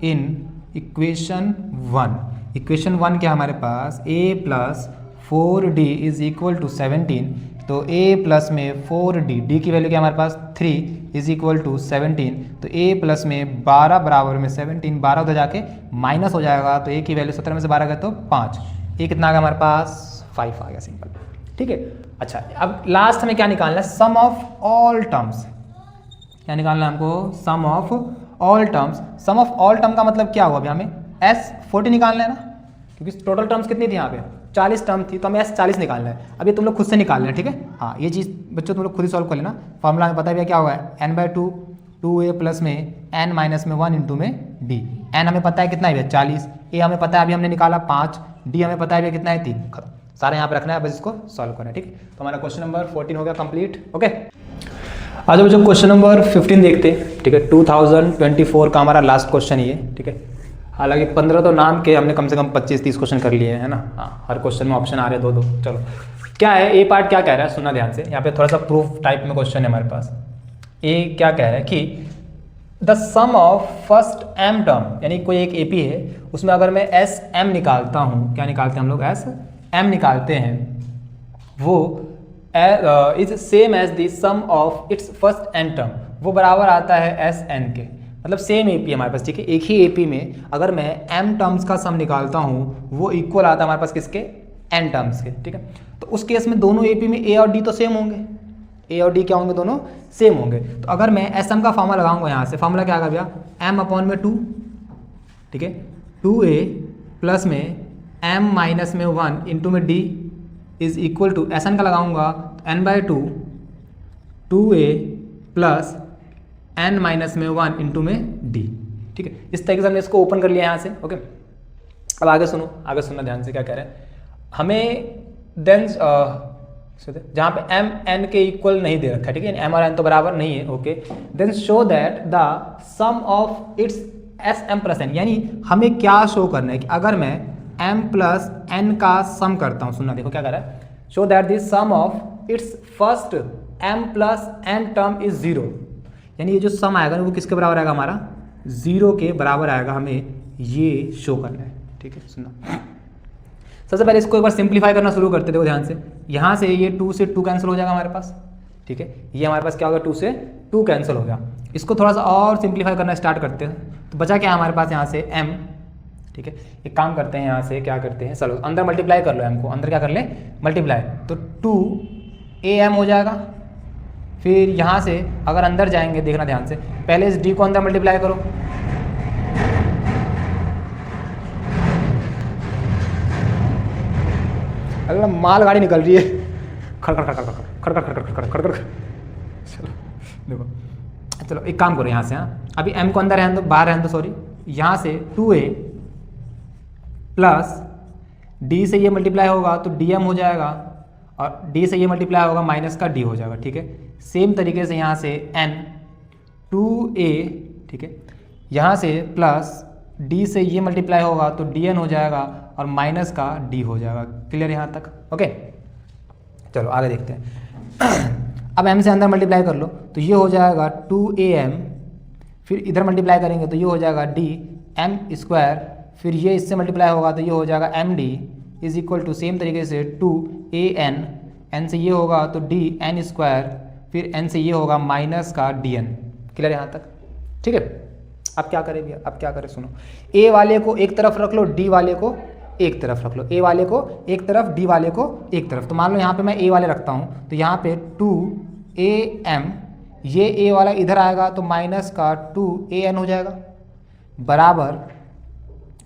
in equation 1। Equation 1 क्या हमारे पास? A plus 4d is equal to 17। तो a प्लस में 4d, डी की वैल्यू क्या हमारे पास? 3 इज इक्वल टू 17। तो a प्लस में 12 बराबर में 17, 12 उधर जाके माइनस हो जाएगा, तो a की वैल्यू 17 में से 12 गया तो 5। a कितना आ गया हमारे पास? 5 आ गया सिंपल, ठीक है। अच्छा, अब लास्ट में क्या निकालना है? Sum of all terms. क्या निकालना है हमको? Sum of all terms. Sum of all term का मतलब क्या हुआ? अभी हमें S40 निकालना है ना, क्योंकि टोटल टर्म्स कितनी थी यहाँ पे? 40 टर्म थी, तो हमें S40 निकालना है। अब ये तुम लोग खुद से निकालना है, ठीक है। हाँ, ये चीज़ बच्चों तुम लोग खुद ही सॉल्व कर लेना। फॉर्मूला में पता है क्या होगा? n/2, 2a प्लस में n माइनस में 1 इंटू में d। n हमें पता है कितना है? 40। a हमें पता है अभी हमने निकाला 5, d हमें पता है कितना है? 3। खत्म, सारा यहाँ पे रखना है, बस इसको सॉल्व करना है, ठीक है। तो हमारा क्वेश्चन नंबर 14 हो गया कंप्लीट, ओके। आज बच्चों क्वेश्चन नंबर 15 देखते हैं, ठीक है। 2024 का हमारा लास्ट क्वेश्चन ही है, ठीक है। हालांकि 15 तो नाम के हमने कम से कम 25-30 क्वेश्चन कर लिए हैं, है ना। हाँ, हर क्वेश्चन में ऑप्शन आ रहे हैं 2-2। चलो, क्या है ए पार्ट? क्या कह रहा है सुनना ध्यान से, यहाँ पे थोड़ा सा प्रूफ टाइप में क्वेश्चन है हमारे पास। ए क्या कह रहा है कि the sum of first m term, यानी कोई एक एपी है, उसमें अगर मैं एस एम निकालता हूँ, क्या निकालते हैं हम लोग? एस एम निकालते हैं, वो is same as the sum of its first n term, वो बराबर आता है एस एन के। मतलब सेम एपी हमारे पास, ठीक है। एक ही एपी में अगर मैं एम टर्म्स का सम निकालता हूँ, वो इक्वल आता है हमारे पास किसके? एन टर्म्स के, ठीक है। तो उस केस में दोनों एपी में ए और डी तो सेम होंगे, ए और डी क्या होंगे? दोनों सेम होंगे। तो अगर मैं एस एम का फॉर्मूला लगाऊंगा यहाँ से, फॉर्मूला क्या आ गया भैया? एम अपॉन में 2, ठीक है। 2a प्लस में m माइनस में 1 इंटू में d is equal to, S N का लगाऊंगा n/2 2a plus n minus में 1 इंटू में d, ठीक है। इस तरीके से हमने इसको ओपन कर लिया यहाँ से, ओके। अब आगे सुनो, आगे सुनना ध्यान से, क्या कह रहे हैं हमें। देन जहाँ पे m n के इक्वल नहीं दे रखा है, ठीक है, m और n तो बराबर नहीं है, okay. Then show that the sum of its S M plus N, यानी हमें क्या शो करना है कि अगर मैं m प्लस n का सम करता हूँ, सुनना देखो क्या कर रहा है। Show that the sum of its first m plus n term is 0, यानी ये जो सम आएगा ना वो किसके बराबर आएगा? हमारा 0 के बराबर आएगा, हमें ये शो करना है, ठीक है। सुनना, सबसे पहले इसको एक बार सिंप्लीफाई करना शुरू करते, देखो ध्यान से। यहाँ से ये 2 से 2 कैंसिल हो जाएगा हमारे पास, ठीक है। ये हमारे पास क्या होगा? 2 से 2 कैंसिल हो गया। इसको थोड़ा सा और सिंप्लीफाई करना स्टार्ट करते हैं, तो बचा क्या है हमारे पास यहाँ से? m, ठीक है। एक काम करते हैं, यहाँ से क्या करते हैं, चलो अंदर मल्टीप्लाई कर लो m को, अंदर क्या कर ले? मल्टीप्लाई। तो 2am हो जाएगा। फिर यहाँ से अगर अंदर जाएंगे, देखना ध्यान से, पहले इस d को अंदर मल्टीप्लाई करो, अगर माल गाड़ी निकल रही है, खड़ खड़ खड़ खड़ खड़ खड़ खड़ खड़ खड़ खड़। चलो देखो, चलो एक काम करो यहाँ से, हाँ अभी m को अंदर रहने दो, बाहर रहने दो, सॉरी। यहाँ से 2a प्लस d से ये मल्टीप्लाई होगा तो dm हो जाएगा, और d से ये मल्टीप्लाई होगा माइनस का d हो जाएगा, ठीक है। सेम तरीके से यहाँ से n 2a, ठीक है, यहाँ से प्लस d से ये मल्टीप्लाई होगा तो dn हो जाएगा, और माइनस का d हो जाएगा। क्लियर यहाँ तक? ओके, चलो आगे देखते हैं। अब m से अंदर मल्टीप्लाई कर लो, तो ये हो जाएगा 2am, फिर इधर मल्टीप्लाई करेंगे तो ये हो जाएगा dm स्क्वायर, फिर ये इससे मल्टीप्लाई होगा तो ये हो जाएगा md इज इक्वल टू, सेम तरीके से 2an, n से ये होगा तो dn स्क्वायर, फिर n से ये होगा माइनस का dn। क्लियर यहाँ तक? ठीक है। अब क्या करें भैया? अब क्या करें सुनो, a वाले को एक तरफ रख लो, d वाले को एक तरफ रख लो, a वाले को एक तरफ, d वाले को एक तरफ। तो मान लो यहाँ पे मैं a वाले रखता हूँ, तो यहाँ पे 2am, ये a वाला इधर आएगा तो माइनस का 2an हो जाएगा, बराबर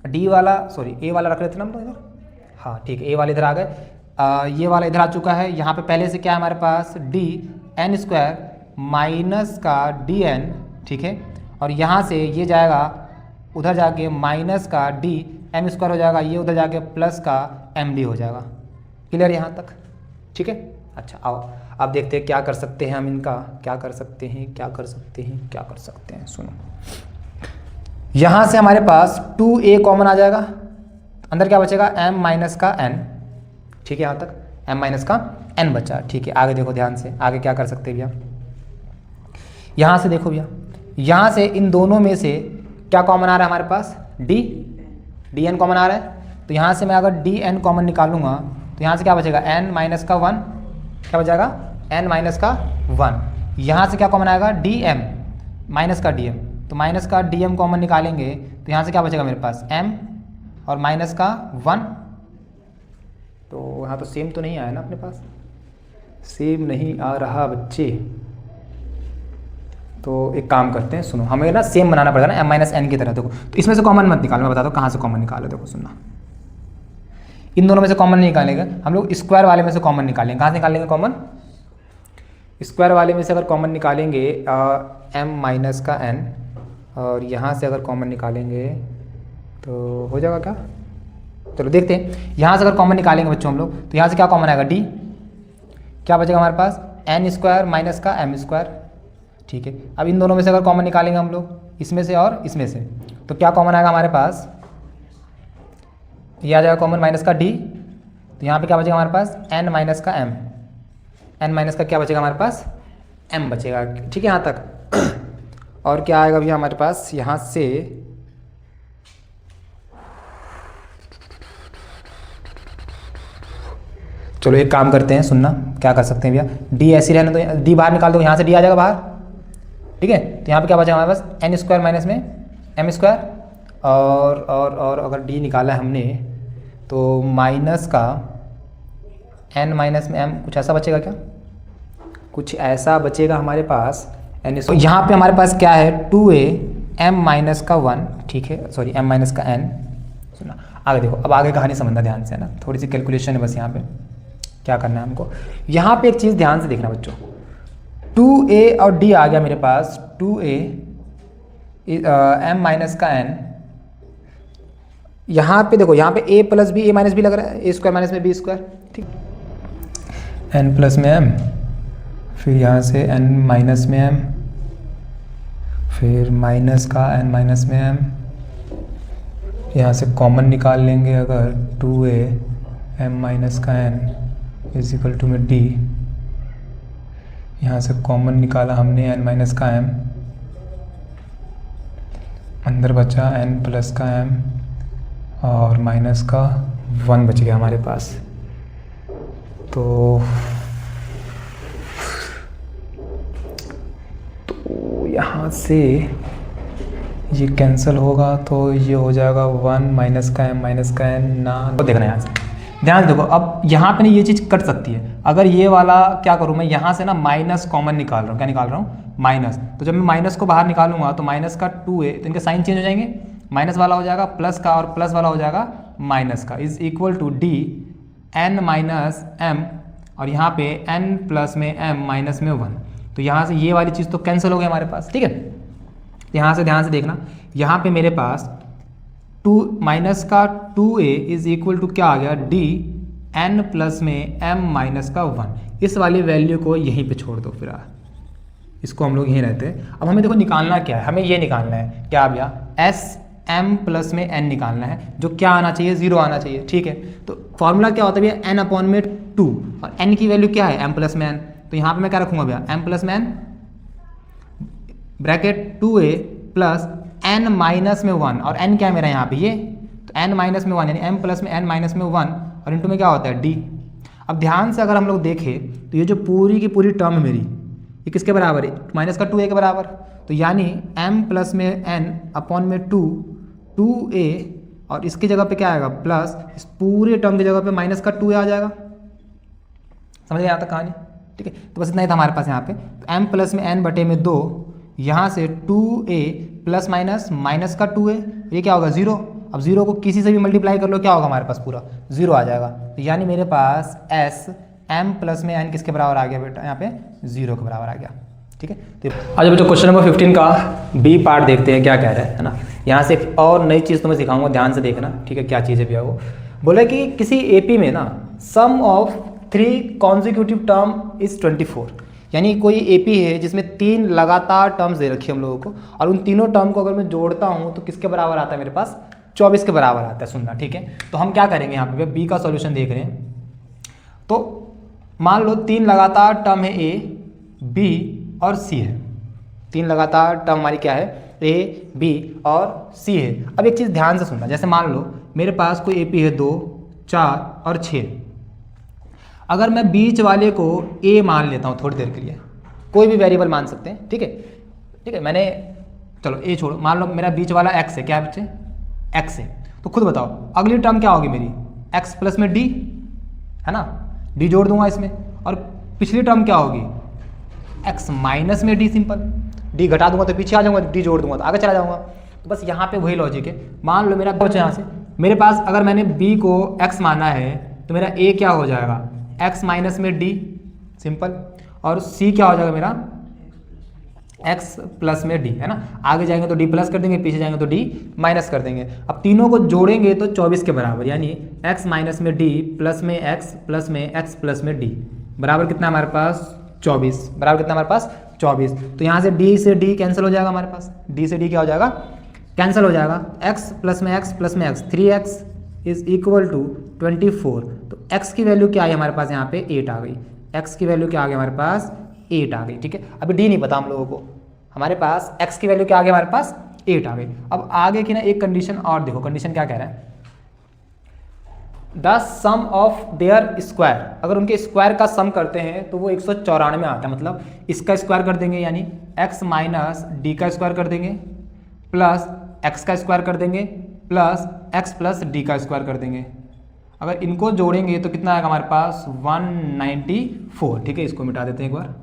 d वाला, सॉरी a वाला रख रहे थे ना हम लोग इधर, हाँ ठीक है, a वाला इधर आ गए, ये वाला इधर आ चुका है। यहाँ पे पहले से क्या है हमारे पास? dn स्क्वायर माइनस का dn, ठीक है, और यहाँ से ये जाएगा उधर जाके माइनस का dm स्क्वायर हो जाएगा, ये उधर जाके प्लस का md हो जाएगा। क्लियर यहाँ तक? ठीक है। अच्छा आओ अब देखते हैं क्या कर सकते हैं हम इनका, क्या कर सकते हैं। सुनो, यहाँ से हमारे पास 2a कॉमन आ जाएगा, अंदर क्या बचेगा m माइनस का n, ठीक है। यहाँ तक m माइनस का n बचा, ठीक है। आगे देखो ध्यान से, आगे क्या कर सकते हैं भैया, यहाँ से देखो भैया, यहाँ से इन दोनों में से क्या कॉमन आ रहा है हमारे पास, dn कॉमन आ रहा है। तो यहाँ से मैं अगर dn कॉमन निकालूंगा तो यहाँ से क्या बचेगा n माइनस का 1, क्या बचेगा n माइनस का 1। यहाँ से क्या कॉमन आएगा dm माइनस का dm, तो माइनस का dm कॉमन निकालेंगे तो यहाँ से क्या बचेगा मेरे पास m और माइनस का 1। तो यहाँ तो सेम तो नहीं आया ना अपने पास, सेम नहीं आ रहा बच्चे। तो एक काम करते हैं, सुनो, हमें ना सेम बनाना पड़ेगा ना m माइनस एन की तरह। देखो तो इसमें से कॉमन मत निकालो, मैं बता दो कहाँ से कॉमन निकालो। देखो सुनना, इन दोनों में से कॉमन नहीं निकालेंगे हम लोग, स्क्वायर वाले में से कॉमन निकालेंगे। कहाँ से निकालेंगे कॉमन, स्क्वायर वाले में से अगर कॉमन निकालेंगे m माइनस का n, और यहाँ से अगर कॉमन निकालेंगे तो हो जाएगा क्या, चलो देखते हैं। यहाँ से अगर कॉमन निकालेंगे बच्चों हम लोग तो यहाँ से क्या कॉमन आएगा d, क्या बचेगा हमारे पास n स्क्वायर माइनस का m स्क्वायर, ठीक है। अब इन दोनों में से अगर कॉमन निकालेंगे हम लोग, इसमें से और इसमें से, तो क्या कॉमन आएगा हमारे पास, ये आ जाएगा कॉमन माइनस का d, तो यहाँ पे क्या बचेगा हमारे पास n माइनस का m, n माइनस का क्या बचेगा हमारे पास m बचेगा, ठीक है यहाँ तक। और क्या आएगा भैया हमारे पास यहाँ से, चलो एक काम करते हैं, सुनना क्या कर सकते हैं भैया, d ऐसी रहने दो, d बाहर निकाल दो, यहाँ से d आ जाएगा बाहर, ठीक है। तो यहाँ पे क्या बचा हमारे पास n स्क्वायर माइनस में m स्क्वायर, और अगर d निकाला है हमने तो माइनस का n माइनस में m, कुछ ऐसा बचेगा क्या, कुछ ऐसा बचेगा हमारे पास n। तो यहाँ पे हमारे पास क्या है 2a m माइनस का 1, ठीक है, सॉरी m माइनस का n। सुना आगे देखो, अब आगे कहानी समझना ध्यान से, है ना, थोड़ी सी कैलकुलेशन है बस यहाँ पे क्या करना है हमको। यहाँ पे एक चीज़ ध्यान से देखना बच्चों, 2a और d आ गया मेरे पास, 2a m माइनस का n। यहाँ पे देखो, यहाँ पे a plus B, a minus B लग रहा है, a स्क्वायर माइनस में बी स्क्वायर, ठीक, n प्लस में m, फिर यहाँ से n माइनस में m, फिर माइनस का n माइनस में m, यहाँ से कॉमन निकाल लेंगे अगर 2a m माइनस का n इज इक्वल टू में d, यहाँ से कॉमन निकाला हमने n माइनस का m, अंदर बचा n प्लस का m और माइनस का 1 बच गया हमारे पास। तो यहाँ से ये कैंसिल होगा तो ये हो जाएगा 1 माइनस का n ना, तो देखना यहाँ से ध्यान देखो। अब यहाँ पे ना ये चीज़ कट सकती है, अगर ये वाला क्या करूँ मैं, यहाँ से ना माइनस कॉमन निकाल रहा हूँ, क्या निकाल रहा हूँ माइनस, तो जब मैं माइनस को बाहर निकालूंगा तो माइनस का 2a, तो इनके साइन चेंज हो जाएंगे, माइनस वाला हो जाएगा प्लस का और प्लस वाला हो जाएगा माइनस का, is equal to d n minus m, और यहाँ पे n प्लस में m माइनस में 1। तो यहाँ से ये वाली चीज़ तो कैंसिल हो गई हमारे पास, ठीक है। यहाँ से ध्यान से देखना, यहाँ पे मेरे पास 2 माइनस का 2a इज इक्वल टू क्या आ गया d n प्लस में m माइनस का 1। इस वाली वैल्यू को यहीं पे छोड़ दो, फिर इसको हम लोग यहीं रहते हैं। अब हमें देखो निकालना क्या है, हमें ये निकालना है क्या भैया, s m प्लस में n निकालना है, जो क्या आना चाहिए 0 आना चाहिए, ठीक है। तो फॉर्मूला क्या होता है भैया, n अपॉन में 2, और n की वैल्यू क्या है m प्लस में n, तो यहाँ पे मैं क्या रखूँगा भैया m प्लस में n bracket 2a plus n minus में 1, और n क्या है मेरा यहाँ पे ये, तो n माइनस में 1 यानी m प्लस में n माइनस में 1, और इंटू में क्या होता है d। अब ध्यान से अगर हम लोग देखें तो ये जो पूरी की पूरी टर्म मेरी ये किसके बराबर है, माइनस का 2a के बराबर, तो यानी m प्लस में n अपॉन में 2a, और इसकी जगह पे क्या आएगा प्लस, इस पूरे टर्म की जगह पे माइनस का 2a आ जाएगा। समझ गए यहाँ तक कहानी, ठीक है। तो बस इतना ही था हमारे पास यहाँ पे, तो m प्लस में n बटे में 2, यहाँ से 2a प्लस माइनस माइनस का 2a, ये क्या होगा 0। अब 0 को किसी से भी मल्टीप्लाई कर लो, क्या होगा हमारे पास पूरा 0 आ जाएगा। तो यानी मेरे पास s m प्लस में n किसके बराबर आ गया बेटा, यहाँ पे 0 के बराबर आ गया, ठीक है। तो आज बच्चों क्वेश्चन नंबर 15 का बी पार्ट देखते हैं क्या कह रहा है ना। यहाँ से एक और नई चीज़ तो मैं सिखाऊंगा, ध्यान से देखना, ठीक है। क्या चीज़ है भैया, वो बोला कि किसी एपी में ना सम ऑफ 3 कॉन्जिक्यूटिव टर्म इज 24, यानी कोई एपी है जिसमें 3 लगातार टर्म्स दे रखी है हम लोगों को, और उन तीनों टर्म को अगर मैं जोड़ता हूँ तो किसके बराबर आता है मेरे पास, 24 के बराबर आता है। सुनना ठीक है, तो हम क्या करेंगे यहाँ पे बी का सॉल्यूशन देख रहे हैं। तो मान लो 3 लगातार टर्म है ए, बी और सी है। 3 लगातार टर्म हमारी क्या है, ए, बी और सी है। अब एक चीज़ ध्यान से सुनना, जैसे मान लो मेरे पास कोई एपी है 2, 4 और 6। अगर मैं बीच वाले को ए मान लेता हूँ थोड़ी देर के लिए, कोई भी वेरिएबल मान सकते हैं, ठीक है, ठीक है, मैंने चलो ए छोड़ो, मान लो मेरा बीच वाला एक्स है, क्या है बच्चे, एक्स है। तो खुद बताओ अगली टर्म क्या होगी मेरी, एक्स प्लस में डी, है ना, डी जोड़ दूंगा इसमें, और पिछली टर्म क्या होगी, एक्स माइनस में डी, सिंपल, डी घटा दूंगा तो पीछे आ जाऊंगा, डी जोड़ दूंगा तो आगे चला जाऊंगा। तो बस यहाँ पे वही लॉजिक है। मान लो मेरा बच्चा यहाँ से, मेरे पास अगर मैंने बी को एक्स माना है तो मेरा ए क्या हो जाएगा, एक्स माइनस में डी, सिंपल, और सी क्या हो जाएगा मेरा, एक्स प्लस में डी, है ना। आगे जाएंगे तो डी प्लस कर देंगे, पीछे जाएंगे तो डी माइनस कर देंगे। अब तीनों को जोड़ेंगे तो 24 के बराबर, यानी एक्स माइनस में डी प्लस में एक्स प्लस में एक्स प्लस में डी बराबर कितना हमारे पास, 24, बराबर कितना हमारे पास, 24। तो यहाँ से डी कैंसिल हो जाएगा हमारे पास, डी से डी क्या हो जाएगा, कैंसिल हो जाएगा। एक्स प्लस में एक्स प्लस में X, 3x is equal to 24। तो x की वैल्यू क्या आई हमारे पास, यहाँ पे 8 आ गई। x की वैल्यू क्या आ गई हमारे पास, 8 आ गई, ठीक है। अभी डी नहीं पता हम लोगों को, हमारे पास x की वैल्यू क्या आ गई हमारे पास, 8 आ गई। अब आगे की ना एक कंडीशन और देखो, कंडीशन क्या कह रहा है, the sum of their square, अगर उनके स्क्वायर का सम करते हैं तो वो 194 आता है। मतलब इसका स्क्वायर कर देंगे यानी x माइनस डी का स्क्वायर कर देंगे, प्लस x का स्क्वायर कर देंगे, प्लस x प्लस डी का स्क्वायर कर देंगे। अगर इनको जोड़ेंगे तो कितना आएगा हमारे पास, 194, ठीक है। इसको मिटा देते हैं एक बार,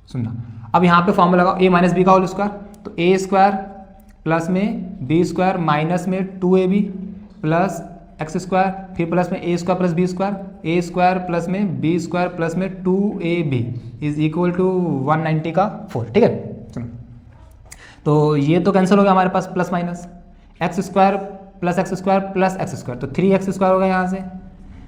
सुनना। अब यहाँ पे फॉर्मूला लगाओ, a माइनस बी का होल स्क्वायर, तो ए स्क्वायर प्लस में बी स्क्वायर माइनस में 2ab प्लस एक्स स्क्वायर, फिर प्लस में ए स्क्वायर प्लस बी स्क्वायर, ए स्क्वायर प्लस में बी स्क्वायर प्लस में 2ab इज इक्वल टू 190 का 4, ठीक है। सुनो, तो ये तो कैंसिल हो गया हमारे पास, plus minus x square plus x square plus x square, तो 3x स्क्वायर हो गया यहाँ से,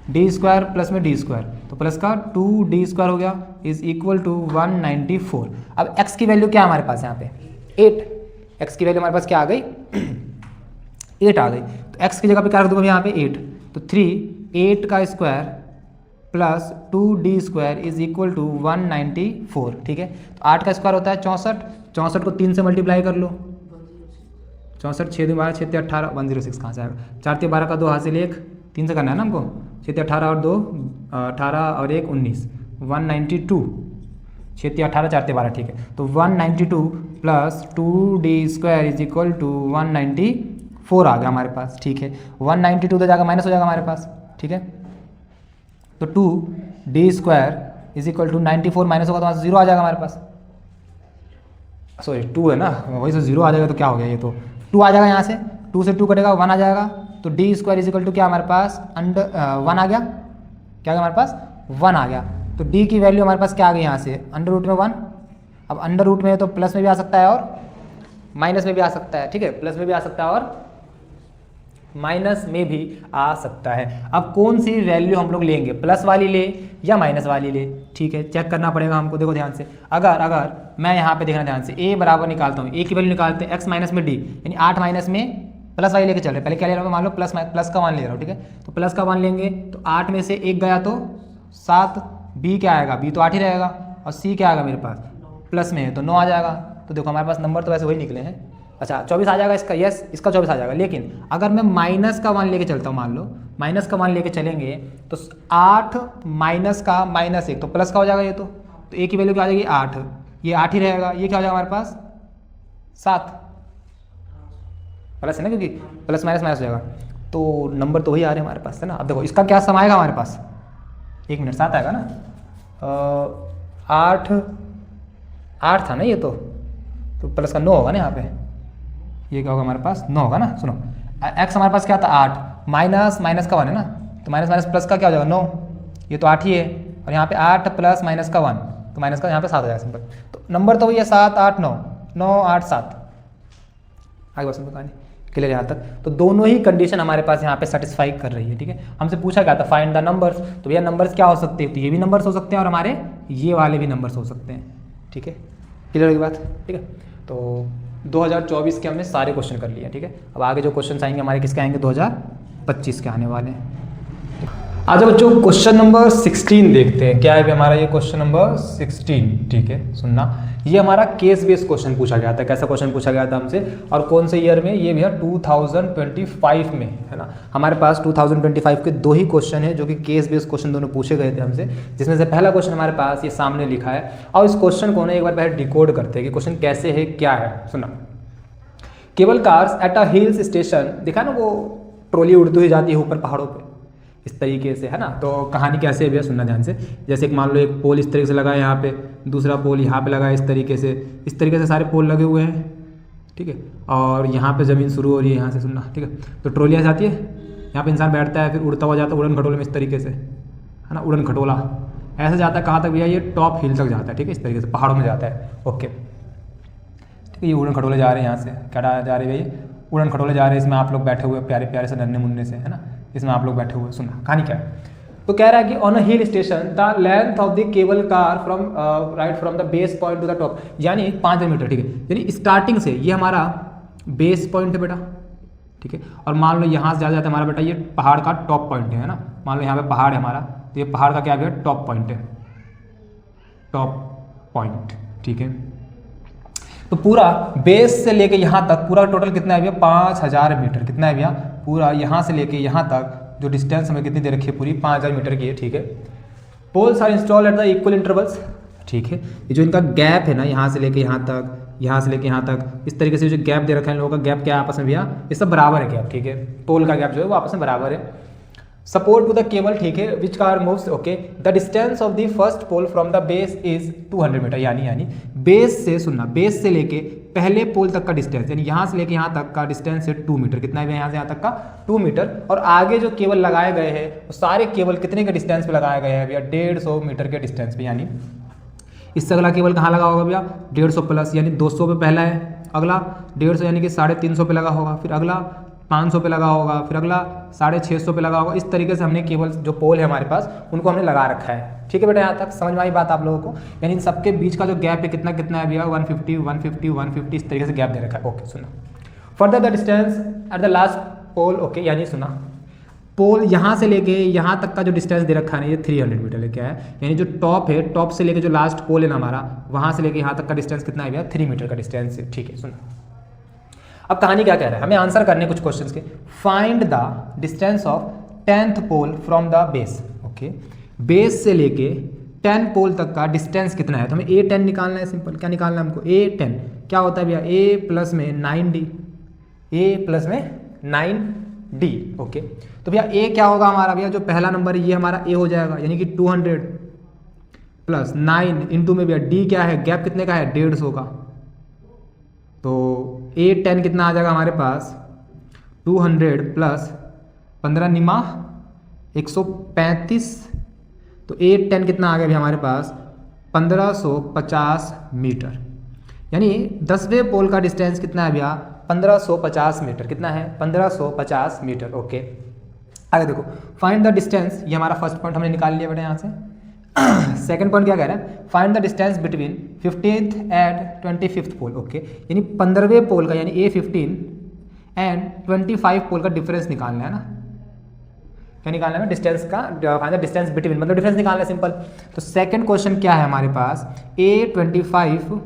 डी स्क्वायर प्लस में डी स्क्वायर, तो प्लस का 2d स्क्वायर हो गया इज इक्वल टू 194। अब x की वैल्यू क्या है हमारे पास यहाँ पे, 8, x की वैल्यू हमारे पास क्या आ गई 8 आ गई। तो x की जगह पे क्या रख दूंगा यहाँ पे 8, तो 8 का square plus 2d square is equal to 194, ठीक है। तो 8 का स्क्वायर होता है 64, 64 को 3 से मल्टीप्लाई कर लो, 64, 6 2 12, 6 3 18, 106 कहाँ से आएगा, 4 3 12 का 2 हासिल 1, 3 से करना है ना हमको, 6 3 18 और 2 18 और 1 19, 192, 6 3 18 4 3 12, ठीक है। तो 192 plus 2d square is equal to 194 आ गया हमारे पास, ठीक है। 192 तो जाकर माइनस हो जाएगा हमारे पास, ठीक है। तो 2d square is equal to 94 minus होगा तो वहाँ से 0 आ जाएगा हमारे पास, सॉरी 2 है ना, वही से 0 आ जाएगा तो क्या हो गया, ये तो 2 आ जाएगा यहाँ से, 2 से 2 कटेगा 1 आ जाएगा। तो D square is equal to क्या हमारे पास, 1 आ गया, क्या आ गया हमारे पास, 1 आ गया। तो डी की वैल्यू हमारे पास क्या आ गई यहाँ से, अंडर रूट में 1। अब अंडर रूट में तो प्लस में भी आ सकता है और माइनस में भी आ सकता है, ठीक है, प्लस में भी आ सकता है और माइनस में भी आ सकता है। अब कौन सी वैल्यू हम लोग लेंगे, प्लस वाली ले या माइनस वाली ले, ठीक है, चेक करना पड़ेगा हमको। देखो ध्यान से, अगर मैं यहाँ पे देखना ध्यान से, a बराबर निकालता हूँ, a की वैल्यू निकालते हैं x माइनस में d, यानी 8 माइनस में प्लस वाली लेके चल रहे हैं। पहले क्या ले रहा हूँ, मान लो प्लस का 1 ले रहा हूँ, ठीक है। तो प्लस का 1 लेंगे तो 8 में से 1 गया तो 7, b क्या आएगा, b तो 8 ही रहेगा, और c क्या आएगा मेरे पास, प्लस में है तो 9 आ जाएगा। तो देखो हमारे पास नंबर तो वैसे वही निकले हैं। अच्छा 24 आ जाएगा इसका, यस इसका 24 आ जाएगा। लेकिन अगर मैं माइनस का 1 लेके चलता हूँ, मान लो माइनस का 1 लेके चलेंगे तो 8 माइनस का माइनस 1 तो प्लस का हो जाएगा ये तो a की वैल्यू क्या आ जाएगी 8, ये 8 ही रहेगा। ये क्या हो जाएगा हमारे पास 7, प्लस है ना, क्योंकि प्लस माइनस माइनस हो जाएगा, तो नंबर तो वही आ रहे हैं हमारे पास, है ना। अब देखो इसका क्या सम आएगा हमारे पास, 1 मिनट 7 आएगा ना, 8 था ना ये तो प्लस का 9 होगा ना यहाँ पे, ये क्या होगा हमारे पास 9 होगा ना। सुनो x हमारे पास क्या था 8, माइनस का 1 है ना, तो माइनस प्लस का क्या हो जाएगा 9, ये तो 8 ही है, और यहाँ पे 8 प्लस माइनस का 1 तो माइनस का यहाँ पे 7 हो जाएगा सिंपल। तो नंबर तो वही है 7 8 9 9 8 7, आगे बस कहानी क्लियर यहाँ तक। तो दोनों ही कंडीशन हमारे पास यहाँ पे सेटिस्फाई कर रही है, ठीक है। हमसे पूछा गया था फाइंड द नंबर्स, तो भैया नंबर्स क्या हो सकते हैं, तो ये भी नंबर्स हो सकते हैं और हमारे ये वाले भी नंबर्स हो सकते हैं, ठीक है। क्लियर होगी बात, ठीक है। तो 2024 के हमने सारे क्वेश्चन कर लिए, ठीक है। अब आगे जो क्वेश्चन आएंगे हमारे किसके आएंगे, 2025 के आने वाले हैं। अच्छा बच्चों, क्वेश्चन नंबर 16 देखते हैं। क्या है भी हमारा ये क्वेश्चन नंबर 16, ठीक है। सुनना, ये हमारा केस बेस्ड क्वेश्चन पूछा गया था। कैसा क्वेश्चन पूछा गया था हमसे, और कौन से ईयर में, ये भैया 2025 में, है ना। हमारे पास 2025 के 2 ही क्वेश्चन है जो कि केस बेस्ड क्वेश्चन दोनों पूछे गए थे हमसे, जिसमें से पहला क्वेश्चन हमारे पास ये सामने लिखा है। और इस क्वेश्चन को ना एक बार पहले डिकोड करते हैं कि क्वेश्चन कैसे है, क्या है। सुना, cable cars at a hills station, देखा ना वो ट्रॉली उड़ती हुई जाती है ऊपर पहाड़ों पे, इस तरीके से, है ना। तो कहानी कैसे है भैया, सुनना ध्यान से। जैसे एक मान लो एक पोल इस तरीके से लगा है यहाँ पे, दूसरा पोल यहाँ पे लगा है इस तरीके से सारे पोल लगे हुए हैं, ठीक है। और यहाँ पे ज़मीन शुरू हो रही है यहाँ से, सुनना, ठीक है। तो ट्रॉली ऐसे आती है, यहाँ पे इंसान बैठता है, फिर उड़ता हुआ जाता है उड़न खटोले में इस तरीके से, है ना। उड़न खटोला ऐसे जाता है कहाँ तक भैया, ये टॉप हिल तक जाता है, ठीक है। इस तरीके से पहाड़ों में जाता है, ओके, ठीक है। ये उड़न खटोले जा रहे हैं यहाँ से, क्या जा रहे हैं भैया, उड़न खटोले जा रहे हैं। इसमें आप लोग बैठे हुए प्यारे प्यारे से नन्हे मुन्ने से, है ना। इसमें आप लोग बैठे हुए, सुना कहानी क्या है। तो कह रहा है कि on a hill station the length of the cable car from right from the base point two the top, यानी 5 मीटर, ठीक है। यानी स्टार्टिंग से ये हमारा बेस पॉइंट है बेटा, ठीक है। और मान लो यहाँ से जा जाता है हमारा बेटा, ये पहाड़ का टॉप पॉइंट है ना। मान लो यहाँ पे पहाड़ है हमारा, तो ये पहाड़ का क्या है, टॉप पॉइंट है, टॉप पॉइंट, ठीक है। तो पूरा बेस से लेके यहाँ तक पूरा टोटल कितना है भैया, 5000 मीटर। कितना है भैया, पूरा यहाँ से लेके यहाँ तक जो डिस्टेंस हमें कितनी दे रखी है, पूरी 5000 मीटर की है, ठीक है। Poles are install at the equal intervals, ठीक है। ये जो इनका गैप है ना, यहाँ से लेके यहाँ तक, यहाँ से लेके यहाँ तक, इस तरीके से जो गैप दे रखा है इन लोगों का, गैप क्या है आपस में भैया, ये सब बराबर है गैप, ठीक है। पोल का गैप जो है वो आपस में बराबर है। सपोर्ट टू द केबल, ठीक है, which car moves, okay. The distance of the first pole from the base is 200 metre, यानी बेस से, सुनना, बेस से लेके पहले पोल तक का डिस्टेंस, यानी यहाँ से लेके यहाँ तक का डिस्टेंस है 2 मीटर। कितना है यहाँ से यहाँ तक का, 2 मीटर। और आगे जो केबल लगाए गए हैं वो सारे केबल कितने के डिस्टेंस पे लगाए गए हैं भैया, 150 मीटर के डिस्टेंस पे। यानी इससे अगला केबल कहाँ लगा होगा भैया, 150 प्लस, यानी 200 पे पहला है, अगला 150 यानी कि 350 पे लगा होगा, फिर अगला 500 पे लगा होगा, फिर अगला 650 पे लगा होगा। इस तरीके से हमने केबल जो पोल है हमारे पास उनको हमने लगा रखा है, ठीक है बेटा। यहाँ तक समझ में आई बात आप लोगों को। यानी इन सबके बीच का जो गैप है कितना कितना है भैया, 150 150 150, इस तरीके से गैप दे रखा है, ओके। सुना, further the distance at the last pole, okay, यानी सुना, पोल यहाँ से लेके यहाँ तक का जो डिस्टेंस दे रखा है ये 300 मीटर लेके है। यानी जो टॉप है, टॉप से लेके जो लास्ट पोल है ना हमारा, वहाँ से लेके यहाँ तक का डिस्टेंस कितना है भैया, 3 मीटर का डिस्टेंस है, ठीक है। सुना, अब कहानी क्या कह रहा है, हमें आंसर करने कुछ क्वेश्चंस के। Find the distance of 10th pole from the base, okay. Base से लेके 10 पोल तक का डिस्टेंस कितना है, तो हमें A10 निकालना है। सिंपल, क्या निकालना है हमको, A10 क्या होता है भैया, A प्लस में 9D, A प्लस में 9D, ओके। तो भैया A क्या होगा हमारा भैया, जो पहला नंबर है ये हमारा A हो जाएगा, यानी कि 200 प्लस 9 इंटू में भैया D क्या है, गैप कितने का है, 150 का। तो A10 कितना आ जाएगा हमारे पास, 200 प्लस 15 निमा 135। तो A10 कितना आ गया भी हमारे पास, 1550 मीटर। यानी 10वें पोल का डिस्टेंस कितना है भैया, 1550 मीटर। कितना है, 1550 मीटर, ओके। आगे देखो, फाइंड द डिस्टेंस, ये हमारा फर्स्ट पॉइंट हमने निकाल लिया बेटा यहाँ से। सेकंड पॉइंट क्या कह रहा है, find the distance between 15th and 25th pole, okay. यानी 15वें पोल का, यानी A15 एंड 25 पोल का डिफरेंस निकालना है ना। क्या निकालना है, डिस्टेंस का, फाइंड द डिस्टेंस बिटवीन, मतलब डिफरेंस निकालना है, सिंपल। तो सेकंड क्वेश्चन क्या है हमारे पास, A25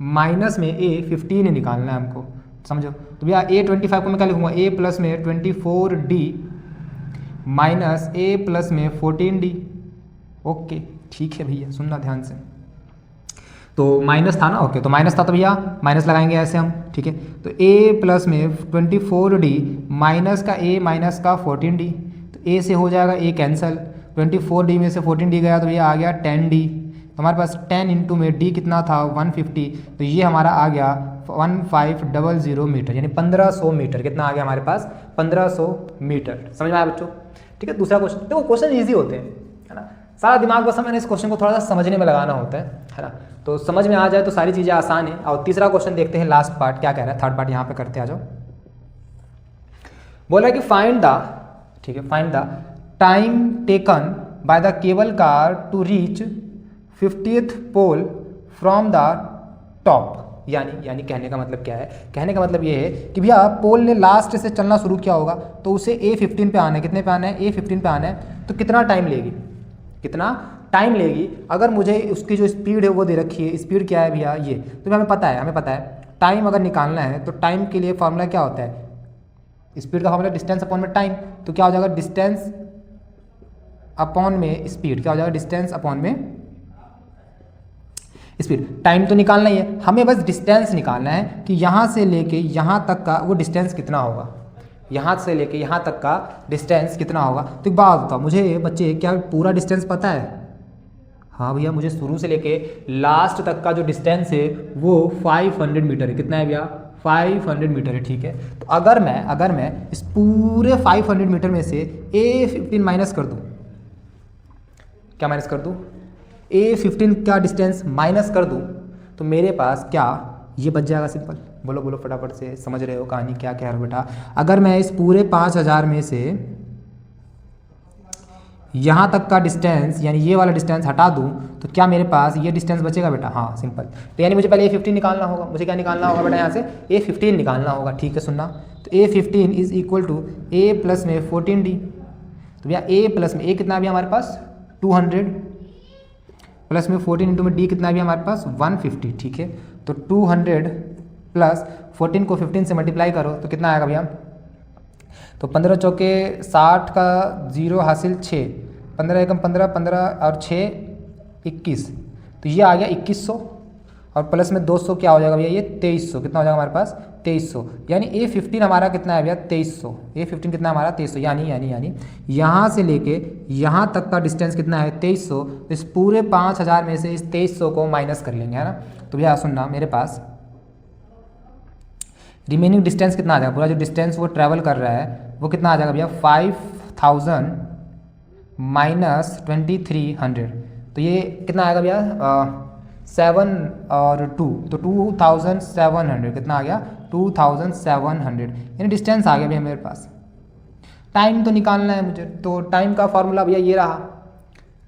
माइनस में A15 निकालना है हमको, समझो। तो भैया A25 को मैं क्या लिखूंगा, A प्लस में 24D माइनस A प्लस में 14D, ओके, ठीक है भैया, सुनना ध्यान से। तो माइनस था ना, ओके, तो माइनस था तो भैया माइनस लगाएंगे ऐसे हम, ठीक है। तो A प्लस में 24D माइनस का A माइनस का 14D, तो A से हो जाएगा A कैंसिल, 24D में से 14D गया तो भैया आ गया 10D। तो हमारे पास 10 इंटू में D कितना था, 150, तो ये हमारा आ गया 1500 मीटर, यानी 1500 मीटर। कितना आ गया हमारे पास, 1500 मीटर। समझ में आया बच्चों, ठीक है। दूसरा क्वेश्चन, देखो क्वेश्चन ईजी होते हैं, है ना। सारा दिमाग बस हमें इस क्वेश्चन को थोड़ा सा समझने में लगाना होता है ना। तो समझ में आ जाए तो सारी चीज़ें आसान है। और तीसरा क्वेश्चन देखते हैं, लास्ट पार्ट क्या कह रहा है, थर्ड पार्ट यहाँ पे करते आ जाओ। बोला कि फाइंड द, ठीक है, find the time taken by the cable car to reach 50th pole from the top. यानी कहने का मतलब क्या है, कहने का मतलब ये है कि भैया पोल ने लास्ट से चलना शुरू किया होगा तो उसे A15 पे आना है, कितने पे आना है, A15 पे आना है, तो कितना टाइम लेगी, कितना टाइम लेगी। अगर मुझे उसकी जो स्पीड है वो दे रखी है, स्पीड क्या है भैया ये, तो हमें पता है, हमें पता है टाइम अगर निकालना है तो टाइम के लिए फॉर्मूला क्या होता है, स्पीड का फॉर्मूला डिस्टेंस अपॉन में टाइम, तो क्या हो जाएगा डिस्टेंस अपॉन में स्पीड, क्या हो जाएगा डिस्टेंस अपॉन में स्पीड। टाइम तो निकालना ही है, हमें बस डिस्टेंस निकालना है कि यहाँ से लेके यहाँ तक का वो डिस्टेंस कितना होगा, यहाँ से लेके यहाँ तक का डिस्टेंस कितना होगा। तो एक बात बताओ मुझे बच्चे, क्या पूरा डिस्टेंस पता है? हाँ भैया, मुझे शुरू से लेके लास्ट तक का जो डिस्टेंस है वो 500 मीटर है। कितना है भैया? 500 मीटर है, ठीक है। तो अगर मैं इस पूरे 500 मीटर में से A15 माइनस कर दूँ, क्या माइनस कर दूँ, A15 का डिस्टेंस माइनस कर दूँ, तो मेरे पास क्या ये बच जाएगा, सिंपल। बोलो बोलो फटाफट से, समझ रहे हो कहानी क्या कह रहा हूँ बेटा। अगर मैं इस पूरे 5000 में से यहाँ तक का डिस्टेंस यानी ये वाला डिस्टेंस हटा दूँ तो क्या मेरे पास ये डिस्टेंस बचेगा बेटा? हाँ, सिंपल। तो यानी मुझे पहले A15 निकालना होगा, मुझे क्या निकालना होगा बेटा? यहाँ से A15 निकालना होगा, ठीक है। सुनना, तो A15 is equal to A plus में 14D। तो भैया A प्लस में A कितना है भैया हमारे पास? 200 प्लस में 14 इंटू में D कितना है भैया हमारे पास? 150, ठीक है। तो 200 प्लस 14 को 15 से मल्टीप्लाई करो तो कितना आएगा भैया? तो 15 चौके 60 का 0 हासिल 6, 15 एकम 15, 15 और 6 21, तो ये आ गया 2100 और प्लस में 200 क्या हो जाएगा भैया? ये 2300। कितना हो जाएगा हमारे पास? 2300। यानी A15 हमारा कितना है भैया? 2300। A15 कितना हमारा? 2300। यानी यहाँ से लेके यहाँ तक का डिस्टेंस कितना है? 2300। तो इस पूरे 5000 में से इस 2300 को माइनस कर लेंगे, है ना। तो भैया सुनना, मेरे पास रिमेनिंग डिस्टेंस कितना आ जाएगा? पूरा जो डिस्टेंस वो ट्रैवल कर रहा है वो कितना आ जाएगा भैया? 5000 माइनस 2300। तो ये कितना आएगा भैया? 7 और 2, तो 2700। कितना आ गया? 2700। यानी डिस्टेंस आ गया भैया मेरे पास। टाइम तो निकालना है मुझे, तो टाइम का फॉर्मूला भैया ये रहा,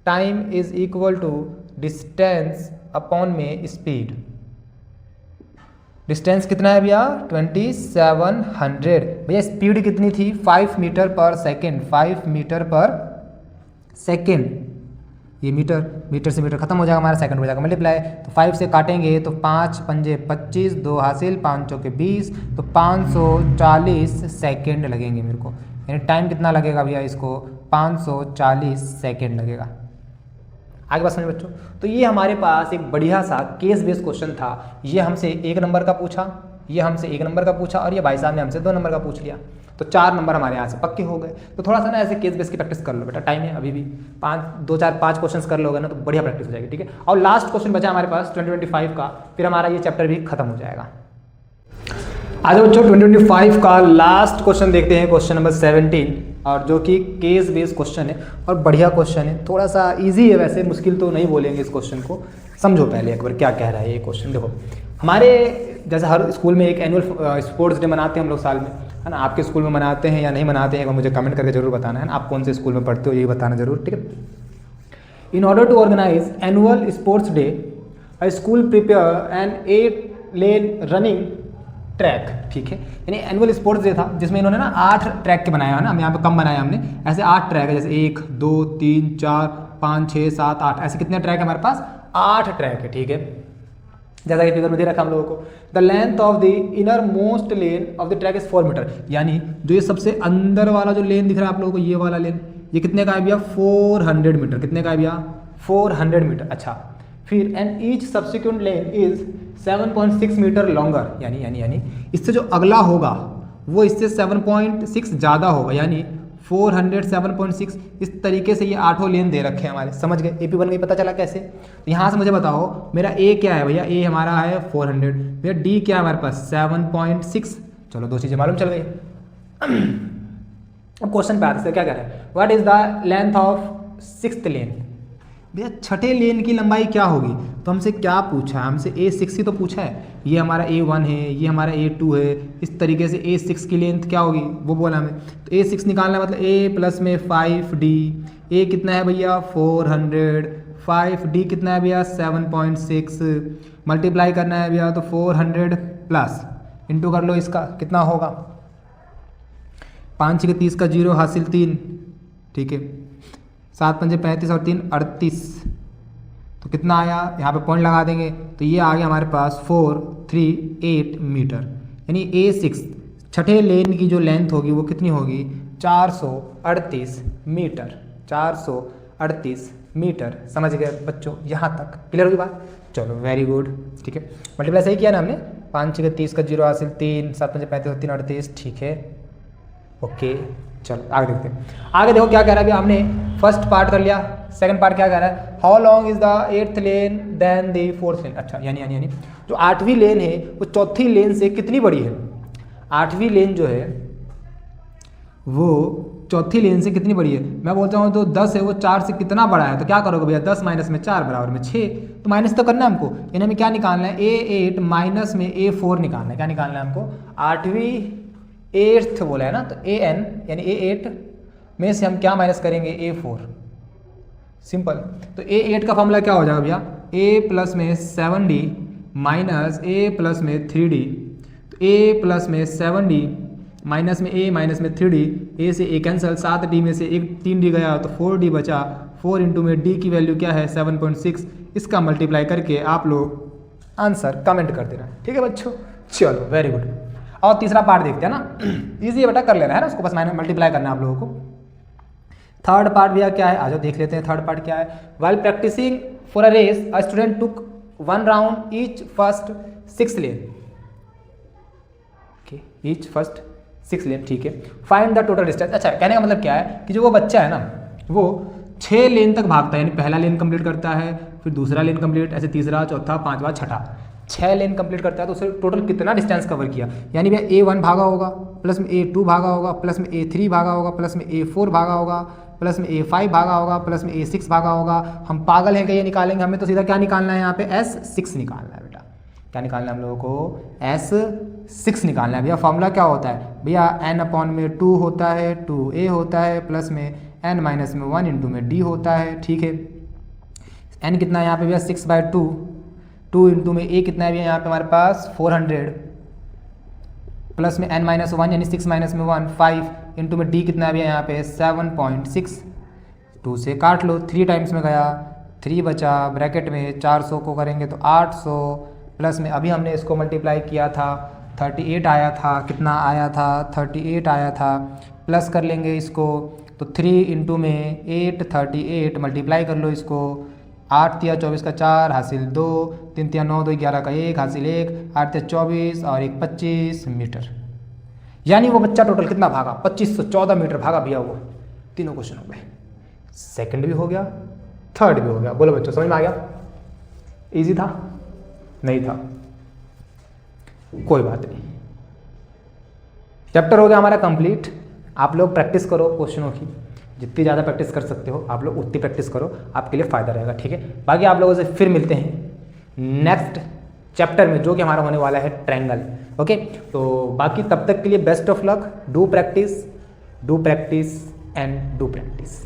time is equal to distance upon में स्पीड। डिस्टेंस कितना है भैया? 2700। भैया स्पीड कितनी थी? 5 मीटर पर सेकेंड। 5 मीटर पर सेकेंड, ये मीटर से मीटर खत्म हो जाएगा, हमारा सेकंड हो जाएगा मल्टीप्लाई। तो 5 से काटेंगे तो 5 पंजे 25, 2 हासिल, 5 चौके 20, तो 540 सेकेंड लगेंगे मेरे को। यानी टाइम कितना लगेगा भैया? इसको 540 सेकेंड लगेगा। आगे बात समझ बच्चों। तो ये हमारे पास एक बढ़िया सा केस बेस्ड क्वेश्चन था। ये हमसे 1 नंबर का पूछा, ये हमसे 1 नंबर का पूछा और ये भाई साहब ने हमसे 2 नंबर का पूछ लिया। तो 4 नंबर हमारे यहाँ से पक्के हो गए। तो थोड़ा सा ना ऐसे केस बेस की प्रैक्टिस कर लो बेटा, टाइम है अभी भी। 2 4 5 क्वेश्चंस कर लोगे ना तो बढ़िया प्रैक्टिस हो जाएगी, ठीक है। और लास्ट क्वेश्चन बचा हमारे पास 2025 का, फिर हमारा ये चैप्टर भी खत्म हो जाएगा। आज बच्चों 2025 का लास्ट क्वेश्चन देखते हैं, क्वेश्चन नंबर 17, और जो कि केस बेस्ड क्वेश्चन है और बढ़िया क्वेश्चन है। थोड़ा सा इजी है, वैसे मुश्किल तो नहीं बोलेंगे इस क्वेश्चन को। समझो पहले एक बार क्या कह रहा है ये क्वेश्चन। देखो, हमारे जैसे हर स्कूल में एक एनुअल स्पोर्ट्स डे मनाते हैं हम लोग साल में, है ना। आपके स्कूल में मनाते हैं या नहीं मनाते हैं, मुझे कमेंट करके जरूर बताना, है ना। आप कौन से स्कूल में पढ़ते हो ये बताना जरूर, ठीक है। In order to organise annual sports day, a school prepare an 8 lane running track, ठीक है। यानी एनुअल स्पोर्ट्स डे था जिसमें इन्होंने ना 8 ट्रैक के बनाया है ना। हम यहाँ पे कम बनाया हमने, ऐसे 8 ट्रैक है, जैसे 1 2 3 4 5 6 7 8, ऐसे कितने ट्रैक है हमारे पास? 8 ट्रैक है, ठीक है। जैसा कि फिगर में दे रखा हम लोगों को, the length of the inner most lane of the track is 4 metre. यानी जो ये सबसे अंदर वाला जो लेन दिख रहा है आप लोगों को, ये वाला लेन, ये कितने का है भैया? 400 मीटर। कितने का है भैया? 400 मीटर। अच्छा, फिर and each subsequent lane is 7.6 metre longer. यानी इससे जो अगला होगा वो इससे 7.6 ज़्यादा होगा, यानी 400 7.6। इस तरीके से ये 8 लेन दे रखे हैं हमारे, समझ गए। AP बन गई, पता चला कैसे। तो यहाँ से मुझे बताओ मेरा A क्या है भैया? A हमारा है 400। भैया D क्या है हमारे पास? 7.6। चलो 2 चीज़ें मालूम चल गई। अब क्वेश्चन पे आते हैं, क्या कह रहा है? What is the length of 6th लेन? भैया छठे लेन की लंबाई क्या होगी, तो हमसे क्या पूछा है, हमसे A6 ही तो पूछा है। ये हमारा A1 है, ये हमारा A2 है, इस तरीके से A6 की लेंथ क्या होगी वो बोला हमें। तो A6 निकालना है, मतलब A प्लस में 5D, A कितना है भैया 400, 5D कितना है भैया 7.6, मल्टीप्लाई करना है भैया तो 400 प्लस इंटू कर लो इसका कितना होगा, 5 के 30 का 0 हासिल 3, ठीक है, 7 पंजे 35 और 3 38, तो कितना आया, यहाँ पे पॉइंट लगा देंगे तो ये आ गया हमारे पास 438 मीटर। यानी A6 छठे लेन की जो लेंथ होगी वो कितनी होगी 438 मीटर, 438 मीटर। समझ गए बच्चों, यहाँ तक क्लियर होगी बात। चलो वेरी गुड, ठीक है, मल्टीप्लाई सही किया ना हमने, 5 के 30 का 0 हासिल 3, 7 पंजे 35 और 3 38, ठीक है, ओके। चलो आगे देखते हैं। आगे देखो क्या कह रहा है, अभी हमने फर्स्ट पार्ट कर लिया, सेकंड पार्ट क्या कह रहा है, how long is the 8th lane then the 4th lane. अच्छा यानी जो 8वीं लेन है वो चौथी लेन से कितनी बड़ी है, 8वीं लेन जो है वो चौथी लेन से कितनी बड़ी है। मैं बोलता हूँ तो 10 है वो 4 से कितना बड़ा है, तो क्या करोगे भैया 10 माइनस में 4 बराबर में 6, तो माइनस तो करना है हमको। यानी हमें क्या निकालना है, A8 माइनस में A4 निकालना है। क्या निकालना है हमको, 8th बोला है ना, तो AN यानी A8 में से हम क्या माइनस करेंगे A4, सिंपल। तो A8 का फॉर्मूला क्या हो जाएगा भैया, A प्लस में 7D माइनस A प्लस में 3D, तो A प्लस में 7D माइनस में A माइनस में 3D, A से A कैंसिल, 7D में से एक 3D गया तो 4D बचा, 4 इंटू में D की वैल्यू क्या है 7.6, इसका मल्टीप्लाई करके आप लोग आंसर कमेंट कर देना, ठीक है बच्चों। चलो वेरी गुड। और तीसरा पार्ट देखते हैं ना, इजी है बेटा, कर लेना है ना उसको, बस माइनस मल्टीप्लाई करना है आप लोगों को। थर्ड पार्ट भैया क्या है, आ जाओ देख लेते हैं थर्ड पार्ट क्या है। While practising for a race a student took 1 round each first 6 lane, okay, each first 6 lane, ठीक है। Find the total distance. अच्छा कहने का मतलब क्या है कि जो वो बच्चा है ना वो 6 लेन तक भागता है, यानी पहला लेन कंप्लीट करता है, फिर दूसरा लेन कंप्लीट, ऐसे तीसरा चौथा पांचवा छठा, 6 लेन कंप्लीट करता है, तो उसने टोटल कितना डिस्टेंस कवर किया। यानी भैया A1 भागा होगा, प्लस में A2 भागा होगा, प्लस में A3 भागा होगा, प्लस में A4 भागा होगा, प्लस में A5 भागा होगा, प्लस में A6 भागा होगा। हम पागल हैं कि ये निकालेंगे, हमें तो सीधा क्या निकालना है यहाँ पे S6 निकालना है बेटा। क्या निकालना है हम लोगों को, S6 निकालना है। भैया फॉर्मूला क्या होता है भैया, n/2 होता है, 2a होता है, प्लस में n माइनस में 1 इंटू में d होता है, ठीक है। n कितना है यहाँ पे भैया 6/2, 2 इंटू में a कितना है भैया यहाँ पे हमारे पास 400, प्लस में n माइनस 1 यानी 6 माइनस में 1 5, इंटू में d कितना है भैया यहाँ पे 7.6, 2 से काट लो, 3 टाइम्स में गया, 3 बचा, ब्रैकेट में 400 को करेंगे तो 800, प्लस में अभी हमने इसको मल्टीप्लाई किया था 38 आया था, कितना आया था 38 आया था, प्लस कर लेंगे इसको तो 3 इंटू में 8 38, मल्टीप्लाई कर लो इसको, 8 तिया 24 का 4 हासिल 2, 3 तिया 9 2 11 का 1 हासिल 1, 8 तिया 24 और 1 25 मीटर। यानी वो बच्चा टोटल कितना भागा 2514 मीटर भागा भैया वो। तीनों क्वेश्चन हो गए, सेकंड भी हो गया, थर्ड भी हो गया। बोलो बच्चों समझ में आ गया, इजी था नहीं था, कोई बात नहीं। चैप्टर हो गया हमारा कंप्लीट। आप लोग प्रैक्टिस करो क्वेश्चनों की, जितनी ज़्यादा प्रैक्टिस कर सकते हो आप लोग उतनी प्रैक्टिस करो, आपके लिए फ़ायदा रहेगा, ठीक है। बाकी आप लोगों से फिर मिलते हैं नेक्स्ट चैप्टर में जो कि हमारा होने वाला है ट्रायंगल, ओके। तो बाकी तब तक के लिए best of luck, do practice and do practice.